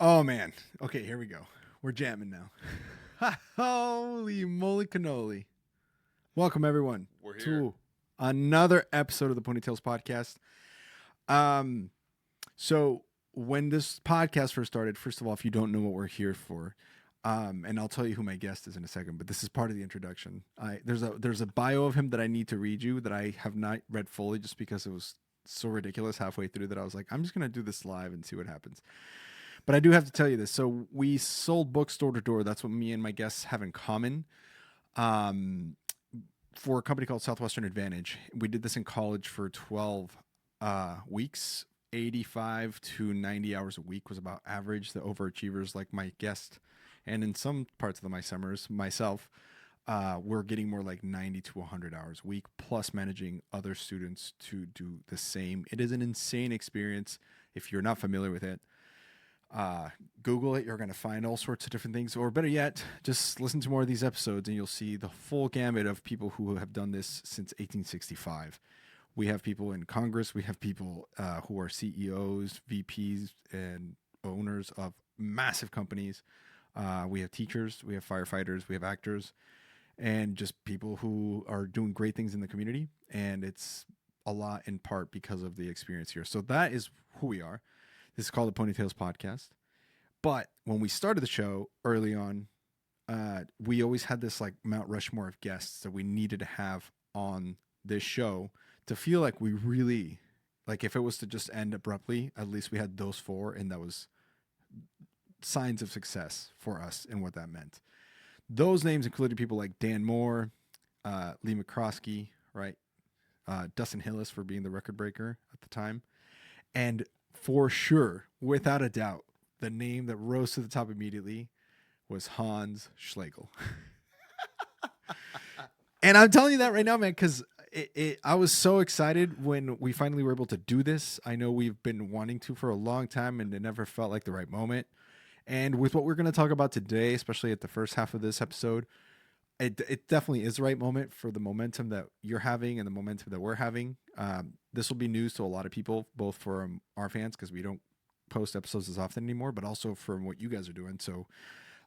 Oh man. Okay, here we go. We're jamming now. Holy moly cannoli. Welcome everyone We're here. to another episode of the Ponytails podcast. Um so when this podcast first started, first of all, if you don't know what we're here for, and I'll tell you who my guest is in a second, but this is part of the introduction. There's a bio of him that I need to read you that I have not read fully just because it was so ridiculous halfway through that I was like, I'm just gonna do this live and see what happens. But I do have to tell you this. So we sold books door to door. That's what me and my guests have in common. Um, for a company called Southwestern Advantage. We did this in college for 12 weeks. 85 to 90 hours a week was about average. The overachievers like my guest and in some parts of my summers, myself, we're getting more like 90 to 100 hours a week, plus managing other students to do the same. It is an insane experience if you're not familiar with it. Google it. You're going to find all sorts of different things, or better yet, just listen to more of these episodes and you'll see the full gamut of people who have done this since 1865. We have people in Congress. We have people who are CEOs, VPs, and owners of massive companies. We have teachers, we have firefighters, we have actors, and just people who are doing great things in the community. And it's a lot in part because of the experience here. So that is who we are. This is called the Ponytails Podcast. But when we started the show early on, we always had this like Mount Rushmore of guests that we needed to have on this show to feel like we really, like if it was to just end abruptly, at least we had those four, and that was signs of success for us and what that meant. Those names included people like Dan Moore, Lee McCroskey, right? Dustin Hillis for being the record breaker at the time. And for sure, without a doubt, the name that rose to the top immediately was Hans Schlegel. And I'm telling you that right now, man, because I was so excited when we finally were able to do this. I know we've been wanting to for a long time, and it never felt like the right moment. And with what we're going to talk about today, especially at the first half of this episode, it definitely is the right moment for the momentum that you're having and the momentum that we're having. This will be news to a lot of people, both for our fans, because we don't post episodes as often anymore, but also from what you guys are doing. So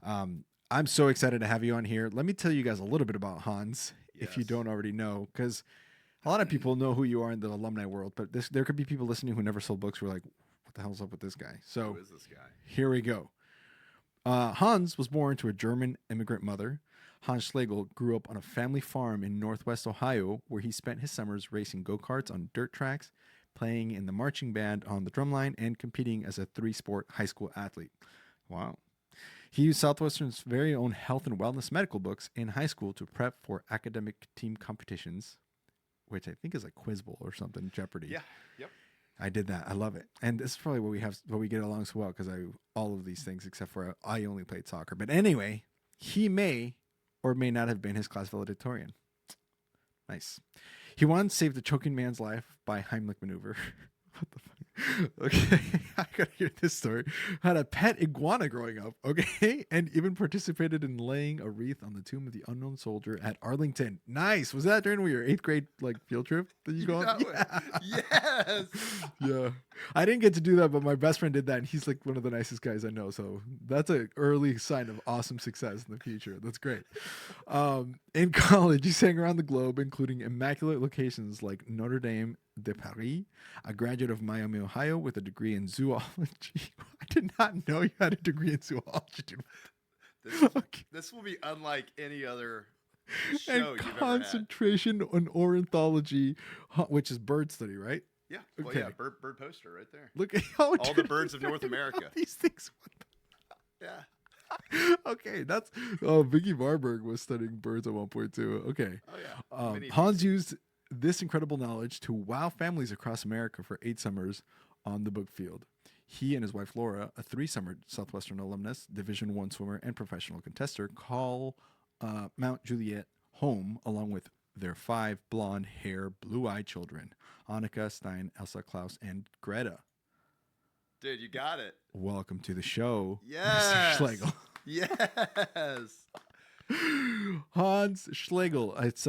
I'm so excited to have you on here. Let me tell you guys a little bit about Hans, if you don't already know, because a lot of people know who you are in the alumni world, but there could be people listening who never sold books who are like, what the hell's up with this guy? So Who is this guy? here we go. Hans was born to a German immigrant mother. Hans Schlegel grew up on a family farm in northwest Ohio, where he spent his summers racing go-karts on dirt tracks, playing in the marching band on the drumline, and competing as a three-sport high school athlete. Wow. He used Southwestern's very own health and wellness medical books in high school to prep for academic team competitions, which I think is like Quiz Bowl or something, Jeopardy. Yeah. Yep. I did that. I love it. And this is probably what we get along so well, because all of these things, except for I only played soccer. But anyway, he may or may not have been his class valedictorian. Nice. He once saved a choking man's life by Heimlich maneuver. What the fuck? Okay, I gotta hear this story. Had a pet iguana growing up, okay, and even participated in laying a wreath on the tomb of the unknown soldier at Arlington. Nice. Was that during your 8th grade like field trip that you go on? Yeah. Yes. Yeah. I didn't get to do that, but my best friend did that, and he's like one of the nicest guys I know. So that's an early sign of awesome success in the future. That's great. In college, he sang around the globe, including immaculate locations like Notre Dame de Paris, a graduate of Miami, Ohio, with a degree in zoology. I did not know you had a degree in zoology, dude. This will be unlike any other And show you've ever had. concentration on ornithology, which is bird study, right? Yeah. Well, Okay. yeah. Bird poster right there. Look at how All the birds of North America. These things. Yeah. Okay, that's Vicky Varberg was studying birds at one point too. Okay. Oh yeah. Mini Hans bees. used this incredible knowledge to wow families across America for 8 summers on the book field. He and his wife Laura, a 3-summer Southwestern alumnus, Division I swimmer, and professional contester, call Mount Juliet home, along with their 5 blonde hair, blue-eyed children: Annika, Stein, Elsa, Klaus, and Greta. Dude, you got it. Welcome to the show, Yes. Mr. Schlegel. Yes. Hans Schlegel. It's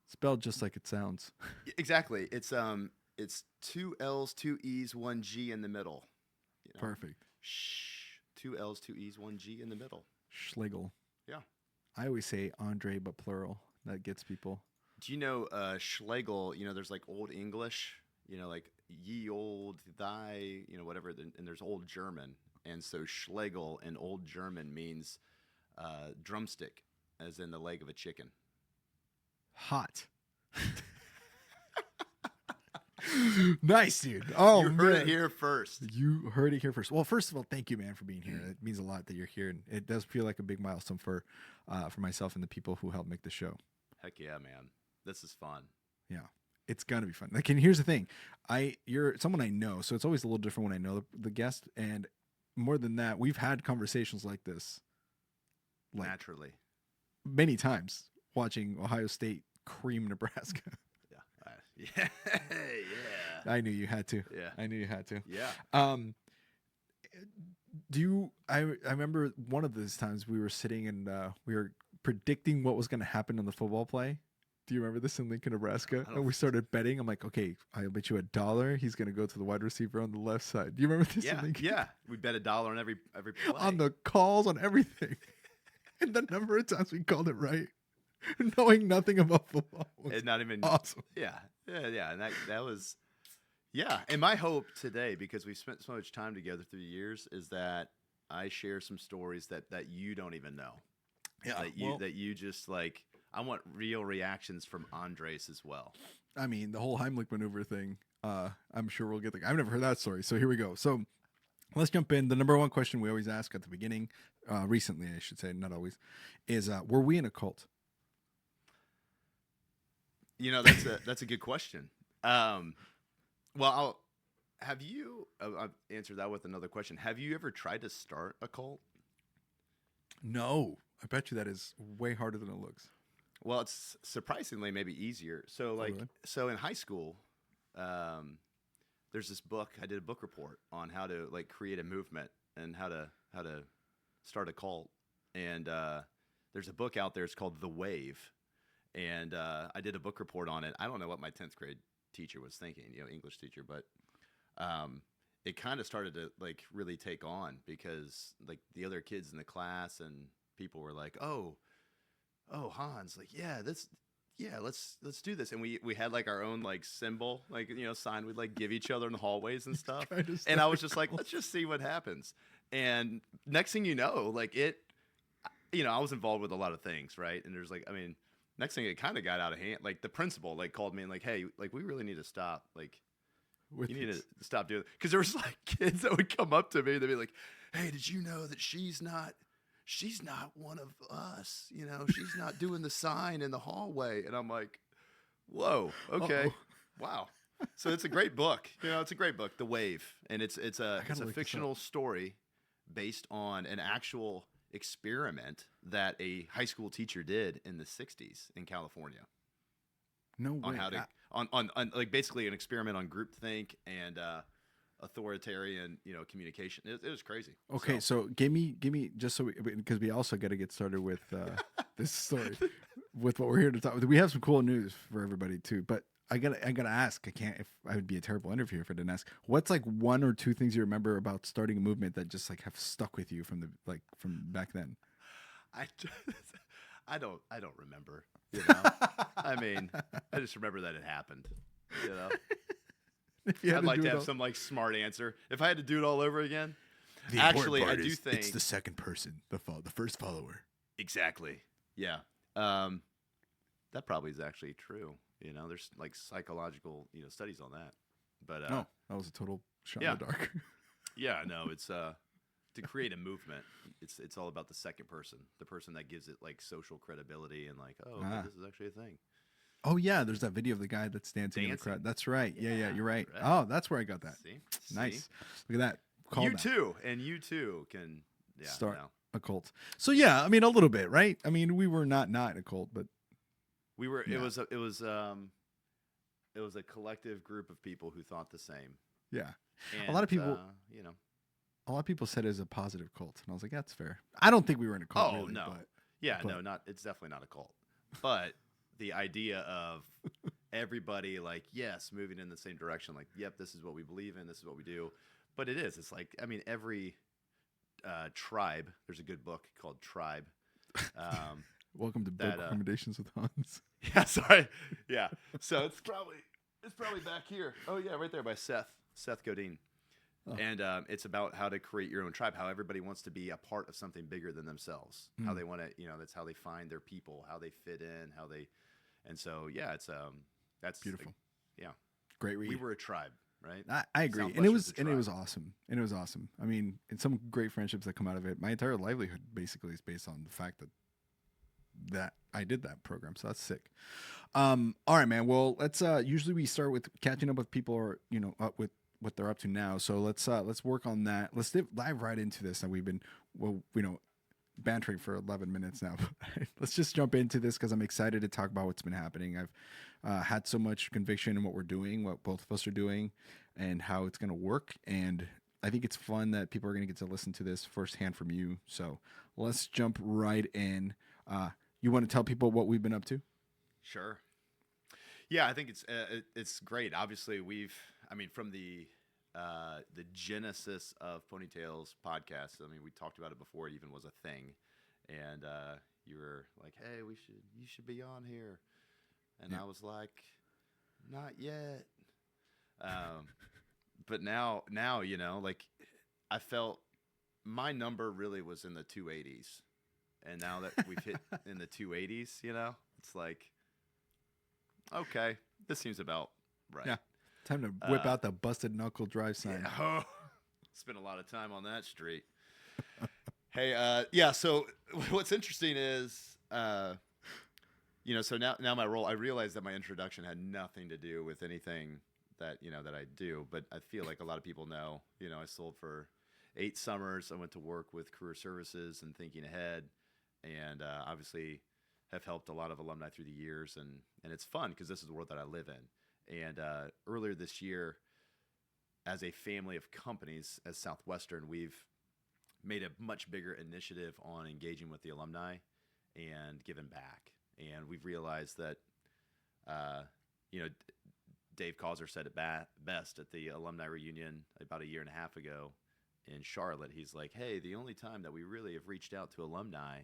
spelled just like it sounds. Exactly. It's 2 L's, 2 E's, 1 G in the middle. You know? Perfect. Two L's, two E's, one G in the middle. Schlegel. Yeah. I always say Andre, but plural. That gets people. Do you know Schlegel? You know, there's like Old English, you know, like ye old, thy, you know, whatever. And there's Old German. And so Schlegel in Old German means drumstick, as in the leg of a chicken. Hot. Nice, dude. Oh, you heard it here first. You heard it here first. Well, first of all, thank you, man, for being here. It means a lot that you're here, and it does feel like a big milestone for myself and the people who helped make the show. Heck yeah, man. This is fun. Yeah, it's gonna be fun. Like, and here's the thing, you're someone I know, so it's always a little different when I know the guest. And more than that, we've had conversations like this, like, naturally, many times watching Ohio State cream Nebraska. Yeah, yeah. I knew you had to. Yeah, I knew you had to. Yeah. I remember one of those times we were sitting and we were predicting what was going to happen on the football play. Do you remember this in Lincoln, Nebraska? And we started betting. I'm like, okay, I'll bet you $1. He's going to go to the wide receiver on the left side. Do you remember this? Yeah, in Lincoln? yeah. We bet $1 on every play. On the calls, on everything. And the number of times we called it right, knowing nothing about football. And not even awesome. Yeah. And that was, yeah. And my hope today, because we've spent so much time together through the years, is that I share some stories that you don't even know. Yeah. That you just like. I want real reactions from Andres as well. I mean, the whole Heimlich maneuver thing. I'm sure we'll get the. I've never heard that story. So here we go. So let's jump in. The number one question we always ask at the beginning, recently I should say, not always, is were we in a cult? You know, that's a good question. Well, I'll answer that with another question. Have you ever tried to start a cult? No, I bet you that is way harder than it looks. Well, it's surprisingly maybe easier. So so in high school, there's this book. I did a book report on how to like create a movement and how to start a cult. And there's a book out there. It's called The Wave. And I did a book report on it. I don't know what my 10th grade teacher was thinking, English teacher, but it kind of started to like really take on because like the other kids in the class and people were like, oh, Hans, like, let's do this. And we had like our own like symbol, like, sign we'd like give each other in the hallways and stuff. And I was just like, let's just see what happens. And next thing you know, like I was involved with a lot of things, right? And there's like, next thing it kind of got out of hand. Like the principal like called me and like, hey, like we really need to stop. Like you need to stop doing it. Because there was like kids that would come up to me. They'd be like, hey, did you know that she's not one of us? She's not doing the sign in the hallway. And I'm like, whoa, okay. Uh-oh. Wow. So it's a great book. It's a great book, The Wave. And it's a fictional story based on an actual experiment that a high school teacher did in the 60s in California. No way. On how to on like basically an experiment on groupthink and authoritarian communication. It was crazy. Okay, so give me just so because we also got to get started with this story with what we're here to talk. We have some cool news for everybody too, but I gotta ask. I would be a terrible interviewer if I didn't ask. What's like one or two things you remember about starting a movement that just like have stuck with you from back then? I don't remember. I just remember that it happened. I'd like to have some like smart answer. If I had to do it all over again, actually, I do think it's the second person, the first follower. Exactly. Yeah. That probably is actually true. There's like psychological, studies on that. But no, that was a total shot in the dark. Yeah, no, it's to create a movement. It's all about the second person, the person that gives it like social credibility and like, this is actually a thing. Oh yeah, there's that video of the guy that's dancing in the crowd. That's right. Yeah, you're right. Oh, that's where I got that. See? Nice. Look at that. You too can start a cult. So yeah, a little bit, right? We were not a cult, but we were. Yeah. It was a collective group of people who thought the same. Yeah, and a lot of people, a lot of people said it was a positive cult, and I was like, that's fair. I don't think we were in a cult. Oh really, no, but it's definitely not a cult. But the idea of everybody like moving in the same direction, like, yep, this is what we believe in, this is what we do. But it is. It's like every Tribe. There's a good book called Tribe. Welcome to book recommendations with Hans. Yeah, sorry. Yeah. So it's probably back here. Oh yeah, right there by Seth Godin. Oh. And it's about how to create your own tribe, how everybody wants to be a part of something bigger than themselves, how they want to, that's how they find their people, how they fit in, and so, yeah, it's, that's beautiful. Yeah. Great read. We were a tribe, right? I agree. And it was awesome. And it was awesome. I mean, and some great friendships that come out of it. My entire livelihood basically is based on the fact that I did that program. So that's sick. All right, man. Well, let's, usually we start with catching up with people or, up with what they're up to now. So let's work on that. Let's dive right into this. And we've been, bantering for 11 minutes now. Let's just jump into this because I'm excited to talk about what's been happening. I've had so much conviction in what we're doing, what both of us are doing, and how it's going to work. And I think it's fun that people are going to get to listen to this firsthand from you. So let's jump right in. You want to tell people what we've been up to? Sure. Yeah, I think it's great. Obviously, from the genesis of Ponytails podcast. I mean, we talked about it before it even was a thing, and you were like, "Hey, you should be on here," and I was like, "Not yet." But now, like I felt my number really was in the 280s, and now that we've hit in the 280s, it's like, okay, this seems about right. Yeah. Time to whip out the busted knuckle drive sign. Yeah. Spent a lot of time on that street. Hey, so what's interesting is, so now my role, I realized that my introduction had nothing to do with anything that I do, but I feel like a lot of people know, I sold for 8 summers. I went to work with career services and thinking ahead, and obviously have helped a lot of alumni through the years, and it's fun because this is the world that I live in. And earlier this year, as a family of companies, as Southwestern, we've made a much bigger initiative on engaging with the alumni and giving back. And we've realized that, Dave Causer said it best at the alumni reunion about a year and a half ago in Charlotte. He's like, hey, the only time that we really have reached out to alumni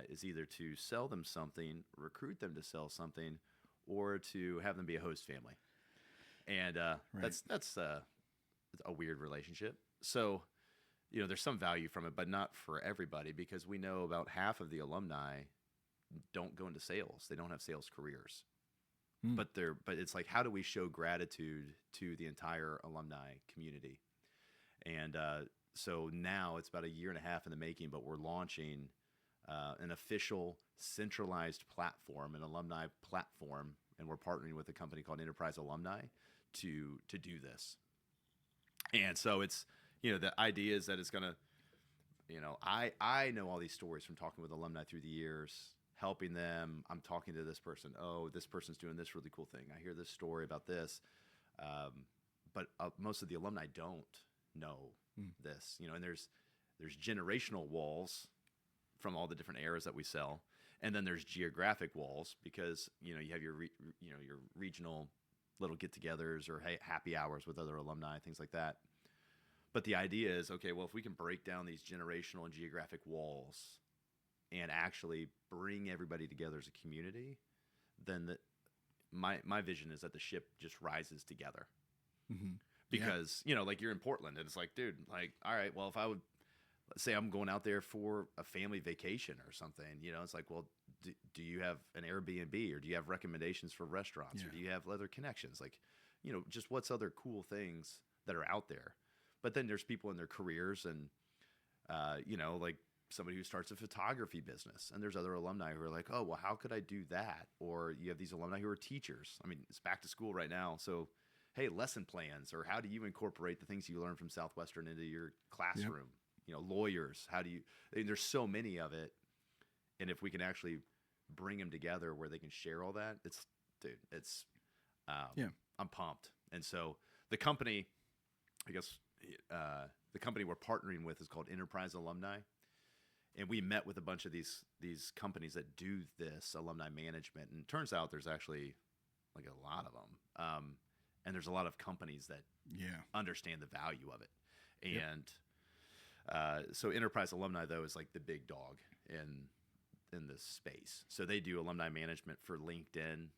is either to sell them something, recruit them to sell something, or to have them be a host family. And right. that's a weird relationship. So, there's some value from it, but not for everybody, because we know about half of the alumni don't go into sales. They don't have sales careers. But it's like, how do we show gratitude to the entire alumni community? And so now it's about a year and a half in the making, but we're launching an official centralized platform, an alumni platform, and we're partnering with a company called Enterprise Alumni to do this. And so it's, the idea is that it's going to, I know all these stories from talking with alumni through the years, helping them. I'm talking to this person. Oh, this person's doing this really cool thing. I hear this story about this. But most of the alumni don't know this, and there's generational walls from all the different eras that we sell. And then there's geographic walls because, you have your regional little get-togethers or happy hours with other alumni, things like that. But the idea is, okay, well, if we can break down these generational and geographic walls and actually bring everybody together as a community, then my vision is that the ship just rises together. Mm-hmm. Because, like you're in Portland and it's like, dude, like, all right, well, if I would, let's say I'm going out there for a family vacation or something, it's like, well, do you have an Airbnb, or do you have recommendations for restaurants, or do you have other connections? Like, just what's other cool things that are out there? But then there's people in their careers and, like somebody who starts a photography business, and there's other alumni who are like, oh, well, how could I do that? Or you have these alumni who are teachers. I mean, it's back to school right now. So, hey, lesson plans, or how do you incorporate the things you learn from Southwestern into your classroom? Yep. Lawyers, there's so many of it. And if we can actually bring them together where they can share all that, I'm pumped. And so the company, I guess, the company we're partnering with is called Enterprise Alumni. And we met with a bunch of these companies that do this alumni management. And it turns out there's actually like a lot of them. And there's a lot of companies that understand the value of it. And So Enterprise Alumni, though, is like the big dog in this space. So they do alumni management for LinkedIn,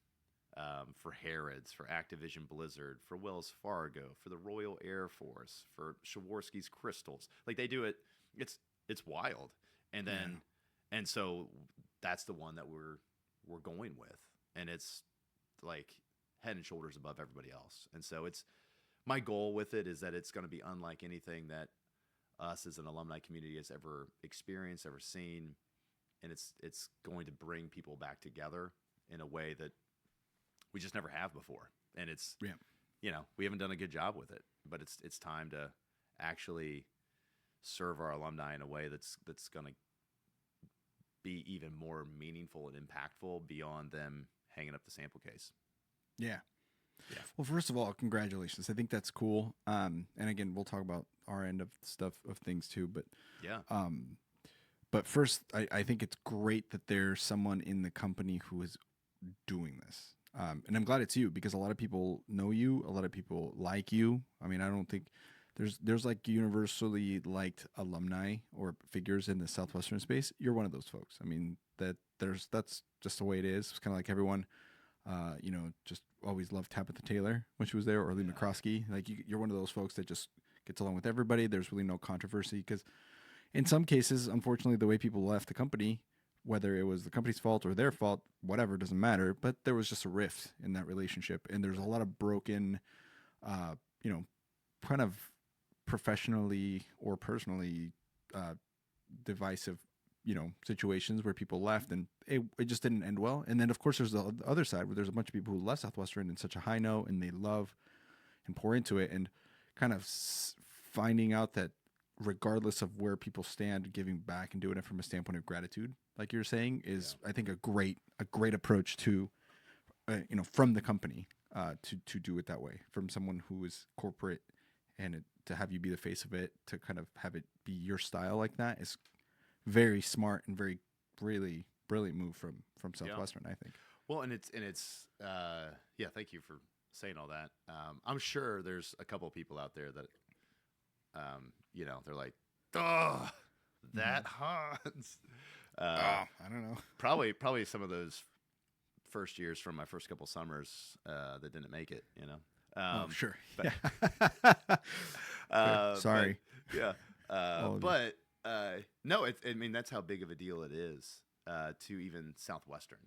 for Harrods, for Activision Blizzard, for Wells Fargo, for the Royal Air Force, for Swarovski's Crystals. Like they do it. It's wild. And then and so that's the one that we're going with, and it's like head and shoulders above everybody else. And so it's my goal with it is that it's going to be unlike anything that us as an alumni community has ever experienced, ever seen, and it's going to bring people back together in a way that we just never have before. And it's we haven't done a good job with it, but it's time to actually serve our alumni in a way that's going to be even more meaningful and impactful beyond them hanging up the sample case. Yeah. Well, first of all, congratulations. I think that's cool. And again, we'll talk about our end of things too. But but first, I think it's great that there's someone in the company who is doing this. And I'm glad it's you, because a lot of people know you. A lot of people like you. I mean, I don't think there's like universally liked alumni or figures in the Southwestern space. You're one of those folks. I mean, that's just the way it is. It's kind of like everyone, just always loved Tabitha Taylor when she was there, or Lee McCroskey. Like you're one of those folks that just gets along with everybody. There's really no controversy, because in some cases, unfortunately, the way people left the company, whether it was the company's fault or their fault, whatever, doesn't matter. But there was just a rift in that relationship, and there's a lot of broken, kind of professionally or personally divisive, situations where people left, and it just didn't end well. And then, of course, there's the other side where there's a bunch of people who left Southwestern in such a high note, and they love and pour into it, and kind of finding out that regardless of where people stand, giving back and doing it from a standpoint of gratitude, like you're saying, is I think a great approach to, from the company to do it that way, from someone who is corporate, and to have you be the face of it, to kind of have it be your style like that, is very smart and very really brilliant move from Southwestern, I think. Well, and it's thank you for saying all that. I'm sure there's a couple of people out there that they're like, oh, that Hans. I don't know. Probably some of those first years from my first couple summers that didn't make it, Sure. But, sorry. But no, that's how big of a deal it is to even Southwestern,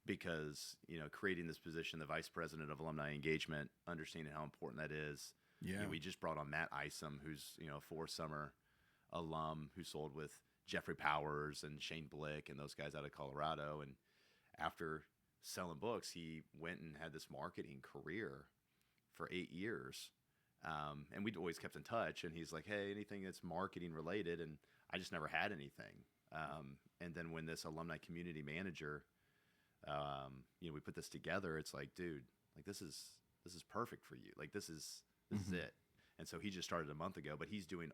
because creating this position, the vice president of alumni engagement, understanding how important that is. Yeah, we just brought on Matt Isom, who's a 4-summer alum who sold with Jeffrey Powers and Shane Blick and those guys out of Colorado. And after selling books, he went and had this marketing career for 8 years. And we'd always kept in touch. And he's like, hey, anything that's marketing related. And I just never had anything. And then when this alumni community manager, we put this together, it's like, dude, like this is perfect for you. Like this is it. And so he just started a month ago, but he's doing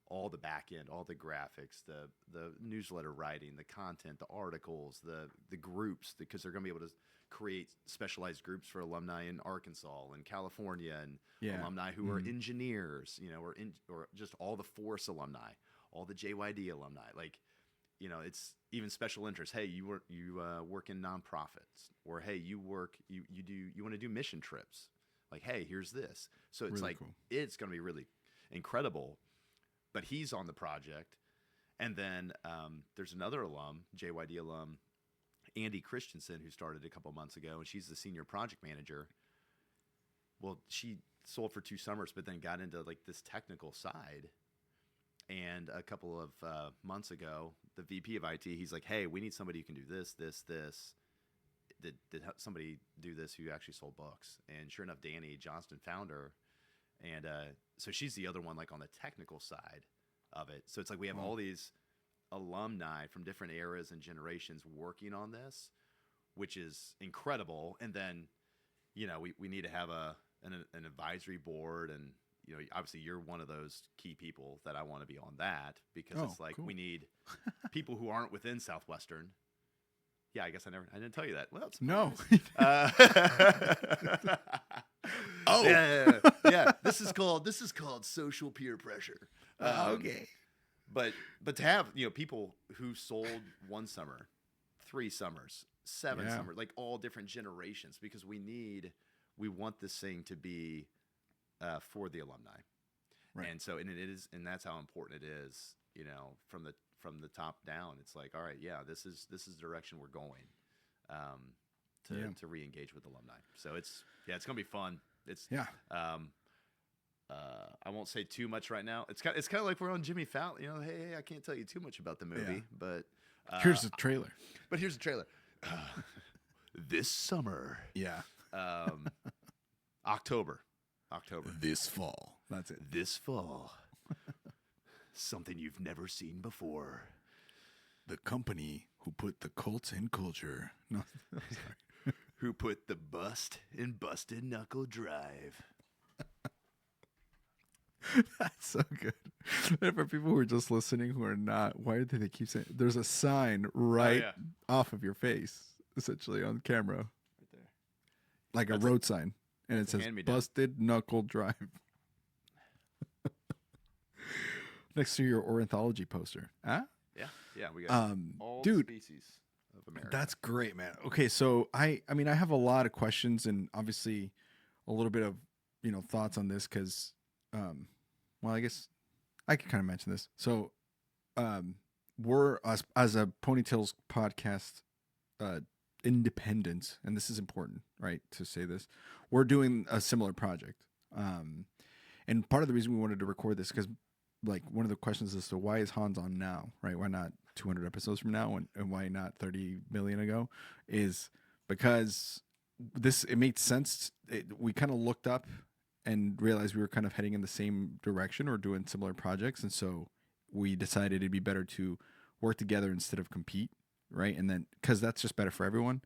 all the back end, all the graphics, the newsletter writing, the content, the articles, the groups, because they're going to be able to create specialized groups for alumni in Arkansas and California, and alumni who are engineers, or just all the Force alumni, all the JYD alumni. Like, it's even special interests. Hey, you work in nonprofits, or hey, you want to do mission trips. Like, hey, here's this. So it's really cool. It's going to be really incredible. But he's on the project. And then there's another alum, JYD alum, Andy Christensen, who started a couple months ago, and she's the senior project manager. Well, she sold for 2 summers, but then got into like this technical side. And a couple of months ago, the VP of IT, he's like, hey, we need somebody who can do this, this, this. Did somebody do this who actually sold books? And sure enough, Danny Johnston found her. And so she's the other one, like on the technical side of it. So it's like we have all these alumni from different eras and generations working on this, which is incredible. And then, we need to have an advisory board. And, obviously you're one of those key people that I want to be on that, because it's like, cool. We need people who aren't within Southwestern. Yeah, I guess I didn't tell you that. Well, no. Yeah. This is called social peer pressure. Okay. but to have people who sold one summer, 3 summers, 7 summers, like all different generations, because we want this thing to be for the alumni, Right. and so it is, and that's how important it is. From the top down, it's like, all right, this is the direction we're going, to re-engage with alumni. So it's gonna be fun. It's I won't say too much right now. It's kind of like we're on Jimmy Fallon. Hey, I can't tell you too much about the movie, but here's the trailer. This summer, October. This fall. That's it. This fall. Something you've never seen before. The company who put the Colts in culture. No, sorry. Who put the bust in Busted Knuckle Drive. That's so good. And for people who are just listening who are not, why do they keep saying there's a sign right off of your face, essentially on camera. Right there. Like a road sign. And it says Busted Knuckle Drive. Next to your ornithology poster. Huh? Yeah, we got all the species of America. That's great, man. Okay, so I have a lot of questions and obviously a little bit of thoughts on this because well, I guess I can kind of mention this. So we're as a Ponytails podcast independent, and this is important, right, to say this. We're doing a similar project. And part of the reason we wanted to record this because like one of the questions is, so why is Hans on now, right? Why not 200 episodes from now, and why not 30 million ago? Is because it made sense. We kind of looked up and realized we were kind of heading in the same direction or doing similar projects, and so we decided it'd be better to work together instead of compete, right? And then because that's just better for everyone.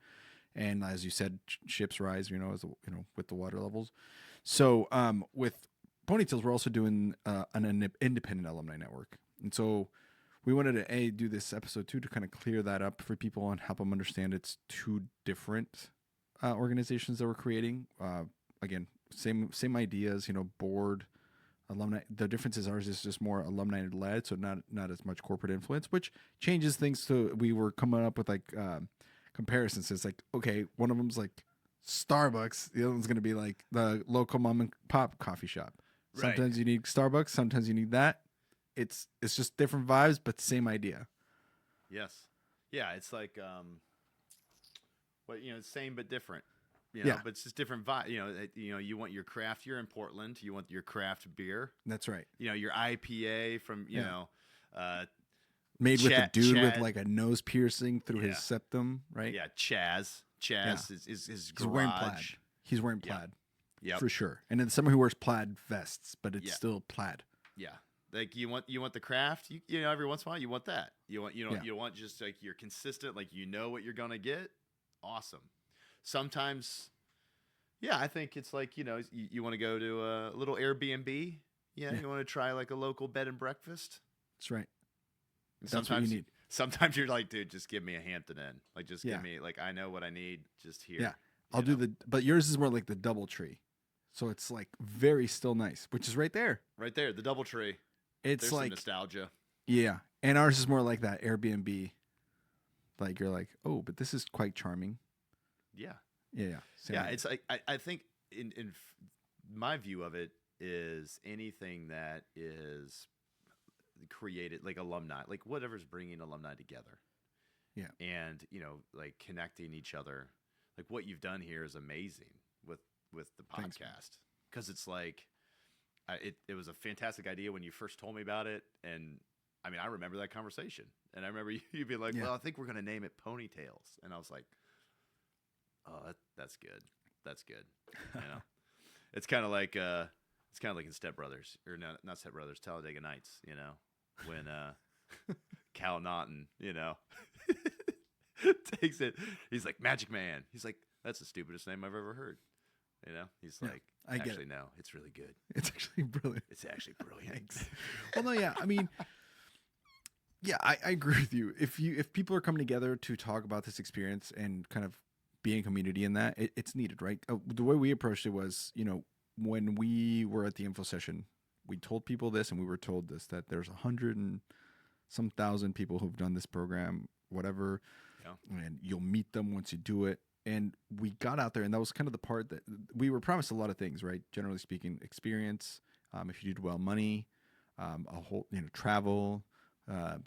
And as you said, ships rise, with the water levels. So with Ponytails, we're also doing an independent alumni network. And so we wanted to do this episode too to kind of clear that up for people and help them understand it's 2 different organizations that we're creating. Again, same ideas, board, alumni. The difference is ours is just more alumni led, so not as much corporate influence, which changes things. So we were coming up with like comparisons. So it's like, okay, one of them's like Starbucks, the other one's going to be like the local mom and pop coffee shop. Sometimes you need Starbucks, sometimes you need that. It's just different vibes, but same idea. Yes. Yeah, it's like same but different. But it's just different vibe. You want your craft. You're in Portland. You want your craft beer. That's right. Your IPA from made with a dude with like a nose piercing through his septum, right? Yeah, Chaz is garage. He's wearing plaid. He's wearing plaid. Yeah, for sure. And then someone who wears plaid vests, but it's still plaid. Yeah, like you want the craft. Every once in a while you want that. You want just like you're consistent, like what you're gonna get. Awesome. Sometimes, I think it's like you want to go to a little Airbnb. You want to try like a local bed and breakfast. That's right. That's what you need. Sometimes you're like, dude, just give me a Hampton Inn. Like, just give me I know what I need just here. Yeah, I'll do but yours is more like the DoubleTree. So it's like very still nice, which is right there. Right there, the DoubleTree. There's like some nostalgia. Yeah, and ours is more like that Airbnb. Like you're like, oh, but this is quite charming. Yeah. Yeah. It's like I think in my view of it is anything that is created like alumni, like whatever's bringing alumni together. Yeah. And like connecting each other. Like what you've done here is amazing with the podcast, because it's like it was a fantastic idea when you first told me about it, and I mean I remember that conversation, and I remember you being like, well, I think we're gonna name it Ponytails, and I was like, oh, that's good. It's kind of like in Step Brothers, or no, not Step Brothers, Talladega Nights, when Cal Naughton takes it, he's like, Magic Man, he's like, that's the stupidest name I've ever heard. He's like, actually, no, it's really good. It's actually brilliant. It's actually brilliant. Well, no, yeah. I mean, yeah, I agree with you. If people are coming together to talk about this experience and kind of be in community in that, it's needed, right? The way we approached it was, when we were at the info session, we told people this, and we were told this, that there's 100 and some thousand people who've done this program, whatever. Yeah. And you'll meet them once you do it. And we got out there, and that was kind of the part that we were promised a lot of things, right? Generally speaking, experience, if you did well, money, a whole, travel,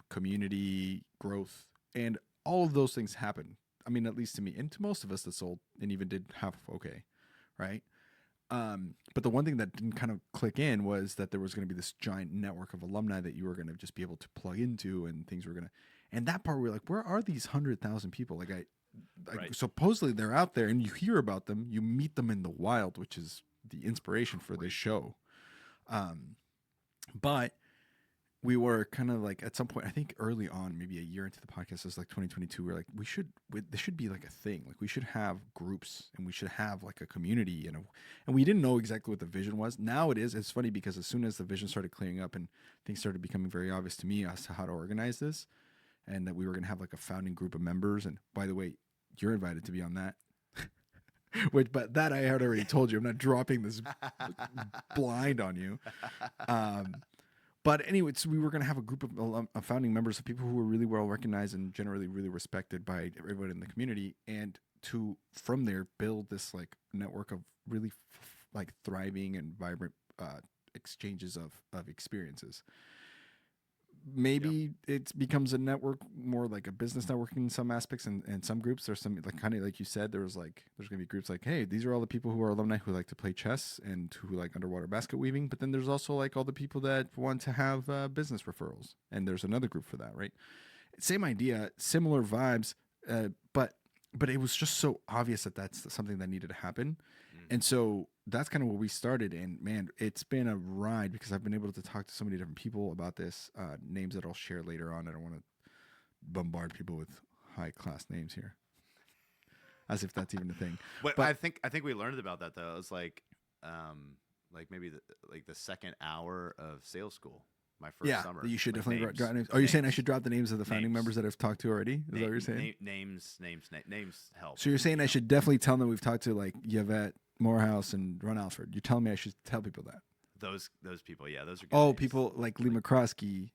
community growth, and all of those things happen. I mean, at least to me and to most of us that sold and even did half okay, right? But the one thing that didn't kind of click in was that there was going to be this giant network of alumni that you were going to just be able to plug into, and things were going to. And that part, we were like, where are these 100,000 people? Right. Supposedly they're out there, and you hear about them, you meet them in the wild, which is the inspiration for this show. But we were kind of like, at some point, I think early on, maybe a year into the podcast, it was like 2022. We were like, this should be like a thing. Like, we should have groups, and we should have like a community, and we didn't know exactly what the vision was. Now it is. It's funny because as soon as the vision started clearing up and things started becoming very obvious to me as to how to organize this, and that we were going to have like a founding group of members. And by the way, you're invited to be on that. But that I had already told you. I'm not dropping this blind on you. But anyway, so we were going to have a group of founding members, of people who were really well recognized and generally really respected by everyone in the community, and to from there build this like network of really like thriving and vibrant exchanges of experiences. Maybe it becomes a network, more like a business network in some aspects, and some groups. There's some, like, kind of like you said, there's going to be groups like, hey, these are all the people who are alumni who like to play chess and who like underwater basket weaving. But then there's also like all the people that want to have business referrals, and there's another group for that, right? Same idea, similar vibes, but it was just so obvious that that's something that needed to happen. And so that's kind of where we started. And man, it's been a ride because I've been able to talk to so many different people about this, names that I'll share later on. I don't want to bombard people with high class names here, as if that's even a thing. But I think we learned about that though. It was like maybe the second hour of sales school. My first summer. You should like definitely drop names. Are you saying I should drop the names of the founding members that I've talked to already? Is that what you're saying? Names help. So you're saying I should definitely tell them we've talked to like Yvette Morehouse and Ron Alford. You're telling me I should tell people that? Those people, yeah, those are good Oh, names. people like Lee McCroskey.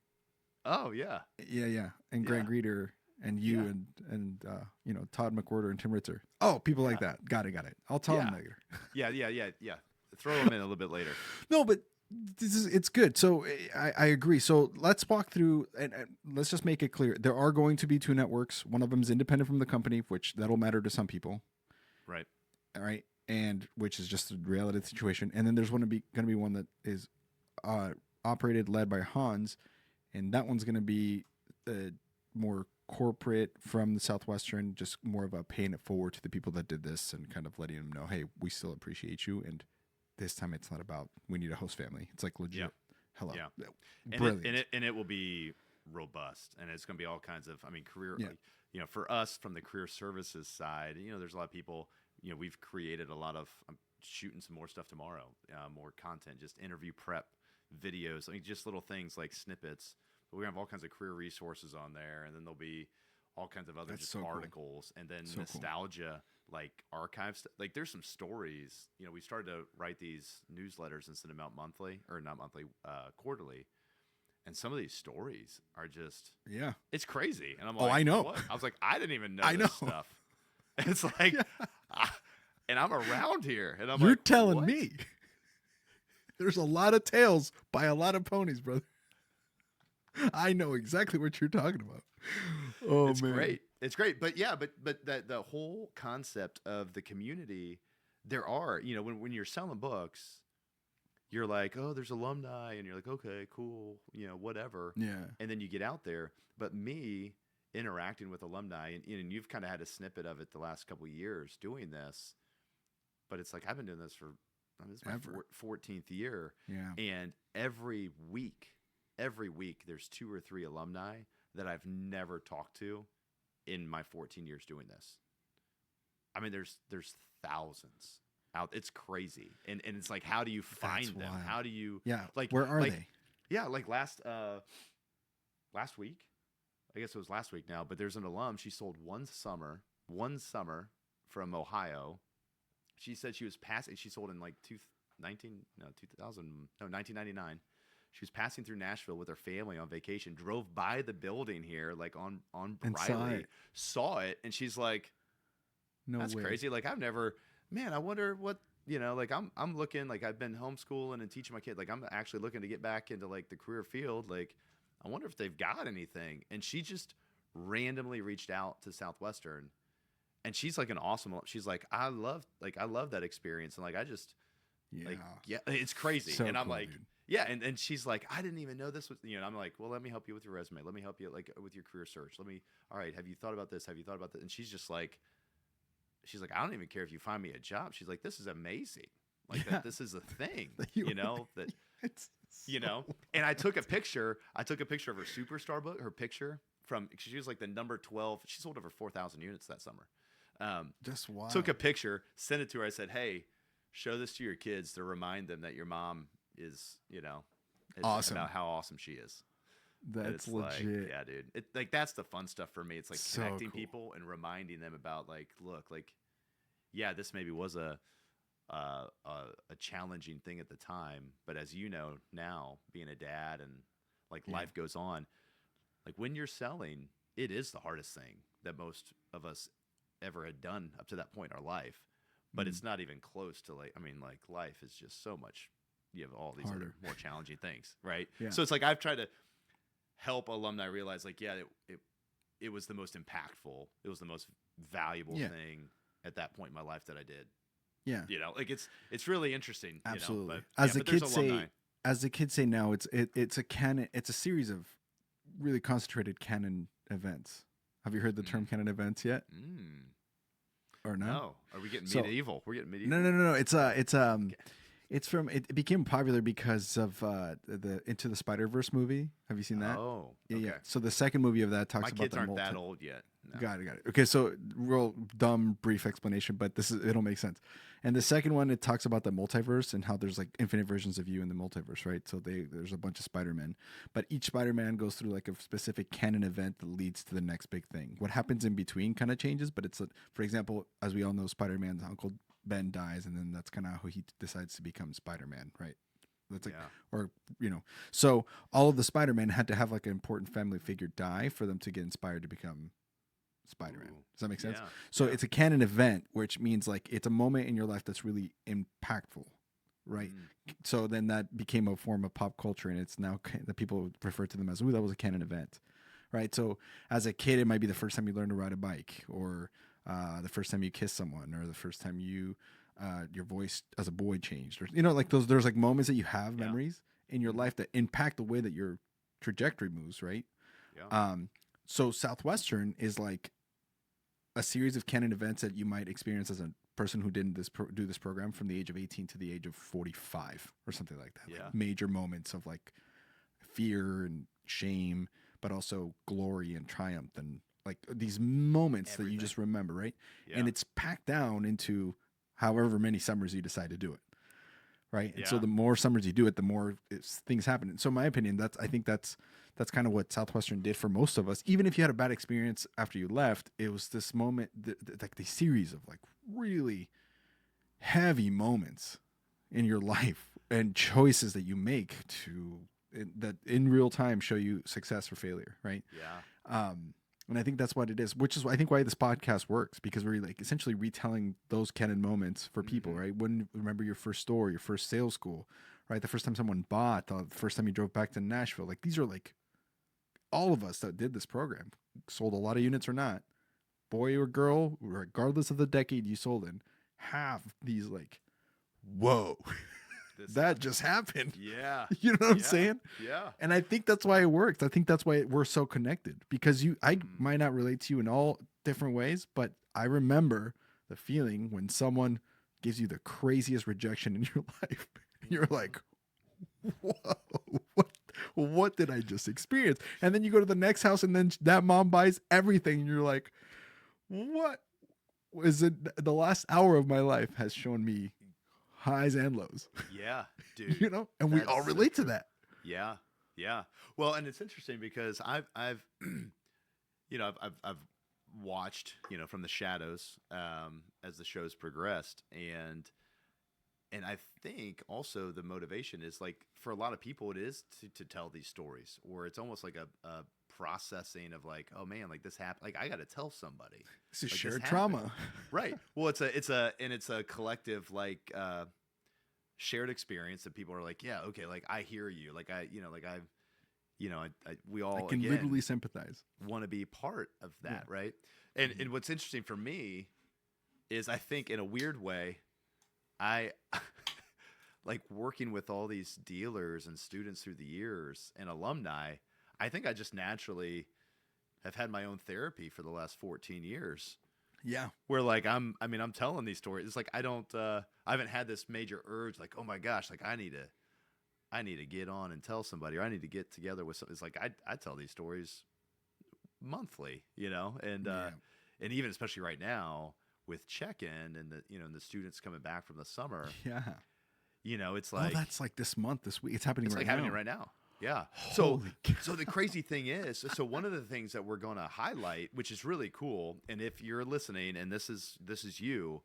Oh, yeah. Yeah. And Grant Greeter and you and Todd McWhorter and Tim Ritzer. Oh, people like that. Got it. I'll tell them later. Yeah. Throw them in a little bit later. No, but it's good. So I agree. So let's walk through and let's just make it clear. There are going to be two networks. One of them is independent from the company, which that'll matter to some people. Right. All right. And which is just the reality of the situation. And then there's going to be one that is operated, led by Hans. And that one's going to be more corporate from the Southwestern, just more of a paying it forward to the people that did this and kind of letting them know, hey, we still appreciate you. And this time it's not about we need a host family. It's like legit. Yep. Hello. Yeah. Brilliant. And it will be robust, and it's going to be all kinds of, career, like, for us from the career services side, there's a lot of people, we've created a lot of, I'm shooting some more stuff tomorrow, more content, just interview prep videos. Just little things like snippets, but we're going to have all kinds of career resources on there. And then there'll be all kinds of other articles, and then nostalgia, like archives. Like there's some stories, we started to write these newsletters and send them out quarterly. And some of these stories are just, it's crazy. And I'm like, I know. What? I was like, I didn't even know this stuff. It's like, and I'm around here, and You're like, telling what? me there's a lot of tales by a lot of ponies, brother. I know exactly what you're talking about. Oh, it's man. Great. It's great. But the whole concept of the community, there are, when you're selling books, you're like, oh, there's alumni, and you're like, okay, cool, whatever. Yeah. And then you get out there. But me interacting with alumni, and you've kind of had a snippet of it the last couple of years doing this, but it's like I've been doing this for this is my 14th year. Yeah. And every week there's 2 or 3 alumni that I've never talked to in my 14 years doing this. There's thousands out. It's crazy. And it's like, how do you find them? Wild. How do you where are they? Yeah, like last week. I guess it was last week now, but there's an alum. She sold one summer from Ohio. She said she was passing. She sold in like 1999. she was passing through Nashville with her family on vacation, drove by the building here, like on And Riley, saw it, and she's like, No "That's way. crazy! Like I've never, man. I wonder what." Like I'm looking, like I've been homeschooling and teaching my kid, like I'm actually looking to get back into like the career field. Like I wonder if they've got anything. And she just randomly reached out to Southwestern, and she's like an awesome. She's like, I love that experience, and like I just it's crazy. So and I'm cool, like, dude. yeah, and she's like, I didn't even know this was, I'm like, well, let me help you with your resume. Let me help you like with your career search. All right, have you thought about this? Have you thought about that? And she's like, I don't even care if you find me a job. She's like, this is amazing. Like that this is a thing, that It's and I took a picture of her Superstar book, her picture she was like the number 12. She sold over 4,000 units that summer. just wild. Took a picture, sent it to her. I said, hey, show this to your kids to remind them that your mom is, Awesome. about how awesome she is. That's legit. legit. Yeah, dude. It like that's the fun stuff for me. It's like So connecting cool. people and reminding them about like, look, like, yeah, this maybe was a challenging thing at the time, but as you know now, being a dad and like life goes on, like when you're selling, it is the hardest thing that most of us ever had done up to that point in our life. But it's not even close to like life is just so much. You have all these Harder. other more challenging things, right? Yeah. So it's like I've tried to help alumni realize like, yeah, it was the most impactful. It was the most valuable thing at that point in my life that I did. Yeah. Like it's really interesting. Absolutely. But, As the there's kids alumni. say, now, it's a canon. It's a series of really concentrated canon events. Have you heard the term canon events yet? Or no? No. Are we getting So- medieval? We're getting medieval. No. It became popular because of the Into the Spider-Verse movie. Have you seen that? Oh, Yeah, okay. yeah. So the second movie of that talks My about kids the aren't that old yet. No. Got it. Okay, so real dumb, brief explanation, but it'll make sense. And the second one, it talks about the multiverse and how there's like infinite versions of you in the multiverse, right? So there's a bunch of Spider-Man, but each Spider-Man goes through like a specific canon event that leads to the next big thing. What happens in between kind of changes, but it's for example, as we all know, Spider-Man's Uncle Ben dies, and then that's kind of how he decides to become Spider-Man, right? That's like, or so all of the Spider-Man had to have like an important family figure die for them to get inspired to become Spider-Man. Does that make sense? Yeah. So it's a canon event, which means like it's a moment in your life that's really impactful, right? So then that became a form of pop culture, and it's now the people refer to them as, "Ooh, that was a canon event," right? So as a kid, it might be the first time you learn to ride a bike, or the first time you kiss someone, or the first time you your voice as a boy changed, or like those. There's like moments that you have memories in your life that impact the way that your trajectory moves, right? Yeah. So Southwestern is like a series of canon events that you might experience as a person who didn't do this program from the age of 18 to the age of 45 or something like that. Yeah. Like major moments of like fear and shame, but also glory and triumph, and like these moments that you just remember, right? Yeah. And it's packed down into however many summers you decide to do it. Right. And so the more summers you do it, the more things happen. And so in my opinion, I think that's kind of what Southwestern did for most of us. Even if you had a bad experience after you left, it was this moment, like the series of like really heavy moments in your life and choices that you make that in real time show you success or failure. Right. Yeah. And I think that's what it is, which is I think why this podcast works, because we're like essentially retelling those canon moments for people, right? When you remember your first store, your first sales school, right? The first time someone bought, the first time you drove back to Nashville. Like these are like all of us that did this program, sold a lot of units or not, boy or girl, regardless of the decade you sold in, have these like, whoa, that just happened. Yeah. You know what I'm saying? Yeah. And I think that's why it works. I think that's why we're so connected, because I might not relate to you in all different ways, but I remember the feeling when someone gives you the craziest rejection in your life. You're like, whoa, what did I just experience? And then you go to the next house and then that mom buys everything. And you're like, what is it? The last hour of my life has shown me highs and lows. Yeah, dude. And we all relate to that. Yeah, yeah. Well, and it's interesting because I've watched from the shadows as the show's progressed, and and I think also the motivation is like for a lot of people it is to tell these stories, or it's almost like a processing of like, oh man, like this happened, like I got to tell somebody. This is Like, shared happened. trauma. Right. Well, it's a collective like shared experience that people are like, yeah, okay, like I hear you, like we all I can again, literally sympathize. want to be part of that, right? And what's interesting for me is I think in a weird way, I like working with all these dealers and students through the years and alumni. I think I just naturally have had my own therapy for the last 14 years. Yeah. Where like I'm telling these stories. It's like I haven't had this major urge like, oh my gosh, like I need to get on and tell somebody, or I need to get together with something. It's like I tell these stories monthly, and and even especially right now with check-in and the students coming back from the summer. Yeah. It's like, that's like this month, this week. It's happening it's right like now. happening right now. Yeah. Holy So the crazy thing is, so one of the things that we're going to highlight, which is really cool, and if you're listening and this is you,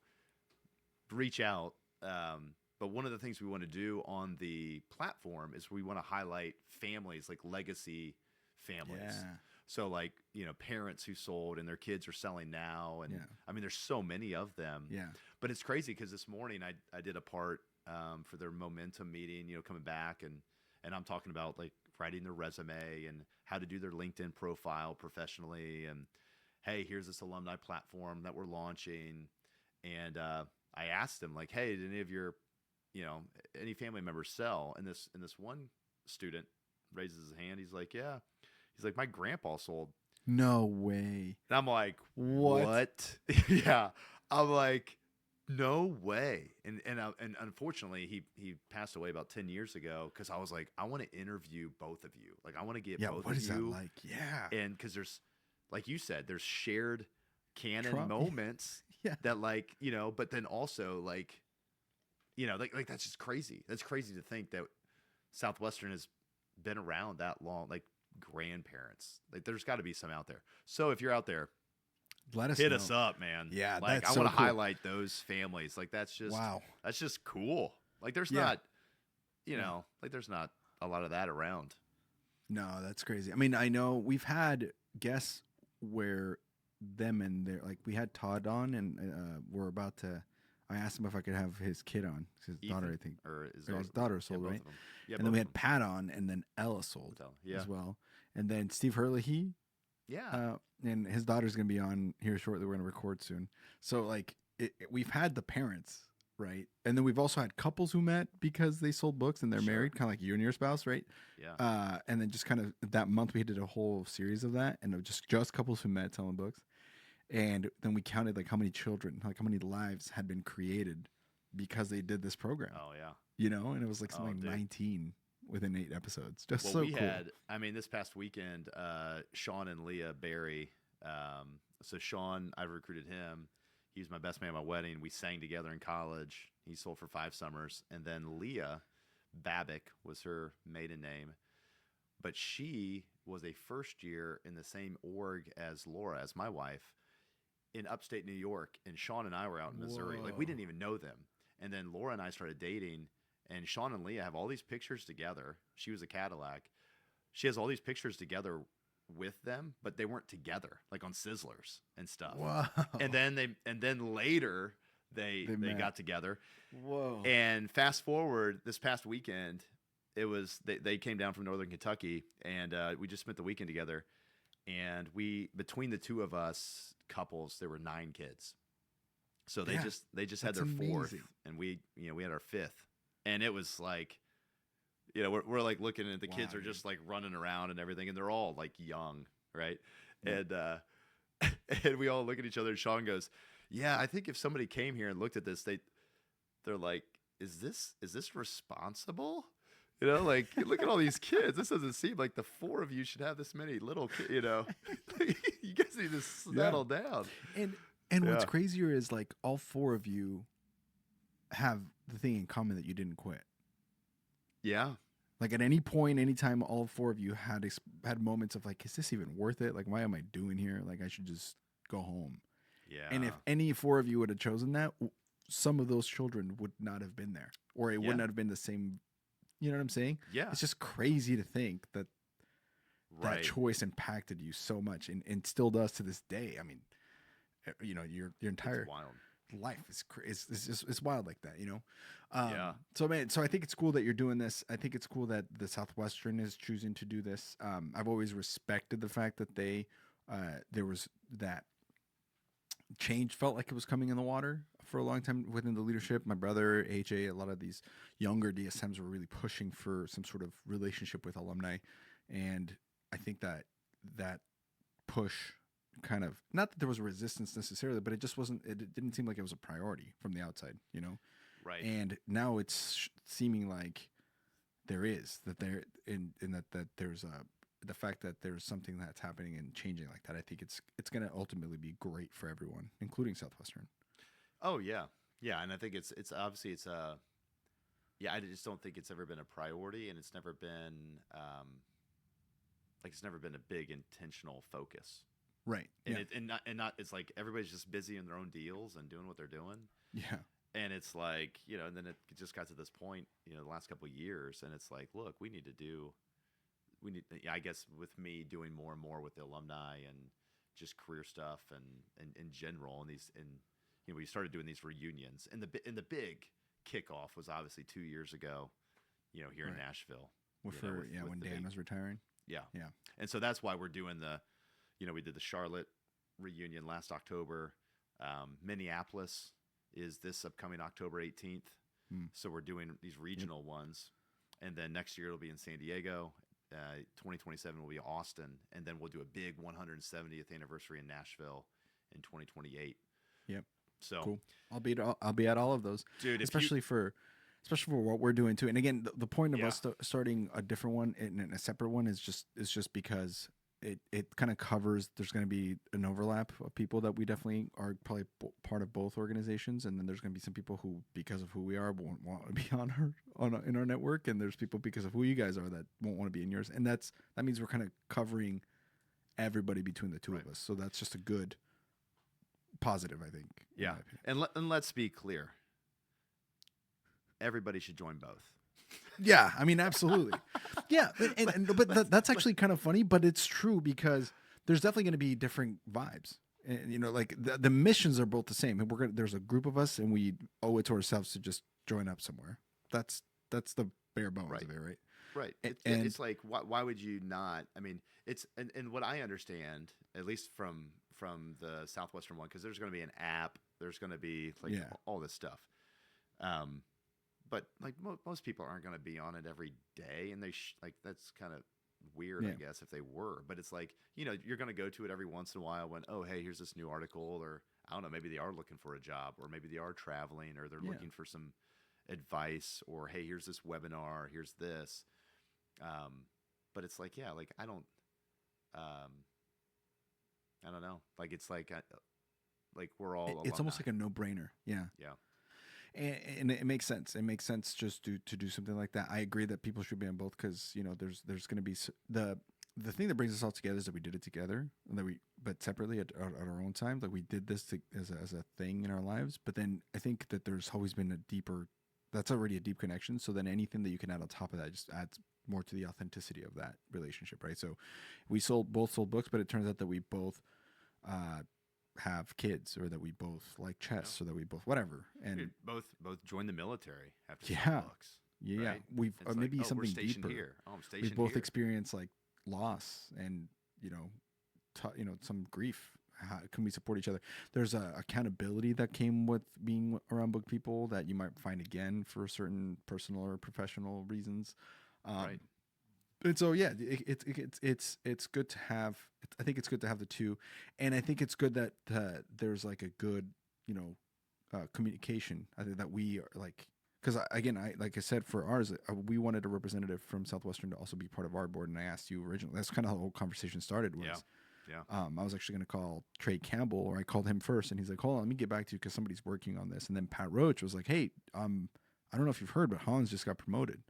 reach out. But one of the things we want to do on the platform is we want to highlight families, like legacy families. Yeah. So like, parents who sold and their kids are selling now. And Yeah. I mean, there's so many of them. Yeah. But it's crazy because this morning I did a part for their momentum meeting, coming back, and I'm talking about like writing their resume and how to do their LinkedIn profile professionally. And hey, here's this alumni platform that we're launching. And I asked them like, hey, did any of your, any family members sell? And this one student raises his hand. He's like, yeah. He's like, my grandpa sold. No way. And I'm like, What? Yeah. I'm like, no way. And unfortunately, he passed away about 10 years ago, because I was like, I want to interview both of you. Like, I want to get both what of is you. that like? Yeah. And because there's, like you said, there's shared Canon Trauma. moments Yeah. that like, but then also like, like that's just crazy. That's crazy to think that Southwestern has been around that long, like grandparents. Like there's got to be some out there. So if you're out there, Let us hit know. us up, man. Yeah, like that's I so want to cool. highlight those families. Like that's just Wow. That's just cool. Like there's Yeah. not, like there's not a lot of that around. No, that's crazy. I mean, I know we've had guests where them and their, like, we had Todd on, and we're about to. I asked him if I could have his kid on, his daughter, I think, or his daughter sold, both right? of them. Yeah, And then we had Pat on, and then Ella sold Yeah. as well, and then Steve Hurley, Yeah. and his daughter's gonna be on here shortly. We're gonna record soon, so like we've had the parents, right? And then we've also had couples who met because they sold books and they're Sure. married, kind of like you and your spouse, right? Yeah. And then just kind of that month we did a whole series of that, and it was just couples who met selling books, and then we counted like how many children, like how many lives had been created because they did this program. Oh yeah. And it was like something like 19 within 8 episodes. Just Well, so we cool. had, I mean, this past weekend, Sean and Leah Barry. So Sean, I recruited him. He was my best man at my wedding. We sang together in college. He sold for 5 summers. And then Leah Babick was her maiden name. But she was a first year in the same org as Laura, as my wife, in upstate New York. And Sean and I were out in Missouri. Like, we didn't even know them. And then Laura and I started dating. And Sean and Leah have all these pictures together. She was a Cadillac. She has all these pictures together with them, but they weren't together, like on Sizzlers and stuff. Wow. And then later they met. got together. Whoa. And fast forward this past weekend, it was they came down from Northern Kentucky, and we just spent the weekend together. And we, between the two of us couples, there were 9 kids. So they just had their 4th, and we had our 5th. And it was like, we're like looking at the kids are just like running around and everything, and they're all like young, right? Yeah. And we all look at each other, and Sean goes, "Yeah, I think if somebody came here and looked at this, they're like, is this responsible? Like, look at all these kids. This doesn't seem like the 4 of you should have this many little kids. You guys need to settle down." And what's crazier is like all 4 of you have the thing in common that you didn't quit. Yeah. Like at any point, anytime, all 4 of you had moments of like, is this even worth it? Like, why am I doing here? Like, I should just go home. Yeah. And if any 4 of you would have chosen that, some of those children would not have been there, or it would not have been the same. You know what I'm saying? Yeah. It's just crazy to think that that choice impacted you so much, and still does to this day. I mean, you know, your entire life is it's wild like that, you know. So man, so I think it's cool that you're doing this. I think it's cool that the Southwestern is choosing to do this. I've always respected the fact that there was that change, felt like it was coming in the water for a long time within the leadership. My brother AJ, a lot of these younger DSMs were really pushing for some sort of relationship with alumni, and I think that push kind of, not that there was a resistance necessarily, but it just wasn't, it didn't seem like it was a priority from the outside, you know? Right. And now it's seeming like there is, that there, in that there's the fact that there's something that's happening and changing like that. I think it's going to ultimately be great for everyone, including Southwestern. Oh yeah. Yeah. And I think it's obviously yeah, I just don't think it's ever been a priority, and it's never been, it's never been a big intentional focus. Right. And it's like everybody's just busy in their own deals and doing what they're doing. Yeah. And it's like, you know, and then it just got to this point, you know, the last couple of years, and it's like, look, I guess with me doing more and more with the alumni and just career stuff and in general, and you know, we started doing these reunions, and the big kickoff was obviously 2 years ago, you know, here in Nashville. When Dan was retiring. Yeah. Yeah. And so that's why we're doing we did the Charlotte reunion last October. Minneapolis is this upcoming October 18th. So we're doing these regional ones. And then next year it'll be in San Diego. 2027 will be Austin. And then we'll do a big 170th anniversary in Nashville in 2028. Yep. So cool. I'll be at all of those, dude, especially for what we're doing too. And again, the point of us starting a different one and a separate one is just because it kind of covers, there's going to be an overlap of people that we definitely are probably part of both organizations, and then there's going to be some people who, because of who we are, won't want to be in our network, and there's people because of who you guys are that won't want to be in yours, and that means we're kind of covering everybody between the two of us. So that's just a good positive, I think. Yeah. And let's be clear. Everybody should join both. Yeah, I mean, absolutely. Yeah, but that's actually kind of funny, but it's true, because there's definitely going to be different vibes. And, you know, like the missions are both the same. And there's a group of us, and we owe it to ourselves to just join up somewhere. That's the bare bones of it, right? Right. It's like, why would you not? I mean, it's and what I understand, at least from the Southwestern one, because there's going to be an app, there's going to be all this stuff. But like most people aren't going to be on it every day, and that's kind of weird, I guess, if they were. But it's like, you know, you're going to go to it every once in a while when, oh, hey, here's this new article, or I don't know, maybe they are looking for a job, or maybe they are traveling, or they're looking for some advice, or hey, here's this webinar, here's this. But it's like, like I don't know, like it's like we're all. It's almost like a no-brainer. Yeah. Yeah. And it makes sense. It makes sense just to do something like that. I agree that people should be on both, because, you know, there's going to be the thing that brings us all together is that we did it together, but separately at our own time. Like we did this as a thing in our lives. But then I think that there's always been that's already a deep connection. So then anything that you can add on top of that just adds more to the authenticity of that relationship, right? So we both sold books, but it turns out that we both have kids, or that we both like chess, or that we both whatever, and dude, both joined the military after books. Right? We've maybe something deeper. Here. Oh, I'm stationed we've both here. experienced like loss and some grief. How can we support each other? There's a accountability that came with being around book people that you might find again for certain personal or professional reasons. Right. And so it's good to have. I think it's good to have the two, and I think it's good that there's like a good communication. I think that we are like, because like I said, for ours, we wanted a representative from Southwestern to also be part of our board, and I asked you originally. That's kind of how the whole conversation started. I was actually going to call Trey Campbell, or I called him first, and he's like, "Hold on, let me get back to you because somebody's working on this." And then Pat Roach was like, "Hey, I don't know if you've heard, but Hans just got promoted."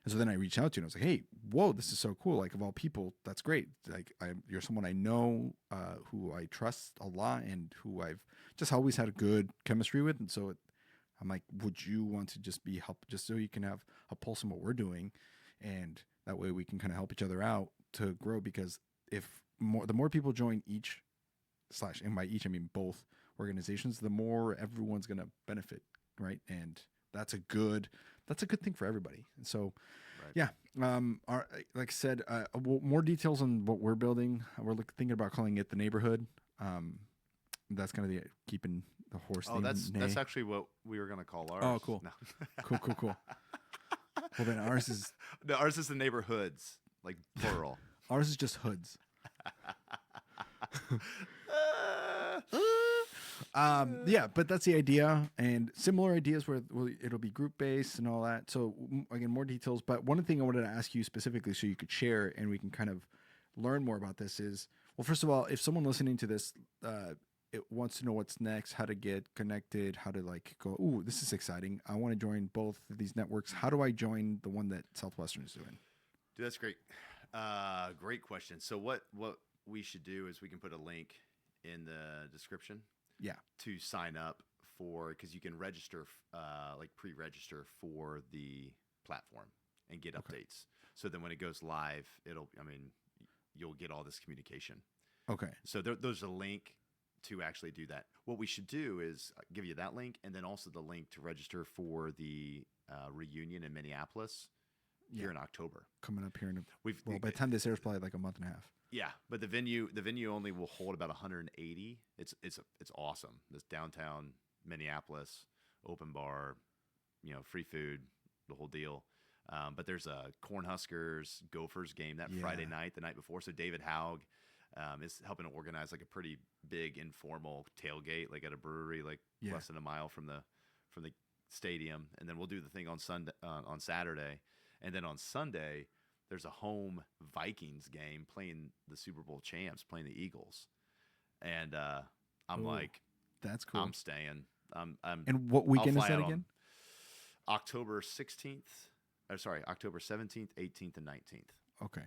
And so then I reached out to you, and I was like, "Hey, whoa, this is so cool! Like, of all people, that's great. Like, you're someone I know, who I trust a lot, and who I've just always had a good chemistry with." And so I'm like, would you want to just be help, just so you can have a pulse on what we're doing, and that way we can kind of help each other out to grow. Because if the more people join each / and by each I mean both organizations, the more everyone's gonna benefit, right? And that's a good thing for everybody. And so, Right. yeah, like I said, more details on what we're building. We're thinking about calling it the neighborhood. That's kind of the keeping the horse Oh, theme. that's actually what we were gonna call ours. Oh, cool. No. Cool. Well, then ours is No, ours is the neighborhoods, like plural. ours is just hoods. Yeah, but that's the idea, and similar ideas where it'll be group based and all that. So again, more details. But one thing I wanted to ask you specifically, so you could share and we can kind of learn more about this is, well, first of all, if someone listening to this, it wants to know what's next, how to get connected, how to like go, ooh, this is exciting. I want to join both of these networks. How do I join the one that Southwestern is doing? Dude, that's great. Great question. So what we should do is we can put a link in the description. Yeah. To sign up for, because you can register, like pre-register for the platform and get updates. So then when it goes live, you'll get all this communication. Okay. So there's a link to actually do that. What we should do is give you that link, and then also the link to register for the reunion in Minneapolis here in October. Coming up here by the time this airs, probably like a month and a half. Yeah, but the venue only will hold about 180. It's awesome. This downtown Minneapolis open bar, free food, the whole deal. But there's a Cornhuskers Gophers game that Friday night, the night before. So David Haug is helping to organize like a pretty big informal tailgate, like at a brewery, like less than a mile from the stadium. And then we'll do the thing on Saturday, and then on Sunday there's a home Vikings game playing the Super Bowl champs, playing the Eagles. And I'm like, that's cool. I'm staying. And what weekend is that again? October 16th. October 17th, 18th, and 19th. Okay,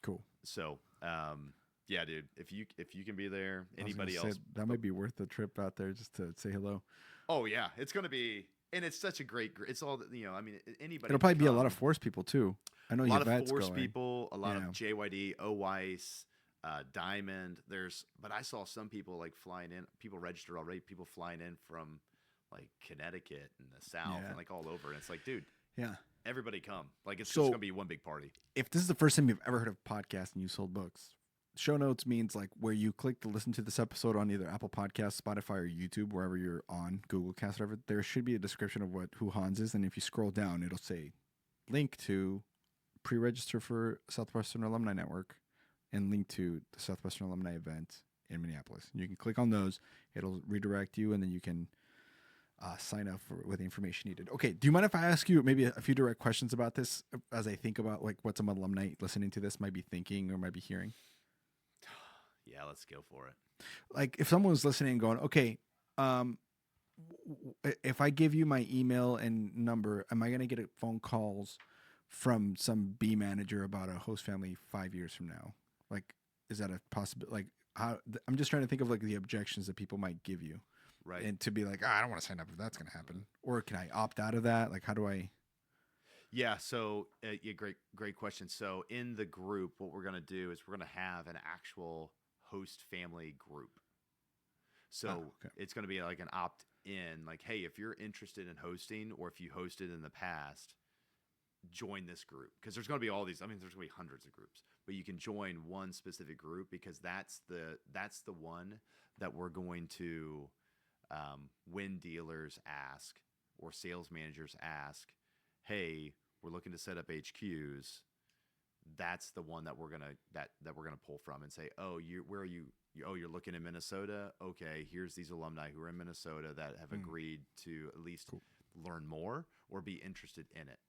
cool. So, yeah, dude, if you can be there, anybody else, that might be worth the trip out there just to say hello. Oh yeah, it's going to be, and it's such a great. It's all anybody. It'll probably be a lot of Force people too. I know a lot of Force going. people, a lot of JYD, OWICE, Diamond. But I saw some people like flying in. People registered already. People flying in from like Connecticut and the South and like all over. And it's like, dude, everybody come. Like it's just gonna be one big party. If this is the first time you've ever heard of a podcast and you sold books, show notes means like where you click to listen to this episode on either Apple Podcasts, Spotify, or YouTube, wherever you're on, Google Cast, whatever. There should be a description of who Hans is, and if you scroll down, it'll say link to pre-register for Southwestern Alumni Network and link to the Southwestern Alumni event in Minneapolis. You can click on those. It'll redirect you, and then you can sign up with the information needed. Okay, do you mind if I ask you maybe a few direct questions about this as I think about like what some alumni listening to this might be thinking or might be hearing? Yeah, let's go for it. Like if someone was listening and going, okay, if I give you my email and number, am I going to get phone calls from some B manager about a host family 5 years from now? Like, is that a possibility? Like, I'm just trying to think of like the objections that people might give you. Right. And to be like, I don't want to sign up if that's going to happen. Or can I opt out of that? Like, how do I? Yeah. So, great question. So in the group, what we're going to do is we're going to have an actual host family group. So it's going to be like an opt-in, like, hey, if you're interested in hosting or if you hosted in the past, join this group. Because there's going to be all these, there's going to be hundreds of groups, but you can join one specific group because that's the one that we're going to, when dealers ask or sales managers ask, hey, we're looking to set up HQs. That's the one that we're gonna pull from and say, oh, where are you? Oh, you're looking in Minnesota. Okay, here's these alumni who are in Minnesota that have agreed to at least learn more or be interested in it.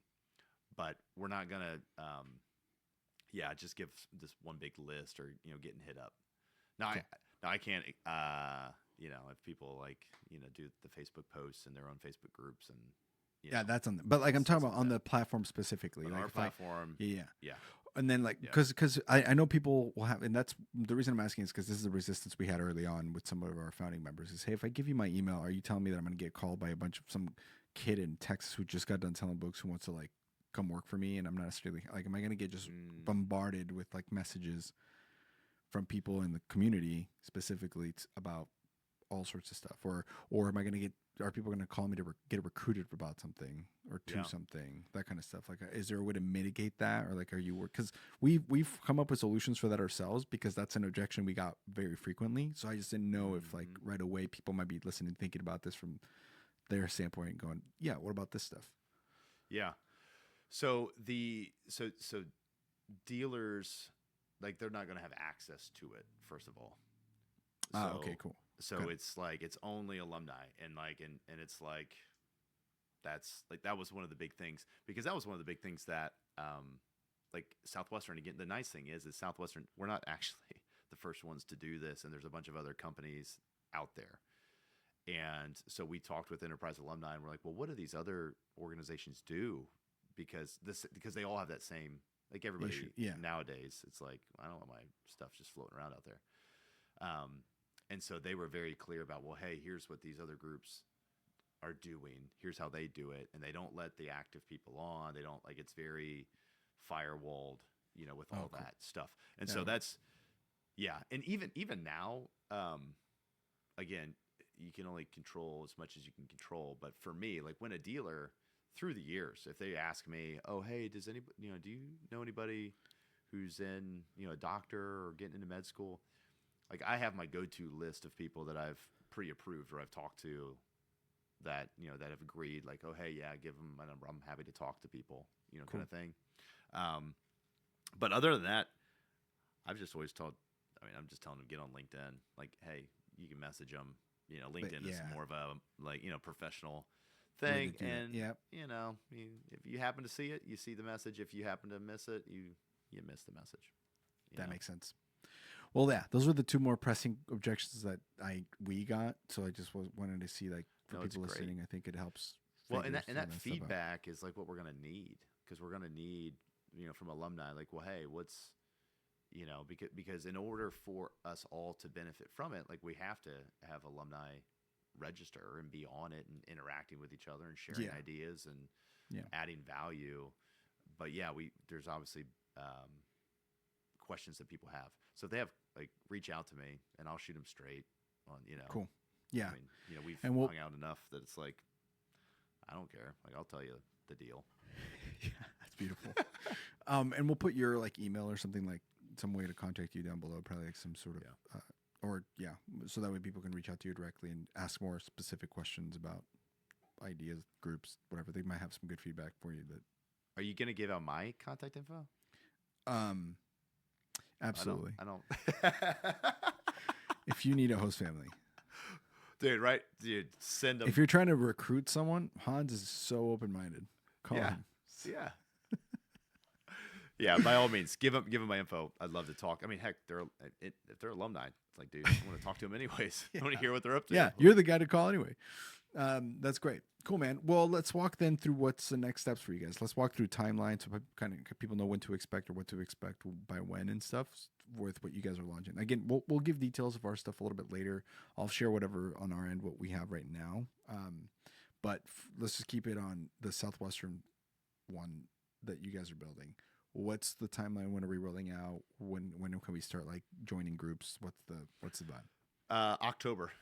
But we're not gonna, just give this one big list or getting hit up. Now, I can't, if people like do the Facebook posts and their own Facebook groups and. That's on. But like I'm talking about on the platform specifically, on like our platform. Yeah. And then like, Yeah. because I know people will have, and that's the reason I'm asking is because this is the resistance we had early on with some of our founding members is, hey, if I give you my email, are you telling me that I'm going to get called by a bunch of some kid in Texas who just got done selling books who wants to like come work for me? And I'm not necessarily like, am I going to get just bombarded with like messages from people in the community specifically about all sorts of stuff, or am I going to get? Are people going to call me to get recruited about something or to something, that kind of stuff? Like, is there a way to mitigate that, or like, are you work? Because we've come up with solutions for that ourselves because that's an objection we got very frequently. So I just didn't know if like right away people might be listening, thinking about this from their standpoint, and going, yeah, what about this stuff? Yeah. So so dealers, like, they're not going to have access to it, first of all. So, okay, cool. So Good. it's like it's only alumni, and like and it's like that's like that was one of the big things, because that was one of the big things that like Southwestern, again, the nice thing is Southwestern, we're not actually the first ones to do this, and there's a bunch of other companies out there. And so we talked with Enterprise Alumni, and we're like, well, what do these other organizations do? Because they all have that same, like, everybody Issue. Yeah. nowadays, it's like, I don't want my stuff just floating around out there. And so they were very clear about, well, hey, here's what these other groups are doing. Here's how they do it. And they don't let the active people on. They don't, like, it's very firewalled, with all cool. that stuff. And so that's, yeah. And even now, again, you can only control as much as you can control. But for me, like, when a dealer through the years, if they ask me, oh, hey, does anybody, do you know anybody who's in, a doctor or getting into med school? Like, I have my go-to list of people that I've pre-approved or I've talked to that, that have agreed, like, oh, hey, yeah, give them my number. I'm happy to talk to people, Cool. kind of thing. But other than that, I've just always I'm just telling them, get on LinkedIn. Like, hey, you can message them. LinkedIn is more of a, like, professional thing. And, if you happen to see it, you see the message. If you happen to miss it, you miss the message. That makes sense. Well, yeah, those were the two more pressing objections that we got. So I just wanted to see, like, for people listening, I think it helps. Well, and that feedback is like what we're gonna need, because we're gonna need, from alumni, like, well, hey, what's, because in order for us all to benefit from it, like, we have to have alumni register and be on it and interacting with each other and sharing ideas and adding value. But yeah, there's obviously questions that people have. So if they have, like, reach out to me and I'll shoot them straight on, Cool. Yeah. I mean, we've hung out enough that it's like, I don't care. Like, I'll tell you the deal. Yeah, that's beautiful. And we'll put your, like, email or something, like some way to contact you down below, probably like some sort of, so that way people can reach out to you directly and ask more specific questions about ideas, groups, whatever. They might have some good feedback for you. That. Are you going to give out my contact info? Absolutely. I don't. If you need a host family, dude, send them. If you're trying to recruit someone, Hans is so open-minded. Call him. Yeah. Yeah, by all means, give them my info. I'd love to talk. I mean, heck, if they're alumni, it's like, dude, I want to talk to them anyways. I want to hear what they're up to. Yeah, you're the guy to call anyway. That's great. Cool, man. Well, let's walk then through what's the next steps for you guys. Let's walk through timelines so kind of people know when to expect or what to expect by when and stuff with what you guys are launching. Again, we'll give details of our stuff a little bit later. I'll share whatever on our end, what we have right now. But let's just keep it on the Southwestern one that you guys are building. What's the timeline? When are we rolling out? When can we start, like, joining groups? What's the vibe? October.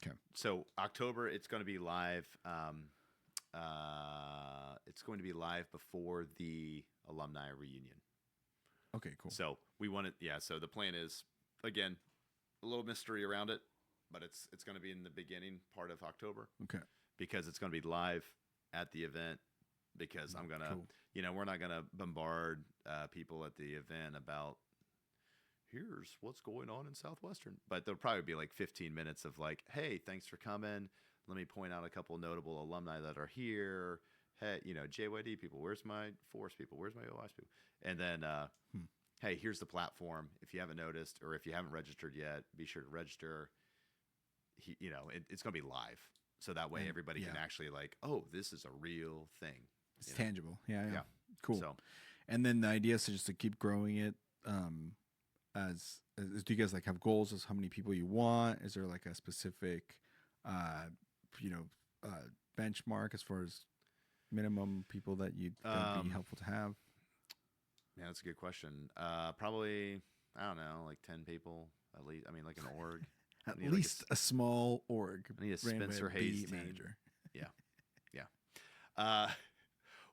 Okay. So October, it's going to be live. It's going to be live before the alumni reunion. Okay, cool. So we want it. Yeah. So the plan is, again, a little mystery around it, but it's going to be in the beginning part of October. Okay. Because it's going to be live at the event. Because I'm going to, we're not going to bombard people at the event about, here's what's going on in Southwestern. But there'll probably be like 15 minutes of, like, hey, thanks for coming. Let me point out a couple notable alumni that are here. Hey, JYD people, where's my Force people? Where's my OIS people? And then, hey, here's the platform. If you haven't noticed, or if you haven't registered yet, be sure to register. It's going to be live. So that way everybody can actually, like, oh, this is a real thing. It's tangible. Yeah. Cool. So, And then the idea is to just to keep growing it. Do you guys like have goals as how many people you want? Is there like a specific, you know, benchmark as far as minimum people that that'd be helpful to have? Yeah, that's a good question. Probably, I don't know, like 10 people at least. I mean, like an org. At least a small org. I need a ran by Spencer a Hayes BE team. manager. Yeah.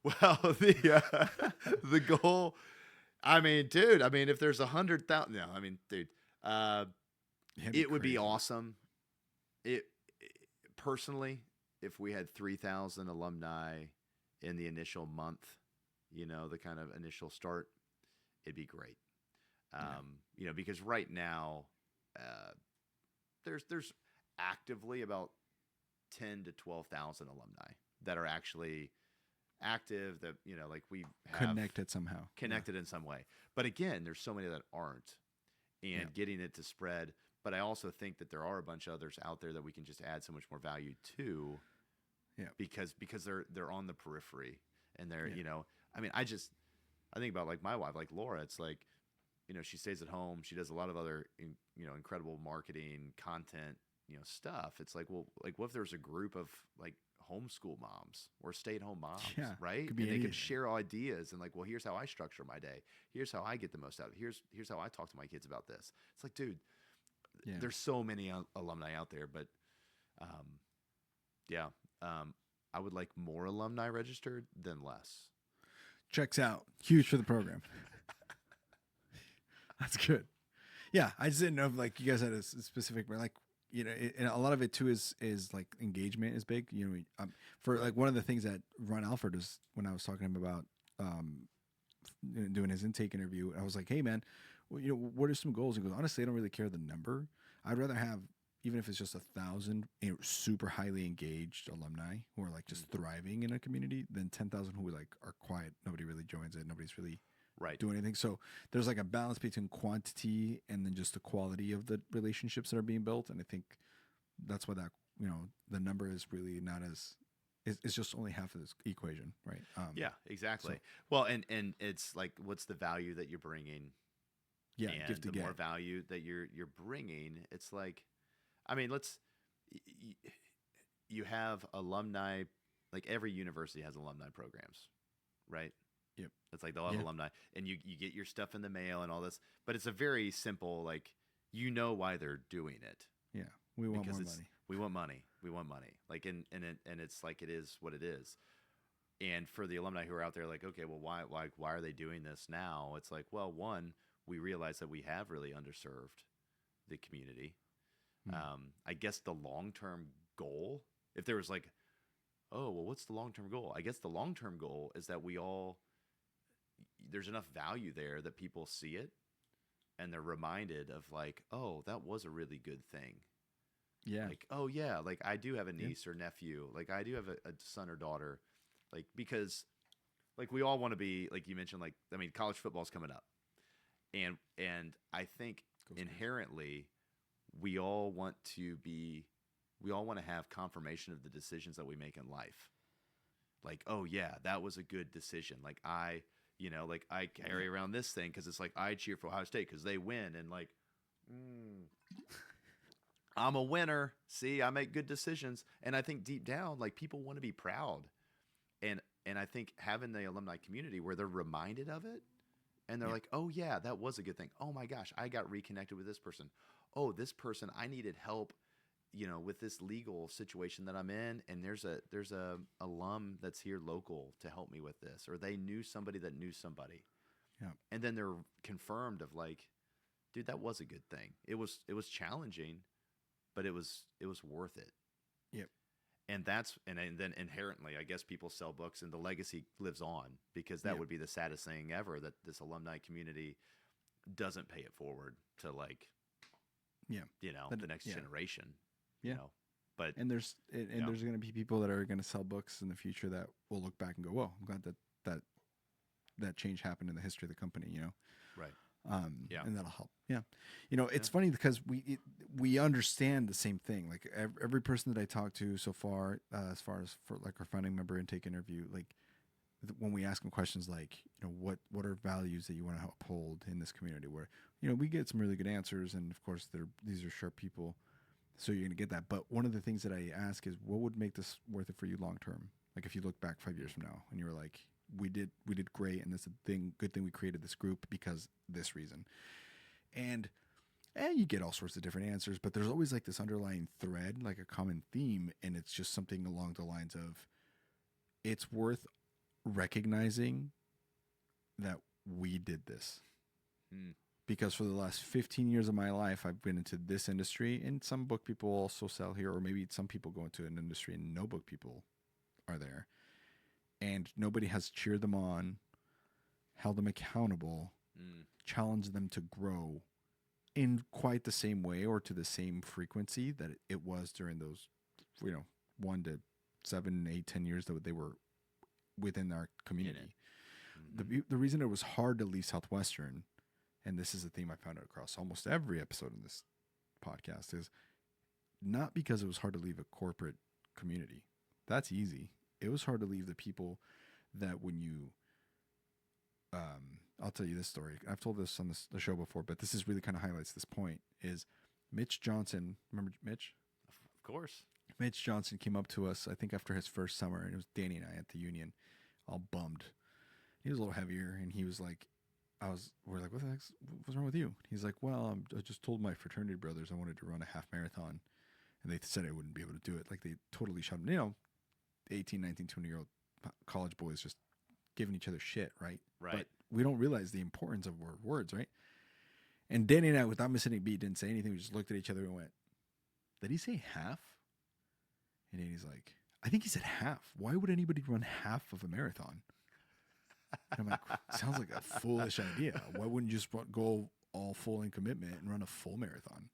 Well, the goal. I mean, dude. I mean, if there's 100,000, no. I mean, dude. It would be awesome. It personally, if we had 3,000 alumni in the initial month, you know, the kind of initial start, it'd be great. You know, because right now, there's actively about 10 to 12,000 alumni that are actually active, that, you know, like we have connected somehow, connected in some way. But again, there's so many that aren't, and getting it to spread. But I also think that there are a bunch of others out there that we can just add so much more value to, because they're on the periphery, and they're you know, I mean, I think about like my wife, like Laura. It's like, you know, she stays at home. She does a lot of other, you know, incredible marketing, content, you know, stuff. It's like, well, like what if there's a group of like homeschool moms or stay-at-home moms, right? And they can share ideas and like, well, here's how I structure my day. Here's how I get the most out of it. Here's how I talk to my kids about this. It's like, dude, there's so many alumni out there, but I would like more alumni registered than less. Checks out. Huge for the program. That's good. Yeah, I just didn't know if like you guys had a specific, like, you know, and a lot of it too is like engagement is big. You know, for like one of the things that Ron Alford was, when I was talking to him about doing his intake interview, I was like, hey man, well, you know, what are some goals? He goes, honestly, I don't really care the number. I'd rather have, even if it's just 1,000, you know, super highly engaged alumni who are like just thriving in a community, than 10,000 who like are quiet. Nobody really joins it. Nobody's really doing anything. So there's like a balance between quantity and then just the quality of the relationships that are being built. And I think that's why that, you know, the number is really not as, it's just only half of this equation, right? Yeah, exactly. So, well, and it's like, what's the value that you're bringing? Yeah, and the more value that you're bringing, it's like, I mean, you have alumni, like every university has alumni programs, right? Yep. It's like they'll have alumni, and you get your stuff in the mail and all this, but it's a very simple, like, you know why they're doing it. Yeah, we want more money. We want money. We want money. Like, and it's like, it is what it is. And for the alumni who are out there, like, okay, well, why are they doing this now? It's like, well, one, we realize that we have really underserved the community. I guess the long-term goal, if there was like, oh, well, what's the long-term goal? I guess the long-term goal is that there's enough value there that people see it and they're reminded of like, oh, that was a really good thing. Yeah. Like, oh yeah, like I do have a niece or nephew. Like I do have a son or daughter. Like, because like we all want to be, like you mentioned, like, I mean, college football's coming up. And I think inherently we all want to have confirmation of the decisions that we make in life. Like, oh yeah, that was a good decision. Like I carry around this thing because it's like I cheer for Ohio State because they win, and like, I'm a winner. See, I make good decisions. And I think deep down, like, people want to be proud. And I think having the alumni community where they're reminded of it, and they're like, oh yeah, that was a good thing. Oh my gosh, I got reconnected with this person. Oh, this person, I needed help, you know, with this legal situation that I'm in, and there's a alum that's here local to help me with this, or they knew somebody that knew somebody. Yeah. And then they're confirmed of like, dude, that was a good thing. It was challenging, but it was worth it. Yep. And then inherently, I guess people sell books and the legacy lives on, because that would be the saddest thing ever, that this alumni community doesn't pay it forward to, like, you know, the next generation. Yeah. You know? But there's going to be people that are going to sell books in the future that will look back and go, whoa, I'm glad that change happened in the history of the company, you know? Right. And that'll help. Yeah. You know, it's funny because we understand the same thing. Like every person that I talked to so far, as far as for like our founding member intake interview, like when we ask them questions like, what are values that you want to uphold in this community, where, we get some really good answers. And of course these are sharp people. So you're going to get that. But one of the things that I ask is, what would make this worth it for you long term? Like if you look back 5 years from now and you were like, we did great. And that's good thing we created this group because this reason. And you get all sorts of different answers, but there's always like this underlying thread, like a common theme. And it's just something along the lines of, it's worth recognizing that we did this. Because for the last 15 years of my life, I've been into this industry, and some book people also sell here, or maybe some people go into an industry and no book people are there. And nobody has cheered them on, held them accountable, challenged them to grow in quite the same way or to the same frequency that it was during those, 1 to 7, 8, 10 years that they were within our community. The reason it was hard to leave Southwestern, and this is a theme I found across almost every episode in this podcast, is not because it was hard to leave a corporate community. That's easy. It was hard to leave the people that when you, I'll tell you this story. I've told this on the show before, but this is really kind of highlights this point, is Mitch Johnson. Remember Mitch? Of course. Mitch Johnson came up to us, I think after his first summer, and it was Danny and I at the Union, all bummed. He was a little heavier, and he was like, we're like, what's wrong with you? He's like, well, I just told my fraternity brothers I wanted to run a half marathon, and they said I wouldn't be able to do it. Like, they totally shot him. 18, 19, 20-year-old college boys just giving each other shit, right? Right. But we don't realize the importance of words, right? And Danny and I, without missing a beat, didn't say anything. We just looked at each other and went, did he say half? And Danny's like, I think he said half. Why would anybody run half of a marathon? And I'm like, sounds like a foolish idea. Why wouldn't you just go all full in commitment and run a full marathon?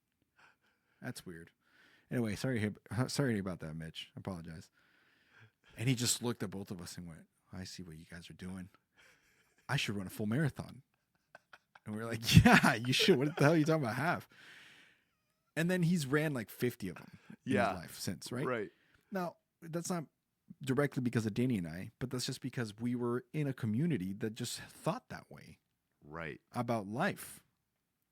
That's weird. Anyway, sorry about that, Mitch. I apologize. And he just looked at both of us and went, I see what you guys are doing. I should run a full marathon. And we were like, yeah, you should. What the hell are you talking about half? And then he's ran like 50 of them in his life since, right? Right. Now, that's not directly because of Danny and I, but that's just because we were in a community that just thought that way. Right. About life.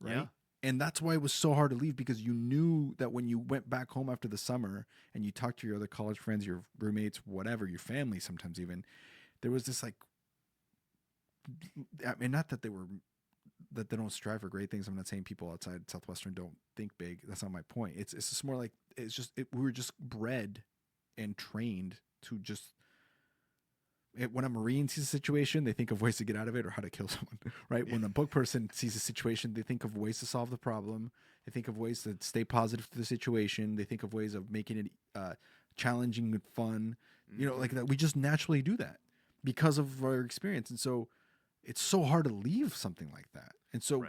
Right. Yeah. And that's why it was so hard to leave, because you knew that when you went back home after the summer and you talked to your other college friends, your roommates, whatever, your family sometimes even, there was this like, I mean, not that that they don't strive for great things. I'm not saying people outside Southwestern don't think big. That's not my point. It's just more like, we were just bred and trained to just, when a Marine sees a situation, they think of ways to get out of it or how to kill someone, right? When a book person sees a situation, they think of ways to solve the problem. They think of ways to stay positive to the situation. They think of ways of making it challenging and fun, like that. We just naturally do that because of our experience. And so it's so hard to leave something like that. And so,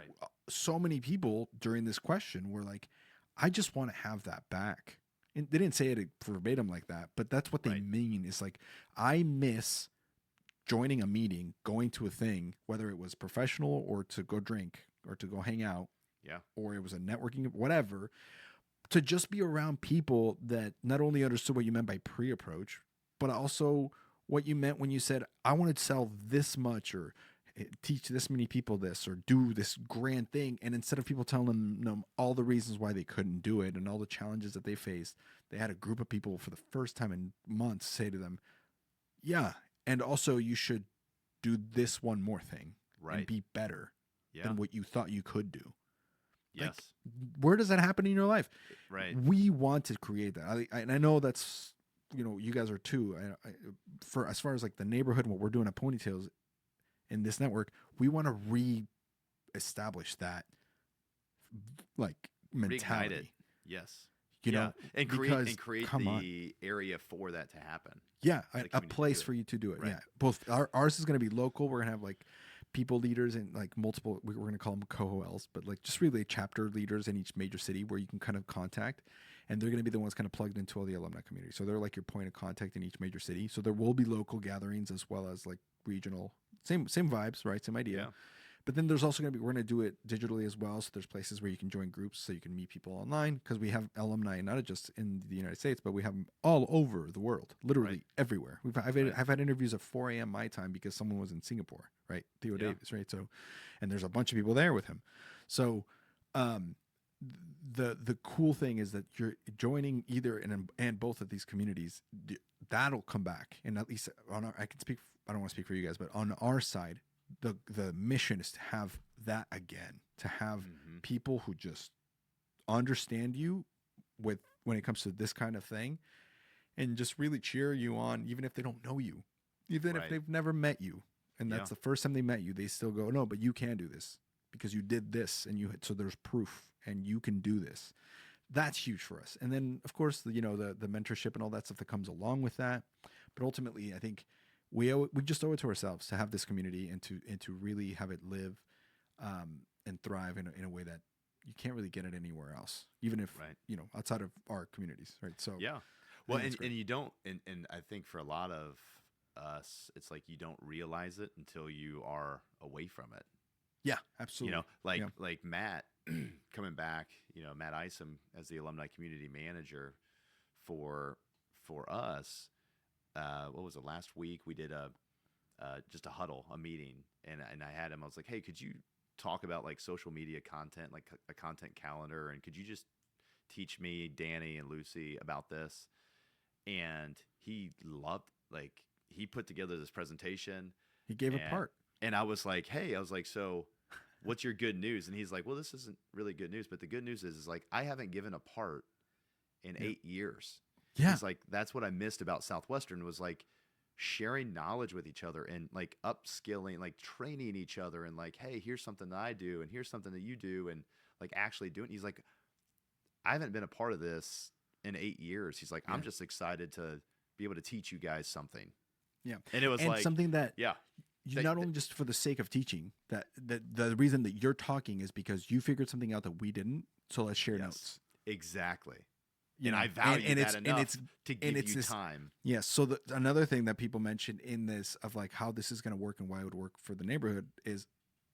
so many people during this question were like, I just want to have that back. And they didn't say it verbatim like that, but that's what they mean. Is like, I miss joining a meeting, going to a thing, whether it was professional or to go drink or to go hang out, or it was a networking, whatever, to just be around people that not only understood what you meant by pre-approach, but also what you meant when you said, I want to sell this much or teach this many people this or do this grand thing. And instead of people telling them all the reasons why they couldn't do it and all the challenges that they faced, they had a group of people for the first time in months say to them, yeah, and also you should do this one more thing and be better than what you thought you could do. Yes. Like, where does that happen in your life? Right. We want to create that. And I know that's, you guys are too. For as far as like the neighborhood and what we're doing at Ponytails in this network, we want to re-establish that like mentality. Reignite it. Yes. And create the area for that to happen. Yeah, a place for you to do it. Right. Yeah, both ours is going to be local. We're going to have like people leaders and like multiple. We're going to call them co-OLs, but like just really chapter leaders in each major city where you can kind of contact, and they're going to be the ones kind of plugged into all the alumni community. So they're like your point of contact in each major city. So there will be local gatherings as well as like regional. Same vibes, right? Same idea. But then there's also going to be, we're going to do it digitally as well. So there's places where you can join groups so you can meet people online, because we have alumni not just in the United States, but we have them all over the world, literally Right. everywhere. I've had interviews at 4 a.m. my time because someone was in Singapore, right? Theo Yeah. Davis, right? So, and there's a bunch of people there with him. So, the cool thing is that you're joining either and both of these communities. That'll come back, and at least on our, I can speak. I don't want to speak for you guys, but on our side, the mission is to have that again, to have people who just understand you with when it comes to this kind of thing, and just really cheer you on, even if they don't know you, even if they've never met you, and that's the first time they met you, they still go, no, but you can do this because you did this, and so there's proof, and you can do this. That's huge for us. And then of course the mentorship and all that stuff that comes along with that. But ultimately, I think we just owe it to ourselves to have this community and to really have it live and thrive in a way that you can't really get it anywhere else, even if outside of our communities, right? So well, and you don't, and I think for a lot of us, it's like you don't realize it until you are away from it. Yeah, absolutely. Like Matt coming back, Matt Isom as the alumni community manager for us. What was it, last week? We did just a huddle, a meeting, and I had him. I was like, hey, could you talk about like social media content, like a content calendar, and could you just teach me, Danny and Lucy, about this? And he loved, like, he put together this presentation. He gave a part. And I was like, so what's your good news? And he's like, well, this isn't really good news, but the good news is like, I haven't given a part in 8 years. Yeah. He's like, that's what I missed about Southwestern, was like sharing knowledge with each other and like upskilling, like training each other, and like, hey, here's something that I do, and here's something that you do, and like actually doing. He's like, I haven't been a part of this in 8 years. He's like, I'm just excited to be able to teach you guys something. Yeah. And it was like something that you not only just for the sake of teaching, that the reason that you're talking is because you figured something out that we didn't. So let's share notes. Exactly. And I value that enough to give you time. Yes. So another thing that people mentioned in this of like how this is going to work and why it would work for the neighborhood is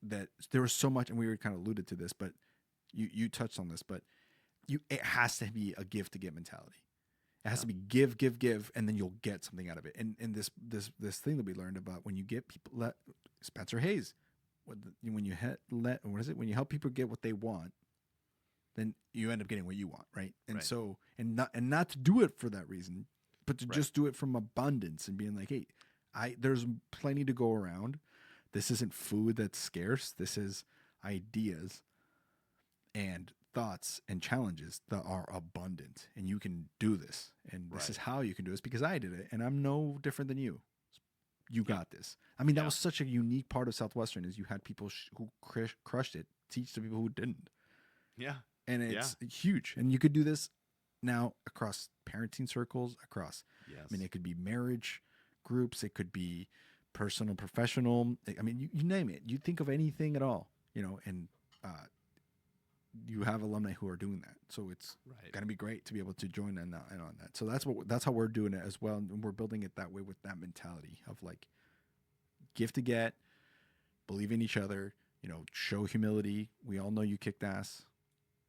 that there was so much, and we were kind of alluded to this, but you touched on this, but it has to be a give to get mentality. It has to be give, and then you'll get something out of it. And this thing that we learned about when you get people, Spencer Hayes, when you help people get what they want, then you end up getting what you want, right? And so and not to do it for that reason, but to just do it from abundance and being like, hey, there's plenty to go around. This isn't food that's scarce. This is ideas and thoughts and challenges that are abundant, and you can do this, and this is how you can do this, because I did it, and I'm no different than you. You got this. I mean, that was such a unique part of Southwestern, is you had people who crushed it teach the people who didn't. Yeah. And it's huge, and you could do this now across parenting circles, across I mean, it could be marriage groups, it could be personal, professional, I mean, you name it. You think of anything at all, and you have alumni who are doing that, so it's going to be great to be able to join in on that. So that's how we're doing it as well, and we're building it that way, with that mentality of like give to get, believe in each other, show humility. We all know you kicked ass.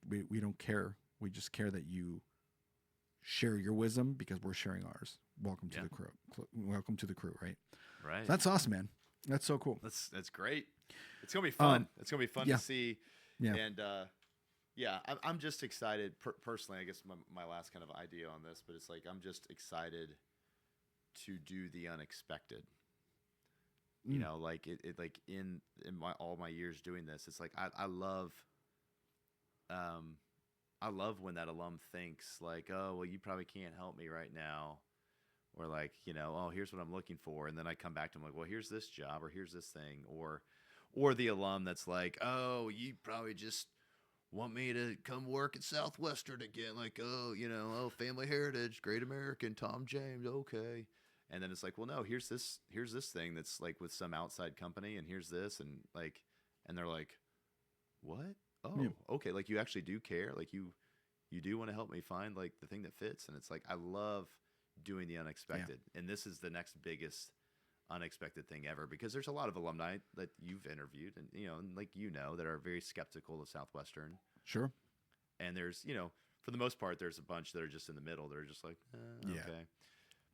We don't care. We just care that you share your wisdom, because we're sharing ours. Welcome to the crew. Welcome to the crew. Right. Right. That's awesome, man. That's so cool. That's great. It's gonna be fun. It's gonna be fun to see. Yeah. And I'm just excited personally. I guess my last kind of idea on this, but it's like I'm just excited to do the unexpected. Like it like in all my years doing this, it's like I love when that alum thinks like, oh, well, you probably can't help me right now, or like, oh, here's what I'm looking for, and then I come back to them like, well, here's this job, or here's this thing, or the alum that's like, oh, you probably just want me to come work at Southwestern again, like, oh, family heritage, great American, Tom James, okay. And then it's like, well, no, here's this thing that's like with some outside company, and here's this, and like, and they're like, what? Oh, okay. Like, you actually do care. Like, you do want to help me find like the thing that fits. And it's like, I love doing the unexpected. And this is the next biggest unexpected thing ever, because there's a lot of alumni that you've interviewed and, and like, that are very skeptical of Southwestern. Sure. And there's, for the most part, there's a bunch that are just in the middle. They're just like, okay.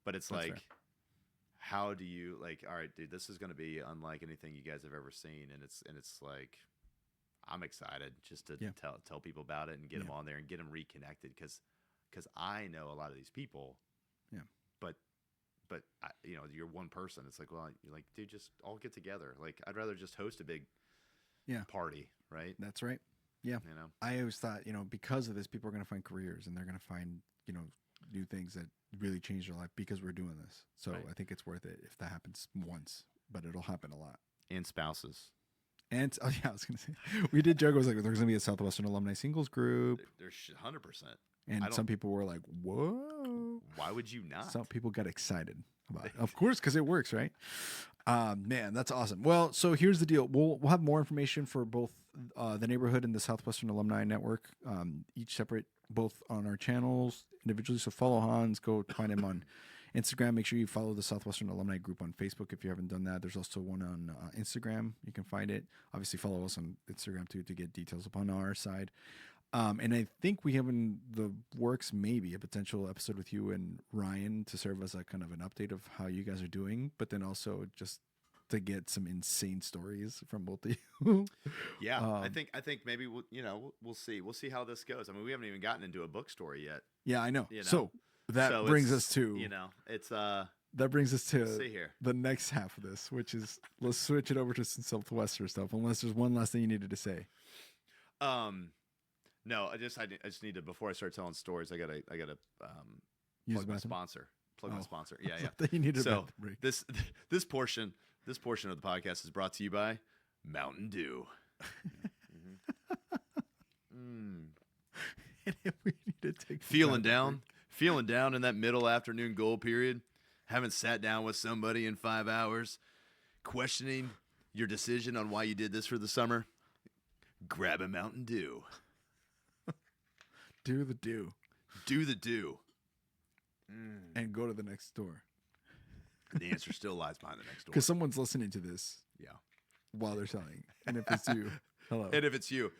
But it's That's like, fair. how do you all right, dude, this is going to be unlike anything you guys have ever seen. And it's like, I'm excited just to tell people about it and get them on there and get them reconnected. Cause I know a lot of these people, but you're one person. It's like, well, you're like, dude, just all get together. Like, I'd rather just host a big party. Right. That's right. Yeah. I always thought, because of this, people are going to find careers and they're going to find, new things that really change their life because we're doing this. So I think it's worth it if that happens once, but it'll happen a lot. And spouses. And I was going to say, we did joke. I was like, there's going to be a Southwestern alumni singles group. There's 100%. And some people were like, whoa. Why would you not? Some people got excited about it. Of course, because it works, right? Man, that's awesome. Well, so here's the deal. We'll have more information for both the neighborhood and the Southwestern Alumni Network, each separate, both on our channels individually. So follow Hans. Go find him on Instagram. Make sure you follow the Southwestern Alumni Group on Facebook if you haven't done that. There's also one on Instagram. You can find it. Obviously, follow us on Instagram, too, to get details upon our side. And I think we have in the works maybe a potential episode with you and Ryan to serve as a kind of an update of how you guys are doing, but then also just to get some insane stories from both of you. Yeah, I think maybe we'll see. We'll see how this goes. I mean, we haven't even gotten into a bookstore yet. Yeah, I know. So that brings us to that brings us to the next half of this, which is let's switch it over to some Southwestern stuff. Unless there's one last thing you needed to say. No, I just need to, before I start telling stories, I gotta plug my sponsor. My sponsor. Yeah. You need so break. This portion of the podcast is brought to you by Mountain Dew. And if we need to take feeling down in that middle afternoon goal period, haven't sat down with somebody in 5 hours, questioning your decision on why you did this for the summer, grab a Mountain Dew. Do the do. Do the do. And go to the next store. The answer still lies behind the next door. Because someone's listening to this. Yeah. While they're selling. And if it's you, hello. And if it's you,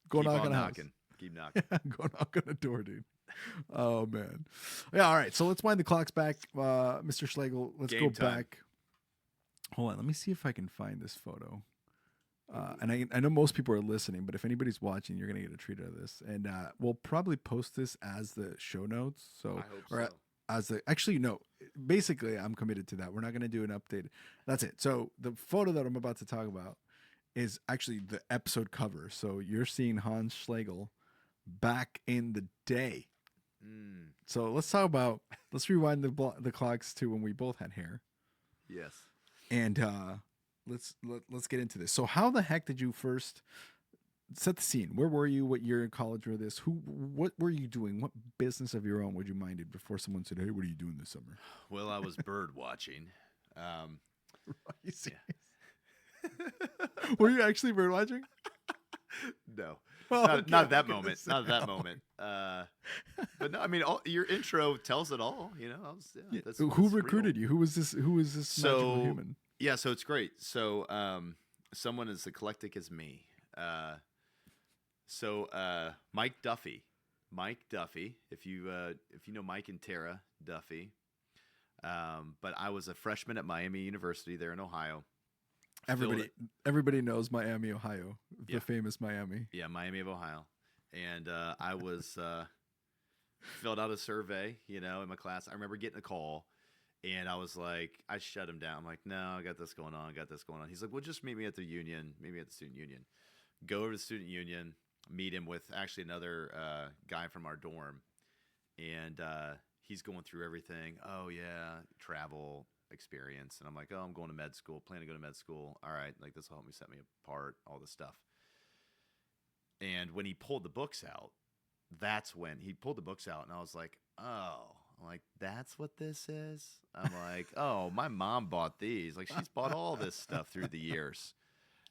go knock on the house. Keep knocking. Go knock on the door, dude. Oh, man. Yeah, all right. So let's wind the clocks back. Mr. Schlegel, let's go back. Hold on. Let me see if I can find this photo. And I know most people are listening, but if anybody's watching, you're going to get a treat out of this. And we'll probably post this as the show notes. So, I hope so. Actually, no, basically I'm committed to that. We're not going to do an update. That's it. So the photo that I'm about to talk about is actually the episode cover. So you're seeing Hans Schlegel back in the day. So let's rewind the clocks to when we both had hair. Yes. And, let's get into this. So how the heck did you first set the scene? Where were you? What year in college were this? What were you doing? What business of your own would you minded before someone said, "Hey, what are you doing this summer?" Well, I was bird watching. Are you serious? Were you actually bird watching? No. Oh, not at that moment. Not at that moment. But no, I mean, your intro tells it all. Who recruited you? Who was this magical human? Yeah, so it's great. So someone as eclectic as me. Mike Duffy, if you know Mike and Tara Duffy. But I was a freshman at Miami University there in Ohio. Everybody knows Miami, Ohio, the famous Miami. Yeah, Miami of Ohio. And I was filled out a survey, in my class. I remember getting a call. And I was like, I shut him down. I'm like, no, I got this going on. He's like, well, just meet me at the union, maybe at the student union. Go over to the student union, meet him with actually another guy from our dorm. And he's going through everything. Oh, yeah, travel experience. And I'm like, oh, I'm going to med school, plan to go to med school. All right, like this will help me set me apart, all this stuff. And when he pulled the books out, and I was like, oh. I'm like, that's what this is? I'm like, oh, my mom bought these. Like, she's bought all this stuff through the years.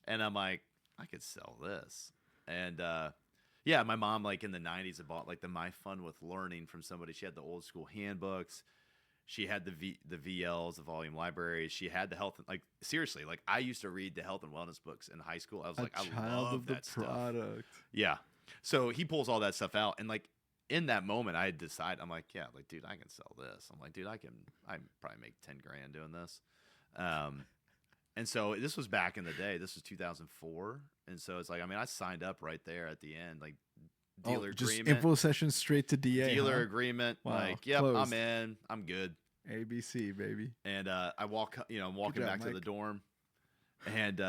And I'm like, I could sell this. And, my mom, like, in the 90s had bought, like, the My Fun with Learning from somebody. She had the old school handbooks. She had the VLs, the volume libraries. She had the health, like seriously, like I used to read the health and wellness books in high school. I was like, I love that stuff. Yeah. So he pulls all that stuff out, and like in that moment, I decide, I'm like, yeah, like dude, I can sell this. I'm like, dude, I probably make 10 grand doing this. And so this was back in the day. This was 2004, and so it's like, I mean, I signed up right there at the end, like dealer agreement, just info session straight to DA. Dealer agreement, wow, like, yep, closed. I'm in, I'm good. ABC, baby. And I'm walking back to the dorm, and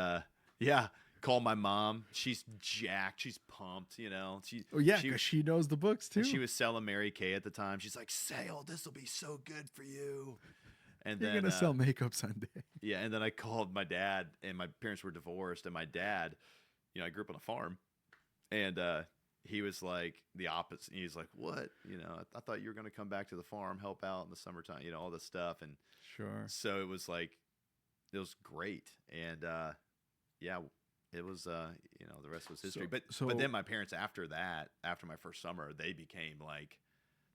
call my mom. She's jacked, she's pumped, because she knows the books too. She was selling Mary Kay at the time. She's like, Sale, this will be so good for you. And You're then gonna sell makeup Sunday. Yeah, and then I called my dad, and my parents were divorced, and my dad, I grew up on a farm, and he was like the opposite. He's like, what? I thought you were going to come back to the farm, help out in the summertime, all this stuff. And sure. So it was like, it was great. And it was, the rest was history. But then my parents, after my first summer, they became like,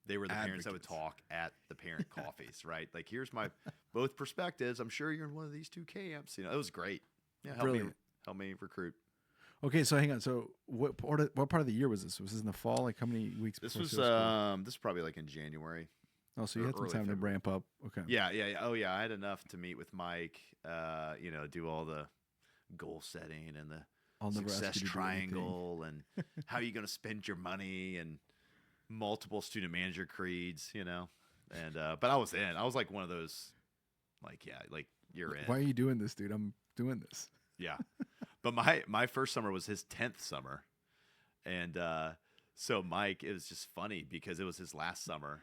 they were the parents that would talk at the parent coffees, right? Like, here's my both perspectives. I'm sure you're in one of these two camps. It was great. Yeah, help me recruit. Okay, so hang on. So what part of the year was this? Was this in the fall? Like how many weeks? This was this is probably like in January. Oh, so you had some time to ramp up. Okay. Yeah. Oh, yeah. I had enough to meet with Mike. Do all the goal setting and the success triangle and how you going to spend your money and multiple student manager creeds. And but I was in. I was like one of those. Like you're in. Why are you doing this, dude? I'm doing this. Yeah. But my first summer was his 10th summer. And so Mike, it was just funny because it was his last summer.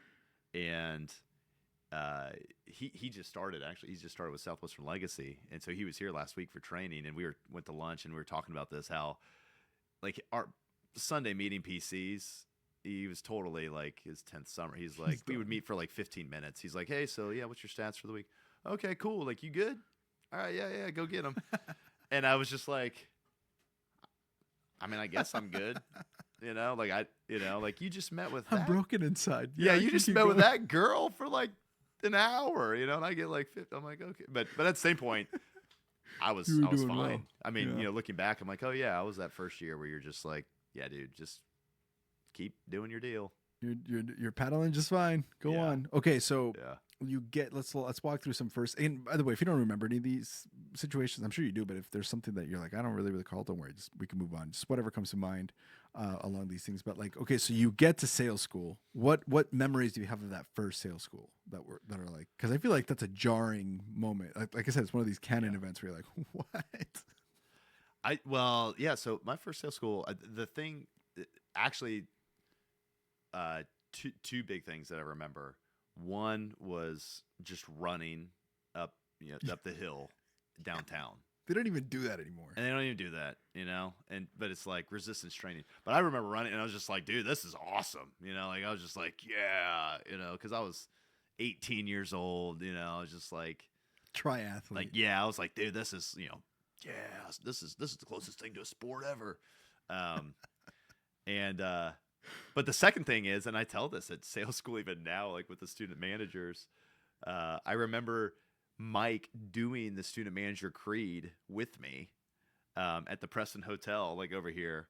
And he just started, actually. He just started with Southwestern Legacy. And so he was here last week for training. And we went to lunch and we were talking about this, how like our Sunday meeting PCs, he was totally like his 10th summer. He's like, we would meet for like 15 minutes. He's like, hey, so yeah, what's your stats for the week? Okay, cool. Like, you good? All right, yeah, go get them. And I was just like, I mean, I guess I'm good. Like you just met with that. I'm broken inside. Yeah, you just met with that girl for like an hour, and I get like 50. I'm like, okay. But at the same point, I was fine. Well. I mean, looking back, I'm like, oh yeah, I was that first year where you're just like, yeah, dude, just keep doing your deal. You're paddling just fine. Go on. Okay, so you get let's walk through some first. And by the way, if you don't remember any of these situations, I'm sure you do. But if there's something that you're like, I don't really recall, don't worry. We can move on. Just whatever comes to mind along these things. But like, okay, so you get to sales school. What memories do you have of that first sales school that are like? Because I feel like that's a jarring moment. Like I said, it's one of these Canon events where you're like, what? So my first sales school, the thing actually. Two big things that I remember. One was just running up the hill downtown. They don't even do that anymore. And they don't even do that, but it's like resistance training. But I remember running and I was just like, dude, this is awesome. I was just like, yeah, because I was 18 years old, I was just like triathlete. Like, yeah, I was like, dude, this is, this is the closest thing to a sport ever. But the second thing is, and I tell this at sales school even now, like with the student managers, I remember Mike doing the student manager creed with me at the Preston Hotel, like over here.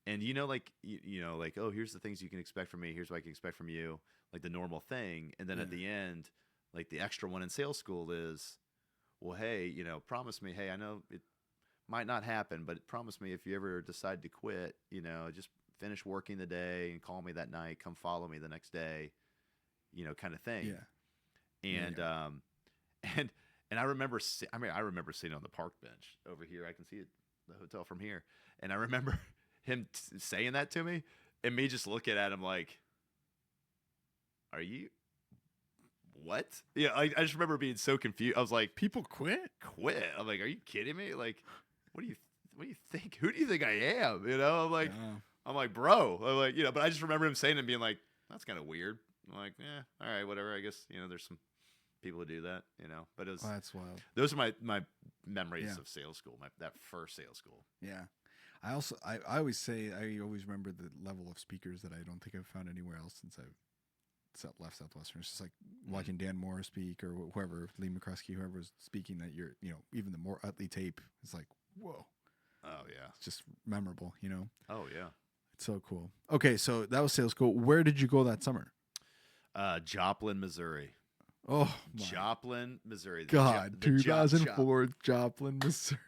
And oh, here's the things you can expect from me. Here's what I can expect from you, like the normal thing. And then at the end, like the extra one in sales school is, well, hey, promise me, hey, I know it might not happen, but promise me if you ever decide to quit, just finish working the day and call me that night, come follow me the next day, kind of thing. Yeah. And, and I remember sitting on the park bench over here. I can see the hotel from here. And I remember him saying that to me and me just looking at him like, are you, what? Yeah. I just remember being so confused. I was like, people quit. I'm like, are you kidding me? Like, what do you think? Who do you think I am? I'm like, bro. I'm like, but I just remember him saying it and being like, that's kind of weird. I'm like, all right, whatever. I guess, there's some people who do that, but it was, that's wild. Those are my memories of sales school, that first sales school. Yeah. I always say, I always remember the level of speakers that I don't think I've found anywhere else since I've left Southwestern. It's just like watching Dan Moore speak or whoever, Lee McCruskey, whoever was speaking, that you're, even the more Utley tape is like, whoa. Oh yeah. It's just memorable, Oh yeah. It's so cool. Okay, so that was sales school. Where did you go that summer? Joplin, Missouri. Oh, Joplin, Missouri. God, 2004, Joplin, Missouri.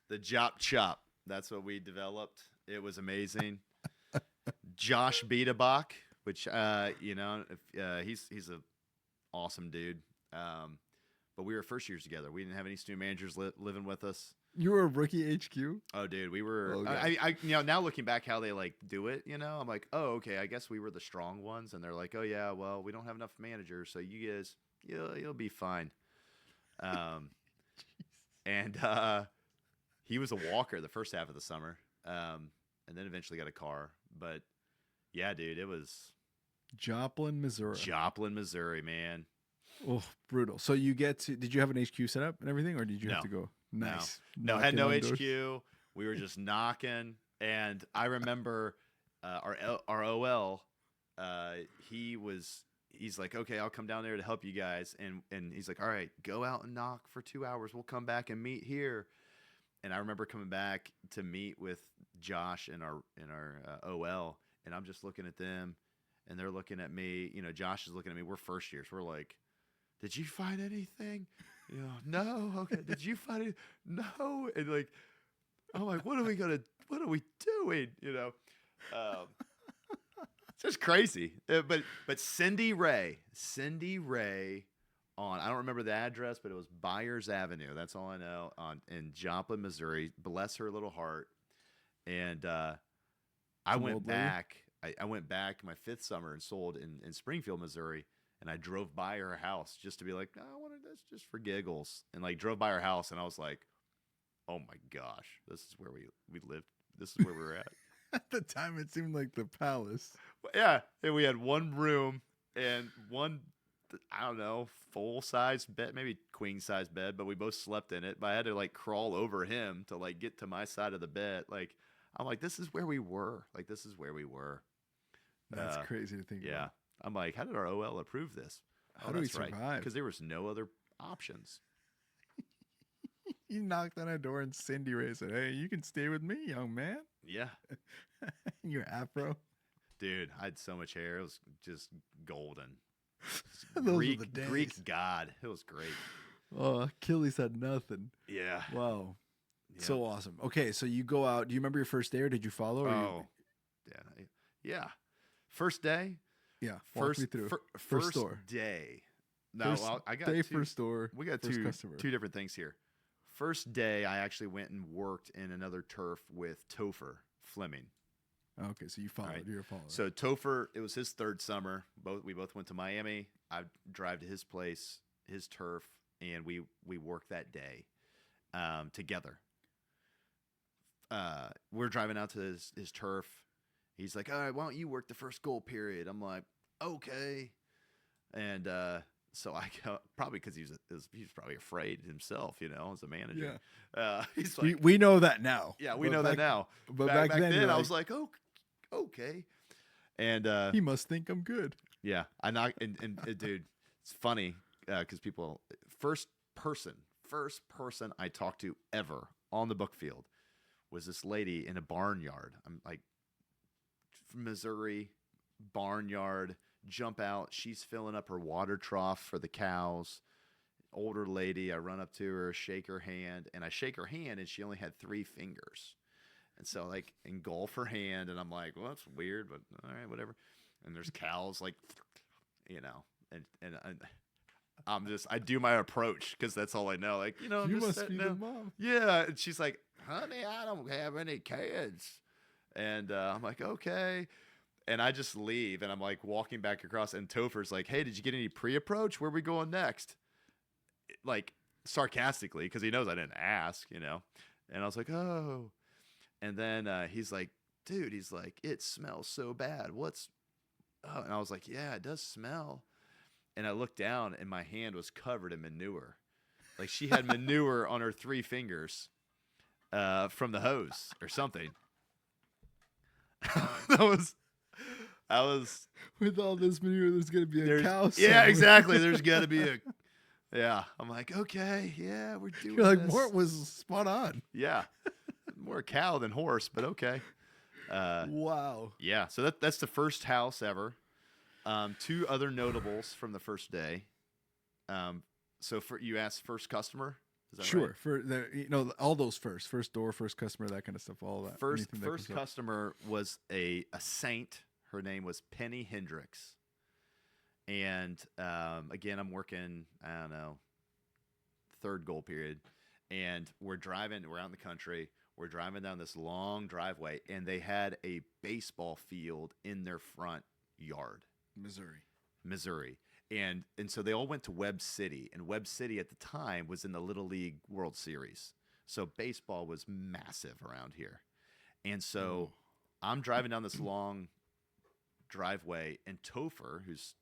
The Jop Chop. That's what we developed. It was amazing. Josh Biedebach, which he's a awesome dude. But we were first years together. We didn't have any student managers living with us. You were a rookie HQ? Oh, dude, we were. Okay. I now looking back, how they like do it, I'm like, oh, okay, I guess we were the strong ones, and they're like, oh yeah, well, we don't have enough managers, so you guys, you'll be fine. And he was a walker the first half of the summer, and then eventually got a car. But yeah, dude, it was Joplin, Missouri. Joplin, Missouri, man. Oh, brutal. So did you have an HQ set up and everything, or did you have to go? Nice. No, had no HQ. We were just knocking. And I remember our OL, he's like, okay, I'll come down there to help you guys. And he's like, all right, go out and knock for 2 hours. We'll come back and meet here. And I remember coming back to meet with Josh and our OL, and I'm just looking at them, and they're looking at me. Josh is looking at me. We're first years. We're like, did you find anything? No. Okay. Did you find it? No. And like, I'm like, what are we doing? It's just crazy. But Cindy Ray I don't remember the address, but it was Byers Avenue. That's all I know, in Joplin, Missouri. Bless her little heart. And I went back. I went back my 5th summer and sold in Springfield, Missouri. And I drove by her house just to be like, I wanted this just for giggles. And like drove by her house, and I was like, oh my gosh, this is where we lived. This is where we were at. At the time, it seemed like the palace. Yeah. And we had one room and one, I don't know, full-size bed, maybe queen-size bed, but we both slept in it. But I had to like crawl over him to like get to my side of the bed. Like, I'm like, this is where we were. Like, this is where we were. That's crazy to think about. Yeah. I'm like, how did our OL approve this? How do we survive? Because there was no other options. You knocked on a door and Cindy Ray said, hey, you can stay with me, young man. Yeah. Your afro. Dude, I had so much hair. It was just golden. Those were the days. Greek god. It was great. Oh, Achilles had nothing. Yeah. Wow. Yeah. So awesome. Okay, so you go out. Do you remember your first day, or did you follow? Yeah. First day? Yeah. Walk me through. First store. Day. No, I got first store. We got first two customer. two different things here. First day, I actually went and worked in another turf with Topher Fleming. Okay, so you followed. Right. You're a follower. So Topher, it was his 3rd summer. We both went to Miami. I drive to his place, his turf, and we worked that day together. We're driving out to his turf. He's like, all right, why don't you work the first goal period? I'm like, okay. And so I probably because he was probably afraid himself, as a manager. Yeah. He's like, we know that now. Yeah, we know that now. But back then I was like, oh, okay. And he must think I'm good. Yeah, I knocked, and dude, it's funny because people first person I talked to ever on the book field was this lady in a barnyard. I'm like, from Missouri, barnyard. Jump out. She's filling up her water trough for the cows. Older lady. I run up to her, shake her hand, and she only had 3 fingers. And so like engulf her hand, and I'm like, well, that's weird, but all right, whatever. And there's cows like, and I do my approach because that's all I know. Like, I'm you just must be the mom. Yeah. And she's like, honey, I don't have any kids. And I'm like, okay. And I just leave, and I'm like walking back across, and Topher's like, hey, did you get any pre-approach? Where are we going next? Like, sarcastically, because he knows I didn't ask, And I was like, oh. And then he's like, dude, it smells so bad. And I was like, yeah, it does smell. And I looked down, and my hand was covered in manure. Like, she had manure on her 3 fingers from the hose or something. I was With all this manure, there's gonna be a cow. yeah, somewhere. exactly. There's got to be a yeah. I'm like, okay, yeah, we're doing You're like, this. Mort was spot on. Yeah, more cow than horse, but okay. Wow. Yeah, so that's the first house ever. Two other notables from the first day. So for you asked first customer, is that Sure. right? For the all those first door, first customer, that kind of stuff, all that. First anything that first comes up. customer was a saint. Her name was Penny Hendricks. And again, I'm working, I don't know, third goal period. And we're out in the country. We're driving down this long driveway, and they had a baseball field in their front yard. Missouri. And so they all went to Webb City. And Webb City at the time was in the Little League World Series. So baseball was massive around here. And so I'm driving down this long driveway, and Topher, who's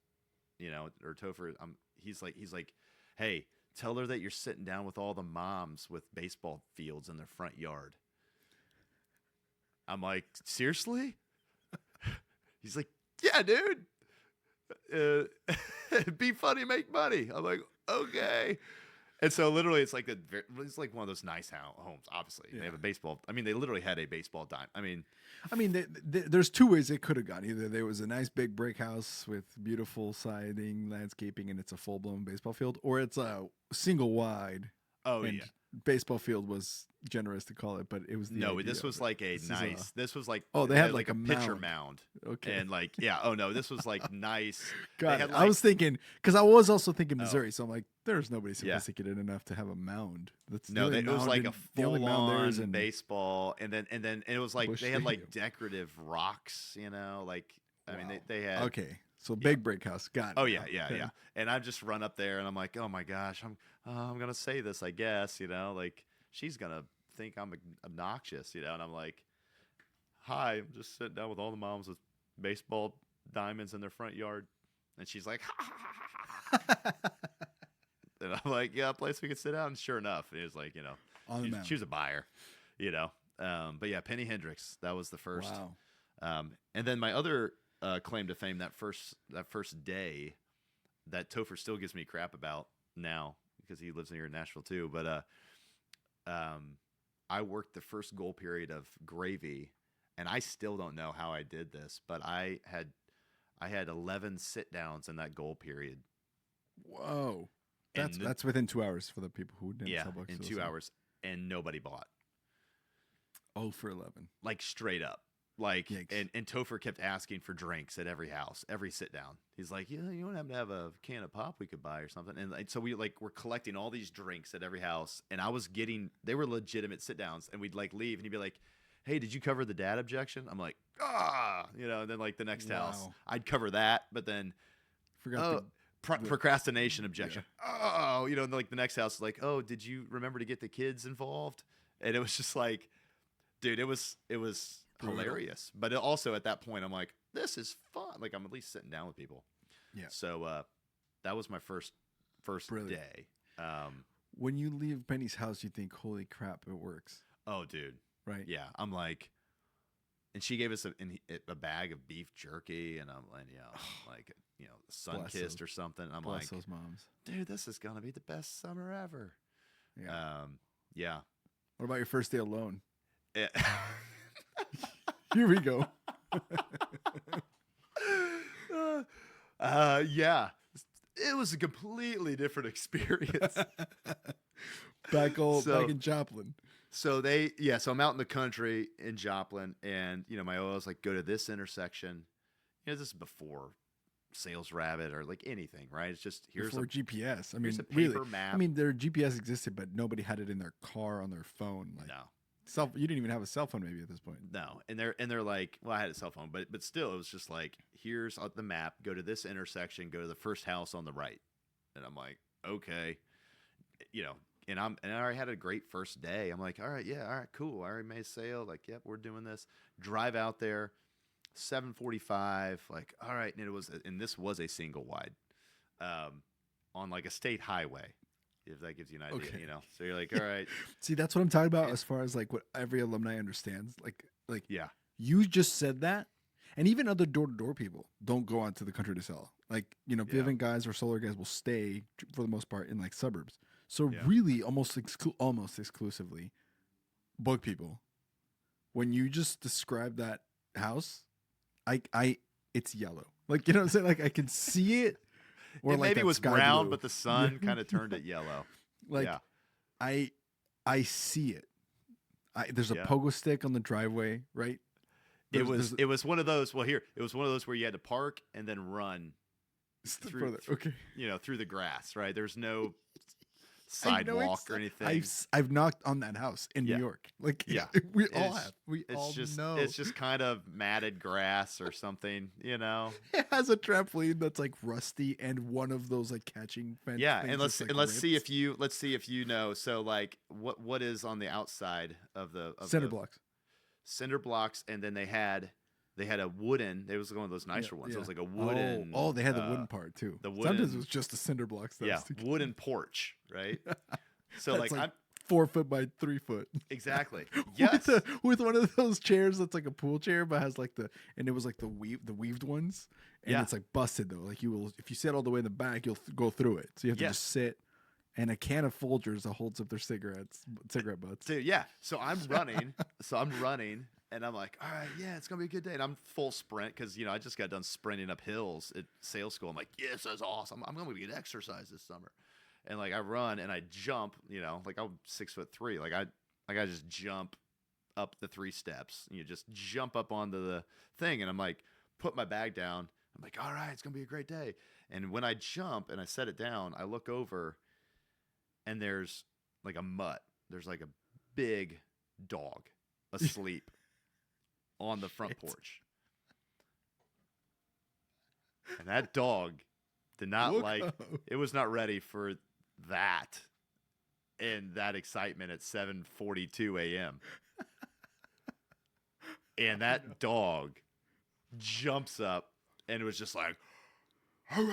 Topher, he's like, hey, tell her that you're sitting down with all the moms with baseball fields in their front yard. I'm like, seriously? He's like, yeah, dude. Be funny, make money. I'm like, okay. And so literally, it's like one of those nice homes. Obviously, They have a baseball. I mean, they literally had a baseball dime. I mean, there's two ways it could have gone. Either there was a nice big brick house with beautiful siding, landscaping, and it's a full blown baseball field, or it's a single wide. Oh and yeah. Baseball field was generous to call it, but it was This was like a nice. This was like they had like a pitcher mound. Okay, and like oh no, this was like nice. God, had, I was thinking because I was also thinking Missouri, so I'm like, there's nobody sophisticated enough to have a mound. It was like a full on baseball, and it was like they had like decorative rocks, like I mean they had So big brick house, got it. Oh yeah. And I just run up there, and I'm like, oh my gosh, I'm gonna say this, I guess, like she's gonna think I'm obnoxious, and I'm like, hi, I'm just sitting down with all the moms with baseball diamonds in their front yard, and she's like, ha, ha, ha, ha. And I'm like, yeah, a place we could sit down. And sure enough, it was like, she was a buyer, but yeah, Penny Hendricks, that was the first. Wow. And then my other claim to fame that first day that Topher still gives me crap about now because he lives here in Nashville too. But I worked the first goal period of Gravy, and I still don't know how I did this, but I had 11 sit downs in that goal period. Whoa, that's within 2 hours for the people who didn't. Yeah, in 2 hours, and nobody bought. 0 for 11, like straight up. Like, and Topher kept asking for drinks at every house, every sit down. He's like, you don't happen to have a can of pop we could buy or something. And so we're collecting all these drinks at every house. And they were legitimate sit downs. And we'd leave, and he'd be like, hey, did you cover the dad objection? I'm like, and then the next house, I'd cover that. But then procrastination objection. Yeah. And the next house is like, oh, did you remember to get the kids involved? And it was just like, dude, it was hilarious. But also at that point, I'm like, this is fun. Like, I'm at least sitting down with people. Yeah. So that was my first day. When you leave Penny's house, you think, holy crap, it works. Oh, dude. Right. Yeah. I'm like, and she gave us a bag of beef jerky, and I'm like, Sunkist or something. And I'm like, those moms. Dude, this is gonna be the best summer ever. Yeah. Yeah. What about your first day alone? Yeah. Here we go. Yeah. It was a completely different experience. Back in Joplin. So so I'm out in the country in Joplin, and my OL's like, go to this intersection. This is before Sales Rabbit or anything, right? It's just before GPS. I mean, a paper map. I mean, their GPS existed, but nobody had it in their car on their phone. No. You didn't even have a cell phone maybe at this point. No. And they're like, well, I had a cell phone, but still, it was just like, here's the map. Go to this intersection. Go to the first house on the right. And I'm like, okay, and I already had a great first day. I'm like, all right, cool. I already made a sale. Like, yep, we're doing this. Drive out there, 7:45. Like, all right, and this was a single wide, on a state highway. If that gives you an idea, okay. So you're like, all right. See, that's what I'm talking about as far as what every alumni understands. Yeah. You just said that, And even other door-to-door people don't go out to the country to sell. Like, Vivint guys or solar guys will stay for the most part in like suburbs. So really almost exclusively book people. When you just describe that house, it's yellow. Like, you know what I'm saying? Like I can see it. Or maybe it was brown, but the sun kind of turned it yellow. Like I see it. There's a pogo stick on the driveway, right? It was one of those. Well, it was one of those where you had to park and then run through the grass, right? There's no sidewalk or anything. I've knocked on that house in New York. Like, we all have. We all know. It's just kind of matted grass or something, It has a trampoline that's like rusty and one of those like catching fence. Yeah, and let's see if you know. So like, what is on the outside of the cinder blocks? Cinder blocks, and then they had a wooden. It was one of those nicer ones. It was like a wooden. Oh, they had the wooden part too. Sometimes it was just a cinder block. Wooden porch, right? So like I'm 4 foot by 3 foot. Exactly. Yes. with one of those chairs that's like a pool chair, but has like it was like the weaved ones, and it's like busted though. Like if you sit all the way in the back, you'll go through it. So you have to just sit. And a can of Folgers that holds up their cigarette butts. Dude, so I'm running. And I'm like, all right, it's going to be a good day. And I'm full sprint because, I just got done sprinting up hills at sales school. I'm like, yes, that's awesome. I'm going to get exercise this summer. And, like, I run and I jump, like I'm 6'3". Like, I got to just jump up the 3 steps. You just jump up onto the thing. And I'm like, put my bag down. I'm like, all right, it's going to be a great day. And when I jump and I set it down, I look over and there's like a mutt. There's like a big dog asleep on the front porch. And that dog did not it was not ready for that and that excitement at 7:42 a.m. And that dog jumps up and it was just like, and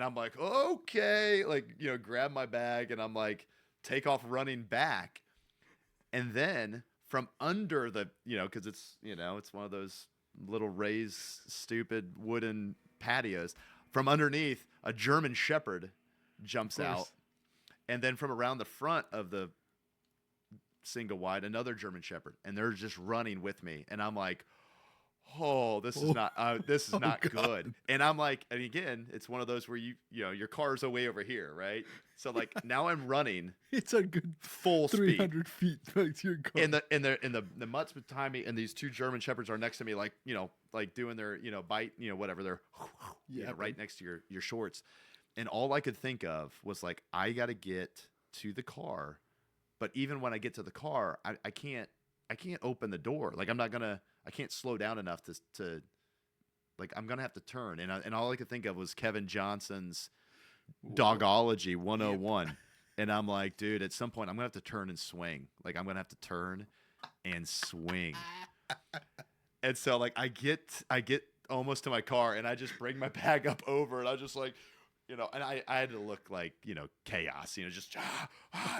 I'm like, okay, like, grab my bag and I'm like, take off running back. And then from under the, cause it's, it's one of those little raised, stupid wooden patios, from underneath a German Shepherd jumps out. And then from around the front of the single wide, another German Shepherd, and they're just running with me. And I'm like, oh, this is not good. And I'm like, and again, it's one of those where your car's way over here, right? So like now I'm running. It's a good full 300 feet back to your car. And the mutts behind me and these 2 German Shepherds are next to me, like, like doing their, bite, whatever. They're right next to your shorts. And all I could think of was like, I got to get to the car. But even when I get to the car, I can't open the door. Like I can't slow down enough to like, I'm going to have to turn. And all I could think of was Kevin Johnson's Dogology 101. Yeah. And I'm like, dude, at some point I'm going to have to turn and swing. Like I'm going to have to turn and swing. And so like I get almost to my car and I just bring my bag up over and I just like, and I had to look like, chaos, just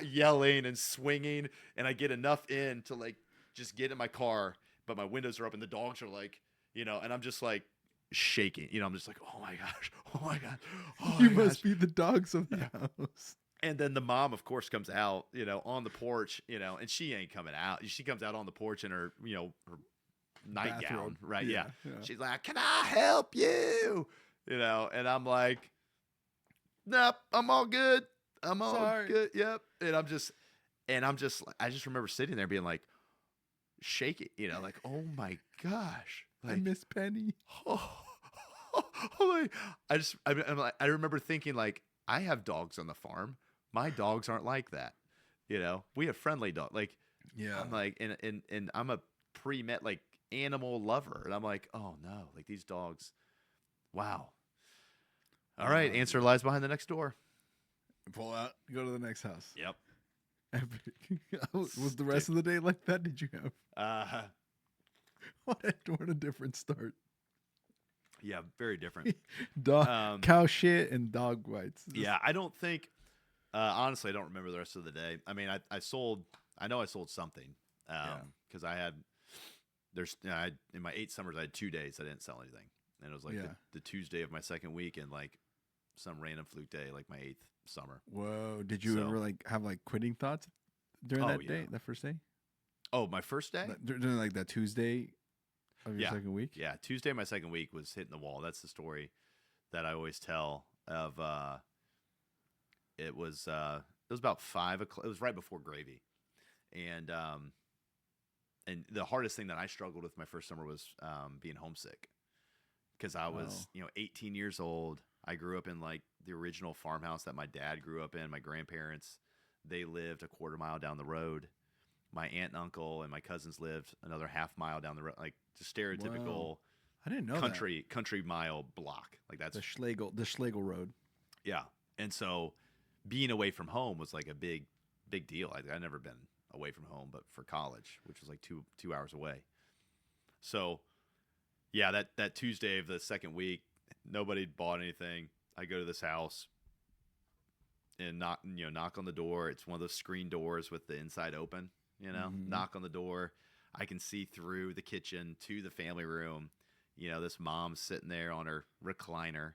yelling and swinging. And I get enough in to like just get in my car, but my windows are up and the dogs are like, and I'm just like shaking, I'm just like, oh my gosh, oh my God. Oh you must be the dogs of the house. And then the mom, of course, comes out, on the porch, and she ain't coming out. She comes out on the porch in her, her nightgown, right? Yeah. She's like, can I help you? And I'm like, nope, I'm all good. I'm all good. Yep. And I just remember sitting there being like, shaking, like, oh my gosh. Like, I miss Penny. I remember thinking like, I have dogs on the farm. My dogs aren't like that. We have friendly dogs. Like, I'm like, and I'm a pre-met like animal lover. And I'm like, oh no, like these dogs. Wow. All right. Answer lies behind the next door. Pull out, go to the next house. Yep. Was the rest of the day like that? Did you have? What a different start. Yeah, very different. Cow shit and dog bites. Yeah, I don't think. Honestly, I don't remember the rest of the day. I mean, I know I sold something because I had in my 8 summers, I had 2 days I didn't sell anything. And it was like the Tuesday of my second week and like some random fluke day, like my 8th summer. Whoa. Did you ever like have like quitting thoughts during that day, that first day? Oh, my first day? During like that Tuesday of your second week? Yeah. Tuesday of my second week was hitting the wall. That's the story that I always tell of, it was about 5 o'clock. It was right before gravy. And the hardest thing that I struggled with my first summer was being homesick. Because I was, 18 years old. I grew up in like the original farmhouse that my dad grew up in. My grandparents, they lived a quarter mile down the road. My aunt and uncle and my cousins lived another half mile down the road. Like just stereotypical. Whoa. I didn't know country mile block. Like that's the Schlegel Road. Yeah, and so being away from home was like a big deal. I'd never been away from home, but for college, which was like two hours away. So. Yeah, that Tuesday of the second week, nobody bought anything. I go to this house and knock on the door. It's one of those screen doors with the inside open, knock on the door. I can see through the kitchen to the family room. This mom's sitting there on her recliner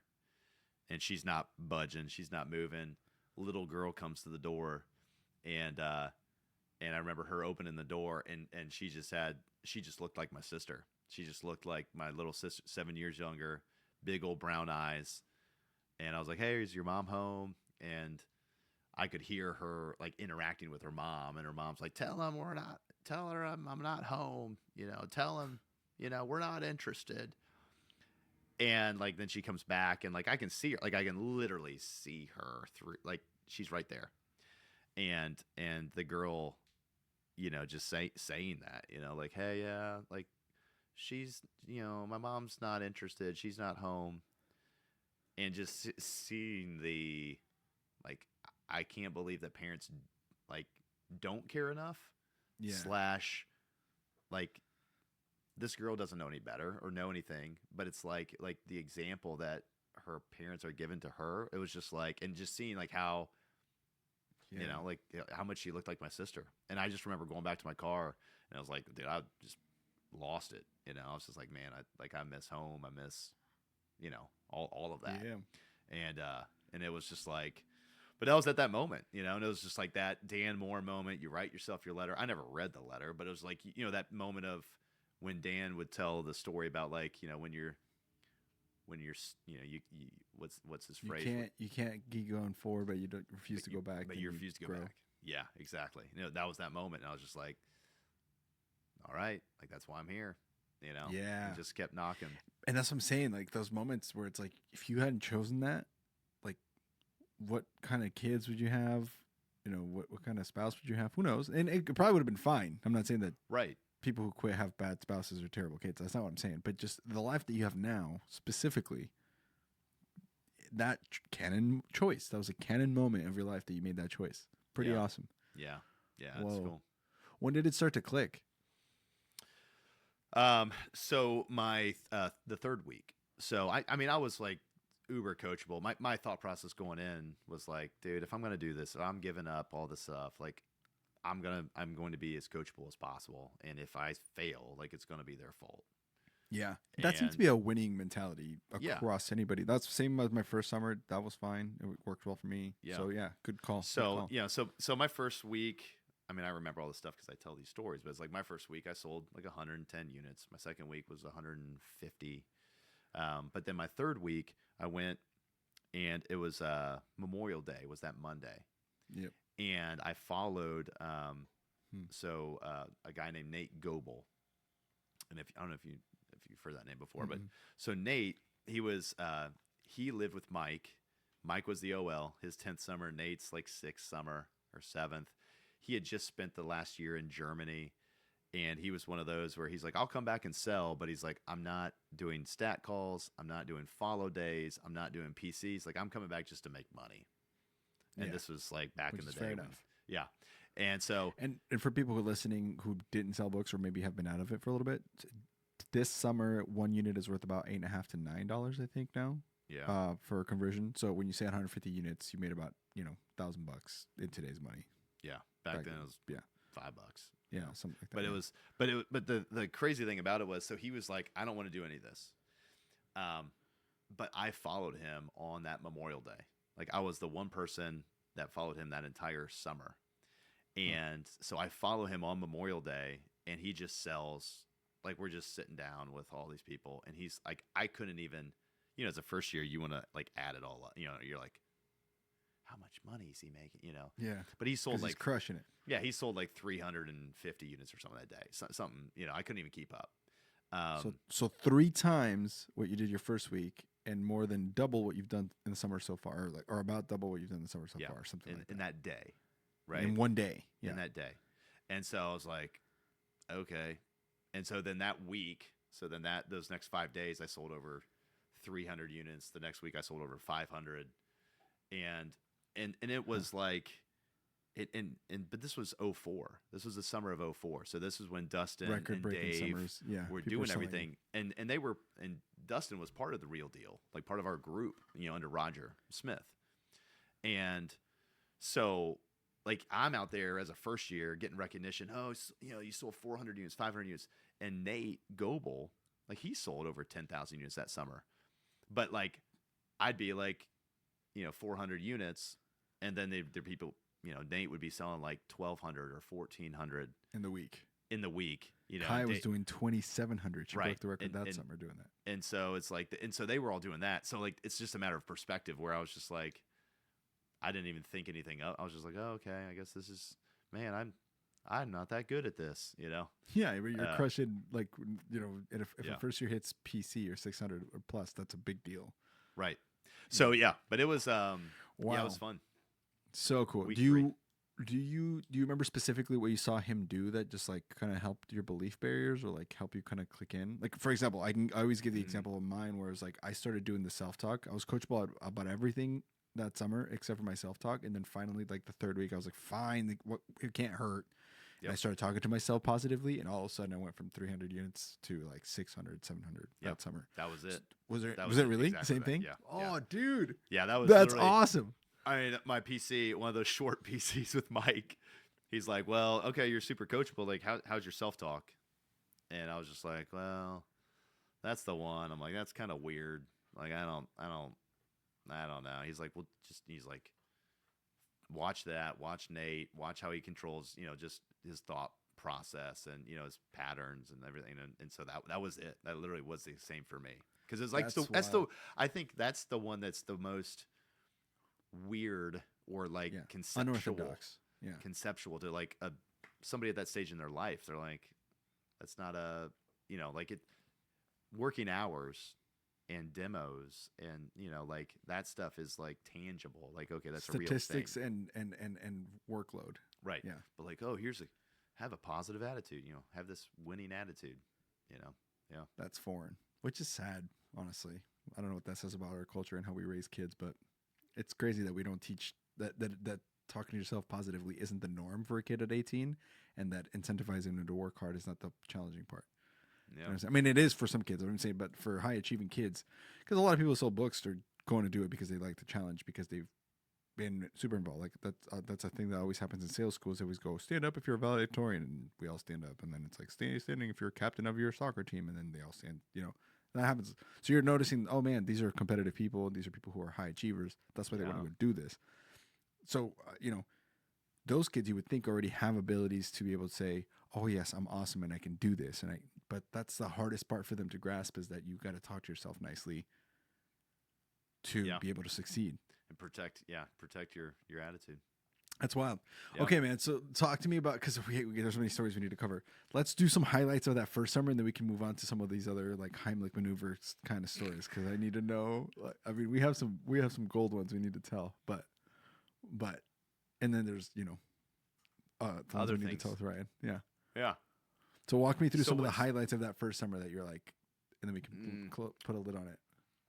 and she's not budging. She's not moving. Little girl comes to the door and I remember her opening the door and she just looked like my sister. She just looked like my little sister, 7 years younger, big old brown eyes. And I was like, hey, is your mom home? And I could hear her like interacting with her mom. And her mom's like, tell her I'm not home. Tell him, we're not interested. And like, then she comes back and like, I can see her, like I can literally see her through, like she's right there. And the girl, just saying that, like, hey, yeah, like, she's, my mom's not interested. She's not home. And just seeing the, like, I can't believe that parents, like, don't care enough. Yeah. / like, this girl doesn't know any better or know anything. But it's like the example that her parents are given to her. It was just like, and just seeing, like, how, like, how much she looked like my sister. And I just remember going back to my car and I was like, dude, I just lost it. I was just like, man, I miss home. I miss, all of that. Yeah. And it was just like, but that was at that moment, and it was just like that Dan Moore moment. You write yourself your letter. I never read the letter, but it was like, that moment of when Dan would tell the story about like, when you're, you what's his phrase? You can't keep going forward, but you don't refuse to go back. But you refuse to go back. Yeah, exactly. That was that moment. And I was just like, all right, like that's why I'm here. Yeah. And just kept knocking. And that's what I'm saying. Like those moments where it's like, if you hadn't chosen that, like what kind of kids would you have? What kind of spouse would you have? Who knows? And it probably would have been fine. I'm not saying that people who quit have bad spouses or terrible kids. That's not what I'm saying. But just the life that you have now, specifically, that Canon choice. That was a Canon moment of your life that you made that choice. Pretty awesome. Yeah. Yeah. That's cool. When did it start to click? So my, the third week, so I mean, I was like uber coachable. My thought process going in was like, dude, if I'm going to do this, I'm giving up all this stuff. Like I'm going to be as coachable as possible. And if I fail, like it's going to be their fault. Yeah. That seems to be a winning mentality across anybody. That's the same as my first summer. That was fine. It worked well for me. Yeah. So yeah, good call. So, so my first week, I mean, I remember all this stuff because I tell these stories, but it's like my first week I sold like 110 units. My second week was 150. But then my third week I went and it was Memorial Day was that Monday. Yep. And I followed a guy named Nate Goebel. And I don't know if you've heard that name before, but so Nate, he lived with Mike. Mike was the OL, his 10th summer. Nate's like 6th summer or 7th. He had just spent the last year in Germany, and he was one of those where he's like, I'll come back and sell, but he's like, I'm not doing stat calls. I'm not doing follow days. I'm not doing PCs. Like, I'm coming back just to make money. And this was like back in the day. Fair enough. Yeah. And so. And for people who are listening who didn't sell books or maybe have been out of it for a little bit, this summer, one unit is worth about $8.50 to $9, I think, now. Yeah. For a conversion. So when you say 150 units, you made about, $1,000 in today's money. Yeah. Back then it was $5. Yeah, something like that. But yeah. it was, but the crazy thing about it was, so he was like, I don't want to do any of this. But I followed him on that Memorial Day. Like I was the one person that followed him that entire summer. And so I follow him on Memorial Day, and he just sells, like we're just sitting down with all these people, and he's like, I couldn't even, as a first year, you want to like add it all up. You're like, how much money is he making? Yeah. But he sold like he's crushing it. Yeah, he sold like 350 units or something that day. Something, I couldn't even keep up. So 3 times what you did your first week, and more than double what you've done in the summer so far, or about double what you've done in the summer so far, something like that. In that day, right? In one day, yeah. In that day. And so I was like, okay. And so then that week, those next 5 days, I sold over 300 units. The next week, I sold over 500, and it was like. But this was 04. This was the summer of 04. So this is when Dustin and Dave were doing everything. And Dustin was part of the real deal, like part of our group, under Roger Smith. And so like I'm out there as a first year getting recognition. Oh, you sold 400 units, 500 units. And Nate Goebel, like he sold over 10,000 units that summer. But like I'd be like, 400 units, and then they're people. Nate would be selling like 1,200 or 1,400 in the week. Kai was doing 2,700. She Right. broke the record that summer doing that. And so it's like, and so they were all doing that. So like, it's just a matter of perspective where I was just like, I didn't even think anything up. I was just like, oh, okay, I guess this is, man, I'm not that good at this, Yeah, but you're crushing, like, if a first year hits PC or 600 or plus, that's a big deal. Right. So yeah, but it was, wow. Yeah, it was fun. So cool. Do you remember specifically what you saw him do that just like kind of helped your belief barriers or like help you kind of click in? Like for example, I always give the example of mine where it was like I started doing the self-talk. I was coachable about everything that summer except for my self-talk, and then finally like the third week I was like, fine, it can't hurt. Yep. And I started talking to myself positively, and all of a sudden I went from 300 units to like 600, 700 that summer. That was it. Was it really exactly same thing? Yeah. Oh, dude. Yeah, that's awesome. I mean, my PC, one of those short PCs with Mike, he's like, well, okay, you're super coachable. Like, how's your self-talk? And I was just like, well, that's the one. I'm like, that's kind of weird. Like, I don't know. He's like, well, he's like, watch that, watch Nate, watch how he controls, just his thought process and, his patterns and everything. And so that was it. That literally was the same for me. Cause it's like, I think that's the one that's the most weird or like unorthodox, conceptual to like somebody at that stage in their life. They're like, that's not like it working hours and demos and like that stuff is like tangible. Like, okay, that's statistics a real thing. and workload. Right. Yeah. But like, oh, have a positive attitude, have this winning attitude, Yeah. That's foreign, which is sad, honestly. I don't know what that says about our culture and how we raise kids, but it's crazy that we don't teach that talking to yourself positively isn't the norm for a kid at 18, and that incentivizing them to work hard is not the challenging part. Yeah. I mean, it is for some kids, I'm saying, but for high achieving kids, because a lot of people who sell books are going to do it because they like the challenge, because they've been super involved. Like that's a thing that always happens in sales schools. They always go, stand up if you're a valedictorian, and we all stand up, and then it's like standing if you're a captain of your soccer team, and then they all stand, That happens. So you're noticing, oh man, these are competitive people. These are people who are high achievers. That's why they want to do this. So, those kids you would think already have abilities to be able to say, oh yes, I'm awesome and I can do this. But that's the hardest part for them to grasp, is that you got to talk to yourself nicely to be able to succeed. And protect your attitude. That's wild. Yeah. Okay, man. So talk to me about, because there's so many stories we need to cover. Let's do some highlights of that first summer, and then we can move on to some of these other like Heimlich maneuvers kind of stories, because I need to know. I mean, we have some gold ones we need to tell, but and then there's other we need things to tell with Ryan. Yeah. Yeah. So walk me through some of the highlights of that first summer that you're like, and then we can put a lid on it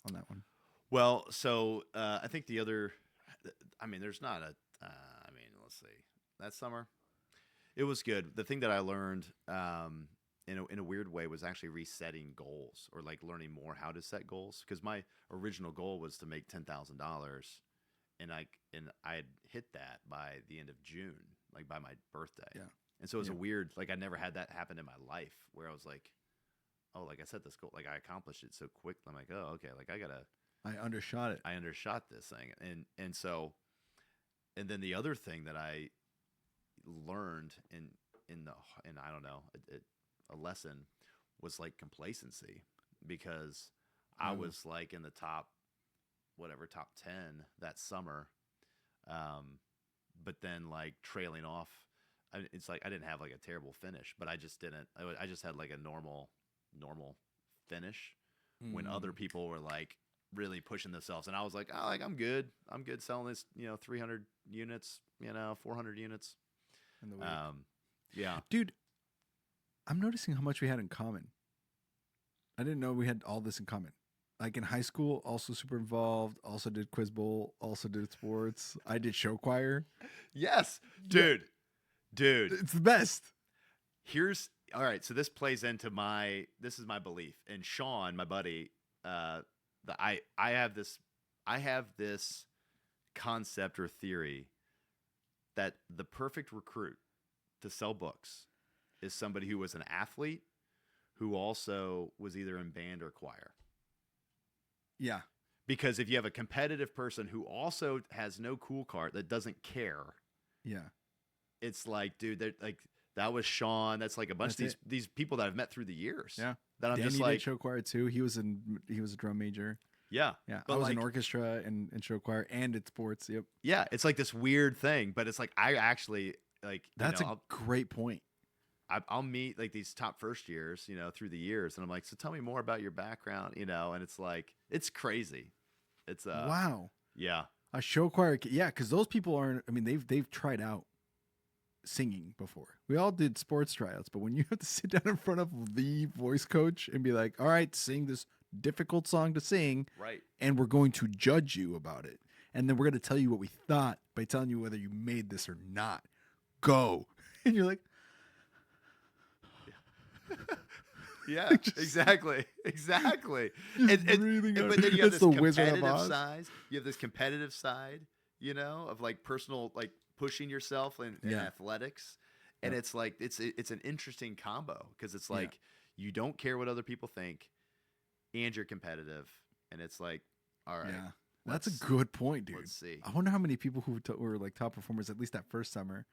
on that one. Well, so I think the other, I mean, there's not a. Let's see. That summer, it was good. The thing that I learned in a weird way was actually resetting goals, or like learning more how to set goals. Because my original goal was to make $10,000, and I had hit that by the end of June, like by my birthday. Yeah. And so it was Yeah. a weird, like I never had that happen in my life where I was like, oh, like I set this goal, like I accomplished it so quick. I'm like, oh, okay, like I undershot it. I undershot this thing. And so, and then the other thing that I learned in I don't know, a lesson was like complacency, because I was like in the top 10 that summer. But then like trailing off, it's like I didn't have like a terrible finish, but I just didn't. I just had like a normal finish when other people were like really pushing themselves, and I was like, oh, like I'm good selling this, 300 units, 400 units In the week. Yeah, Dude, I'm noticing how much we had in common. I didn't know we had all this in common. Like in high school, also super involved, also did quiz bowl, also did sports. I did show choir. yes, dude. It's the best. Here's all right. So this plays into this is my belief. And Sean, my buddy, I have this concept or theory that the perfect recruit to sell books is somebody who was an athlete who also was either in band or choir. Yeah. Because if you have a competitive person who also has no cool card, that doesn't care, Yeah. it's like, dude, like that was Sean. That's like a bunch of these people that I've met through the years. Yeah. That I'm Danny just did like, show choir too. He was a drum major. yeah. Yeah. But I was like, in orchestra and show choir and at sports. Yep. yeah, it's like this weird thing, but it's like I actually like That's a great point. I'll meet like these top first years, through the years, and I'm like, so tell me more about your background, and it's like it's crazy. It's wow. Yeah. A show choir, yeah, because those people aren't. I mean, they've tried out singing before. We all did sports tryouts, but when you have to sit down in front of the voice coach and be like, "All right, sing this difficult song to sing," Right, and we're going to judge you about it, and then we're going to tell you what we thought by telling you whether you made this or not. Go, and you're like, yeah, exactly. But then you have That's this the Wizard of competitive Oz. side. You have this competitive side, of like personal, like pushing yourself in Yeah. athletics, and Yep. it's like it's an interesting combo because it's like you don't care what other people think, and you're competitive, and it's like, all right, Yeah, that's a let's- good point, dude. Let's see. I wonder how many people who were like top performers at least that first summer,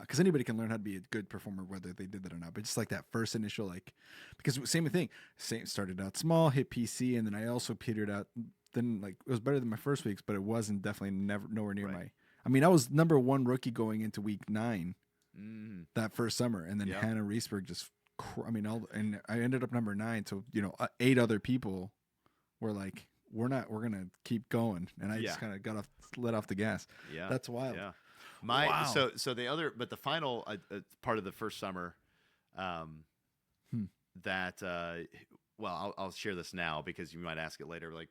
because anybody can learn how to be a good performer whether they did that or not. But just like that first initial, like, because same thing, started out small, hit PC, and then I also petered out. Then like it was better than my first weeks, but it wasn't definitely nowhere near Right. my. I mean, I was number 1 rookie going into week 9 Mm, that first summer, and then Yep. Hannah Reesberg just. And I ended up number 9. So 8 other people were like, we're gonna keep going, and I Yeah. just kind of let off the gas. yeah, That's wild. Yeah. Wow. So the final part of the first summer, that well, I'll share this now because you might ask it later. Like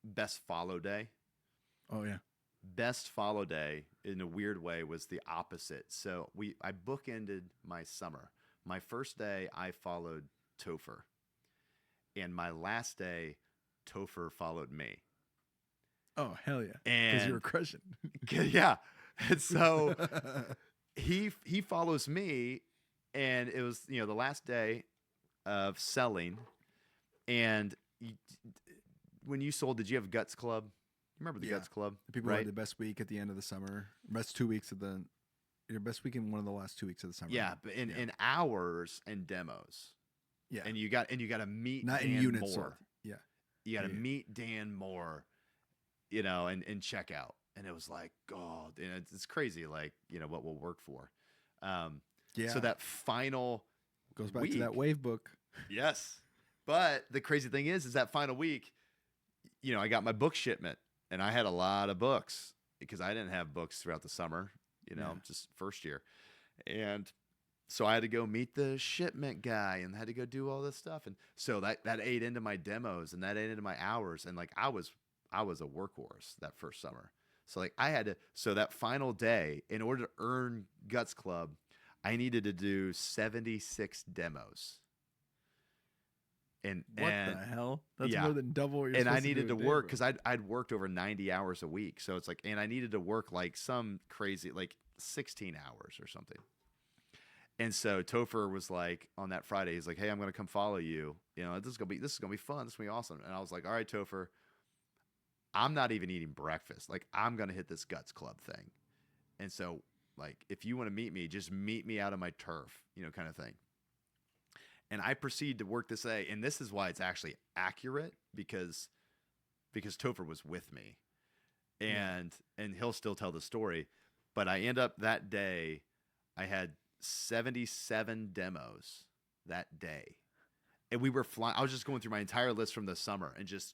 best follow day. Oh yeah. Best follow day in a weird way was the opposite. So I bookended my summer. My first day I followed Topher, and my last day Topher followed me. Oh hell yeah. Because And you were crushing. yeah, and so he follows me, and it was the last day of selling, and when you sold, did you have Guts Club? You remember the Yeah. Guts Club? The people who right? had the best week at the end of the summer, best 2 weeks of your best week in one of the last 2 weeks of the summer. Yeah, but in hours and demos, Yeah. and you got to meet Not Dan in units. Moore. Yeah. You got to Yeah. meet Dan Moore, and check out. And it was like, God, and it's crazy, like, what we'll work for. Yeah. So that final goes back week, to that wave book. yes. But the crazy thing is that final week, I got my book shipment, and I had a lot of books because I didn't have books throughout the summer, Yeah. just first year. And so I had to go meet the shipment guy and had to go do all this stuff. And so that ate into my demos, and that ate into my hours. And like I was a workhorse that first summer. So like so that final day, in order to earn Guts Club, I needed to do 76 demos. And What the hell? That's yeah. more than double what you're and I supposed needed do to a day, work bro. because I'd worked over 90 hours a week. So it's like, and I needed to work like some crazy, like 16 hours or something. And so Topher was like, on that Friday, he's like, hey, I'm going to come follow you. You know, this is going to be fun. This is going to be awesome. And I was like, all right, Topher, I'm not even eating breakfast. Like, I'm going to hit this Guts Club thing. And so, like, if you want to meet me, just meet me out of my turf, you know, kind of thing. And I proceed to work this day. And this is why it's actually accurate, because Topher was with me. And he'll still tell the story. But I end up that day, I had 77 demos that day. And we were flying. I was just going through my entire list from the summer and just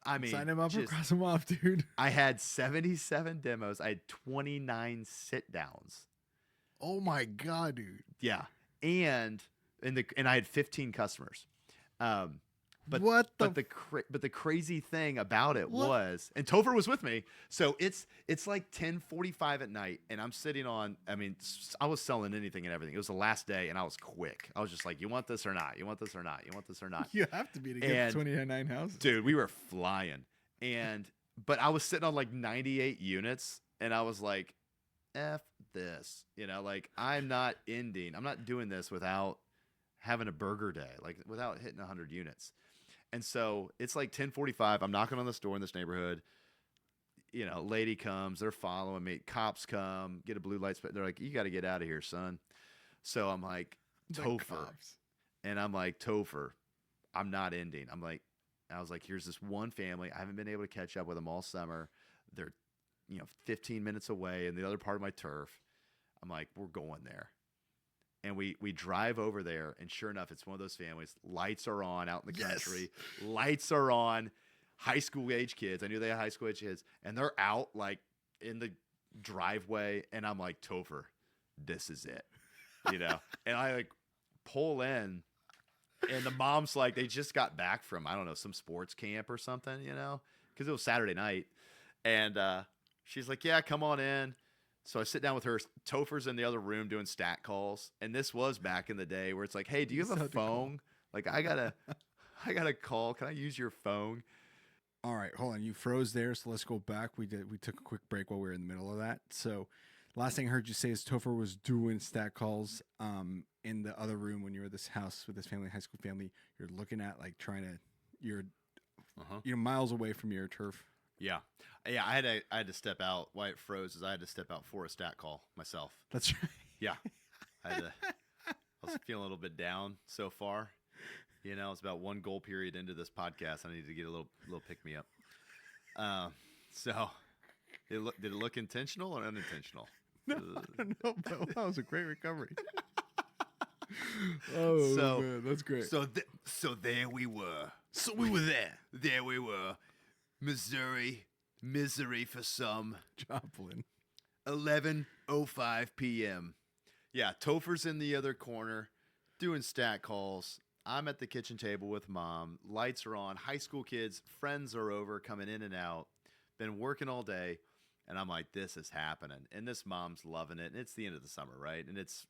I mean, sign him up or cross him off, dude. I had 77 demos. I had 29 sit downs. Oh my God, dude. Yeah. And I had 15 customers. But the crazy thing about it was, and Topher was with me, so it's like 10:45 at night, and I'm sitting on. I mean, I was selling anything and everything. It was the last day, and I was quick. I was just like, "You want this or not? You want this or not? You want this or not?" You have to be to get 29 houses, dude. We were flying, but I was sitting on like 98 units, and I was like, "F this," you know, like I'm not doing this without having a burger day, like without hitting 100 units. And so it's like 10:45. I'm knocking on this door in this neighborhood. You know, lady comes. They're following me. Cops come. Get a blue light. They're like, "You got to get out of here, son." So I'm like, Topher. And I'm like, Topher, I'm not ending. I was like, here's this one family. I haven't been able to catch up with them all summer. They're, 15 minutes away in the other part of my turf. I'm like, we're going there. And we drive over there, and sure enough, it's one of those families. Lights are on out in the country. Lights are on. High school age kids. I knew they had high school age kids. And they're out, like, in the driveway. And I'm like, Topher, this is it. And I, like, pull in. And the mom's like, they just got back from, I don't know, some sports camp or something, because it was Saturday night. And she's like, yeah, come on in. So I sit down with her. Topher's in the other room doing stat calls. And this was back in the day where it's like, hey, do you have a phone? Like, I gotta call. Can I use your phone? All right, hold on. You froze there, so let's go back. We took a quick break while we were in the middle of that. So last thing I heard you say is Topher was doing stat calls in the other room when you were at this house with this family, high school family. You're looking at, like, you're miles away from your turf. Yeah. I had to step out. Why it froze is I had to step out for a stat call myself. That's right. Yeah. I was feeling a little bit down so far. It's about one goal period into this podcast. I need to get a little pick me up. So did it look intentional or unintentional? No, I don't know, but that was a great recovery. Man, that's great. So there we were. So we were there. There we were. Missouri, misery for some. Joplin. 11:05 p.m. Yeah, Topher's in the other corner doing stat calls. I'm at the kitchen table with Mom. Lights are on. High school kids, friends are over, coming in and out. Been working all day. And I'm like, this is happening. And this mom's loving it. And it's the end of the summer, right? And it's